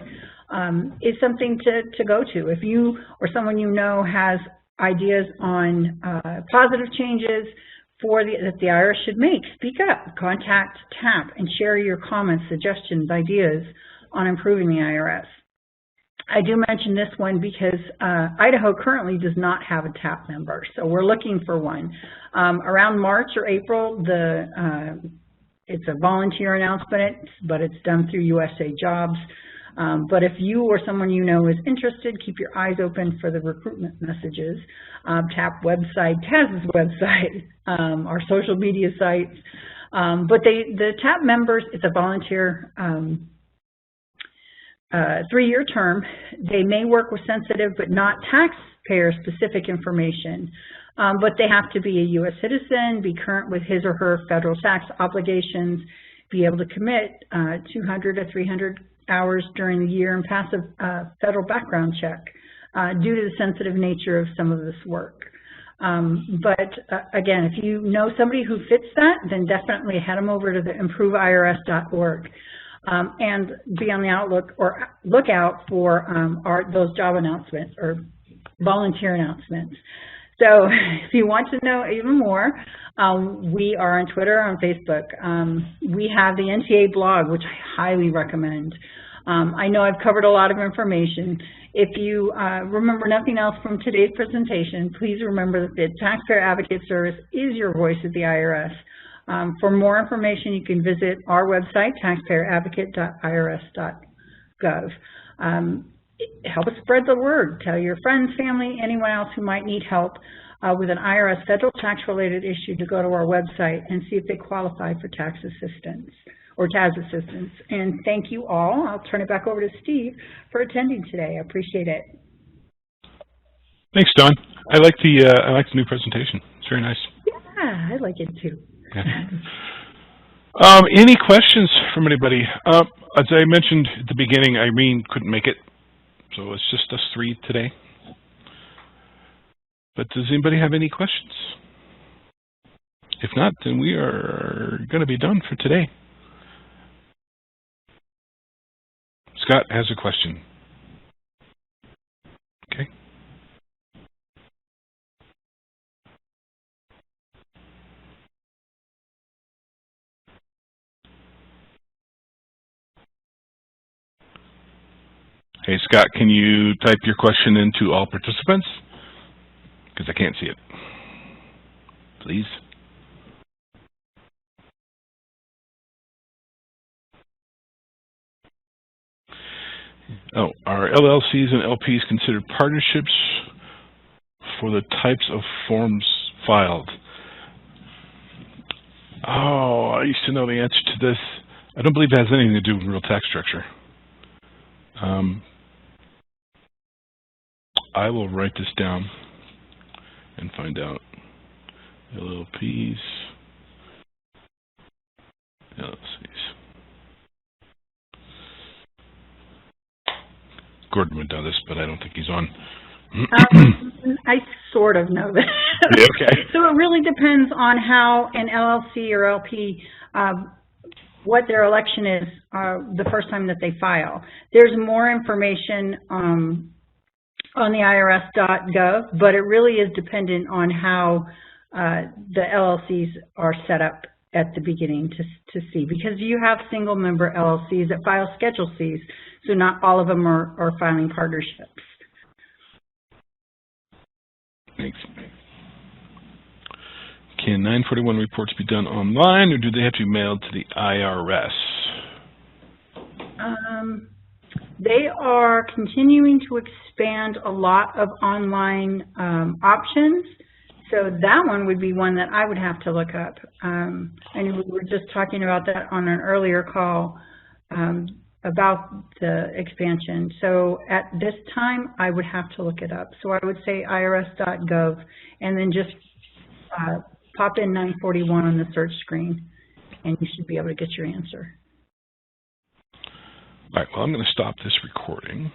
is something to go to. If you or someone you know has ideas on positive changes that the IRS should make, speak up, contact TAP, and share your comments, suggestions, ideas on improving the IRS. I do mention this one because Idaho currently does not have a TAP member, so we're looking for one. Around March or April, it's a volunteer announcement, but it's done through USA Jobs. But if you or someone you know is interested, keep your eyes open for the recruitment messages. TAP website, TAS's website, our social media sites. But the TAP members, it's a volunteer 3-year term. They may work with sensitive but not taxpayer-specific information, but they have to be a U.S. citizen, be current with his or her federal tax obligations, be able to commit 200 to 300 hours during the year, and pass a federal background check due to the sensitive nature of some of this work. Again, if you know somebody who fits that, then definitely head them over to the improveirs.org. And be on the lookout for those job announcements or volunteer announcements. So if you want to know even more, we are on Twitter, on Facebook. We have the NTA blog, which I highly recommend. I know I've covered a lot of information. If you remember nothing else from today's presentation, please remember that the Taxpayer Advocate Service is your voice at the IRS. For more information, you can visit our website, taxpayeradvocate.irs.gov. Help us spread the word. Tell your friends, family, anyone else who might need help with an IRS federal tax-related issue to go to our website and see if they qualify for tax assistance or TAS assistance. And thank you all. I'll turn it back over to Steve for attending today. I appreciate it. Thanks, Don. I like the new presentation. It's very nice. Yeah, I like it too. Yeah. Any questions from anybody? As I mentioned at the beginning, Irene couldn't make it, so it's just us 3 today. But does anybody have any questions? If not, then we are going to be done for today. Scott has a question. Okay. Hey, Scott, can you type your question into all participants? Because I can't see it. Please. Oh, are LLCs and LPs considered partnerships for the types of forms filed? Oh, I used to know the answer to this. I don't believe it has anything to do with real tax structure. I will write this down and find out. LLPs, LLCs. Gordon would know this, but I don't think he's on. I sort of know that. Yeah, okay. So it really depends on how an LLC or LP, what their election is the first time that they file. There's more information on the irs.gov, but it really is dependent on how the LLCs are set up at the beginning to see, because you have single member LLCs that file Schedule Cs, so not all of them are filing partnerships. Thanks. Can 941 reports be done online, or do they have to be mailed to the IRS? They are continuing to expand a lot of online options. So that one would be one that I would have to look up. I know we were just talking about that on an earlier call about the expansion. So at this time, I would have to look it up. So I would say irs.gov and then just pop in 941 on the search screen and you should be able to get your answer. All right, well, I'm going to stop this recording.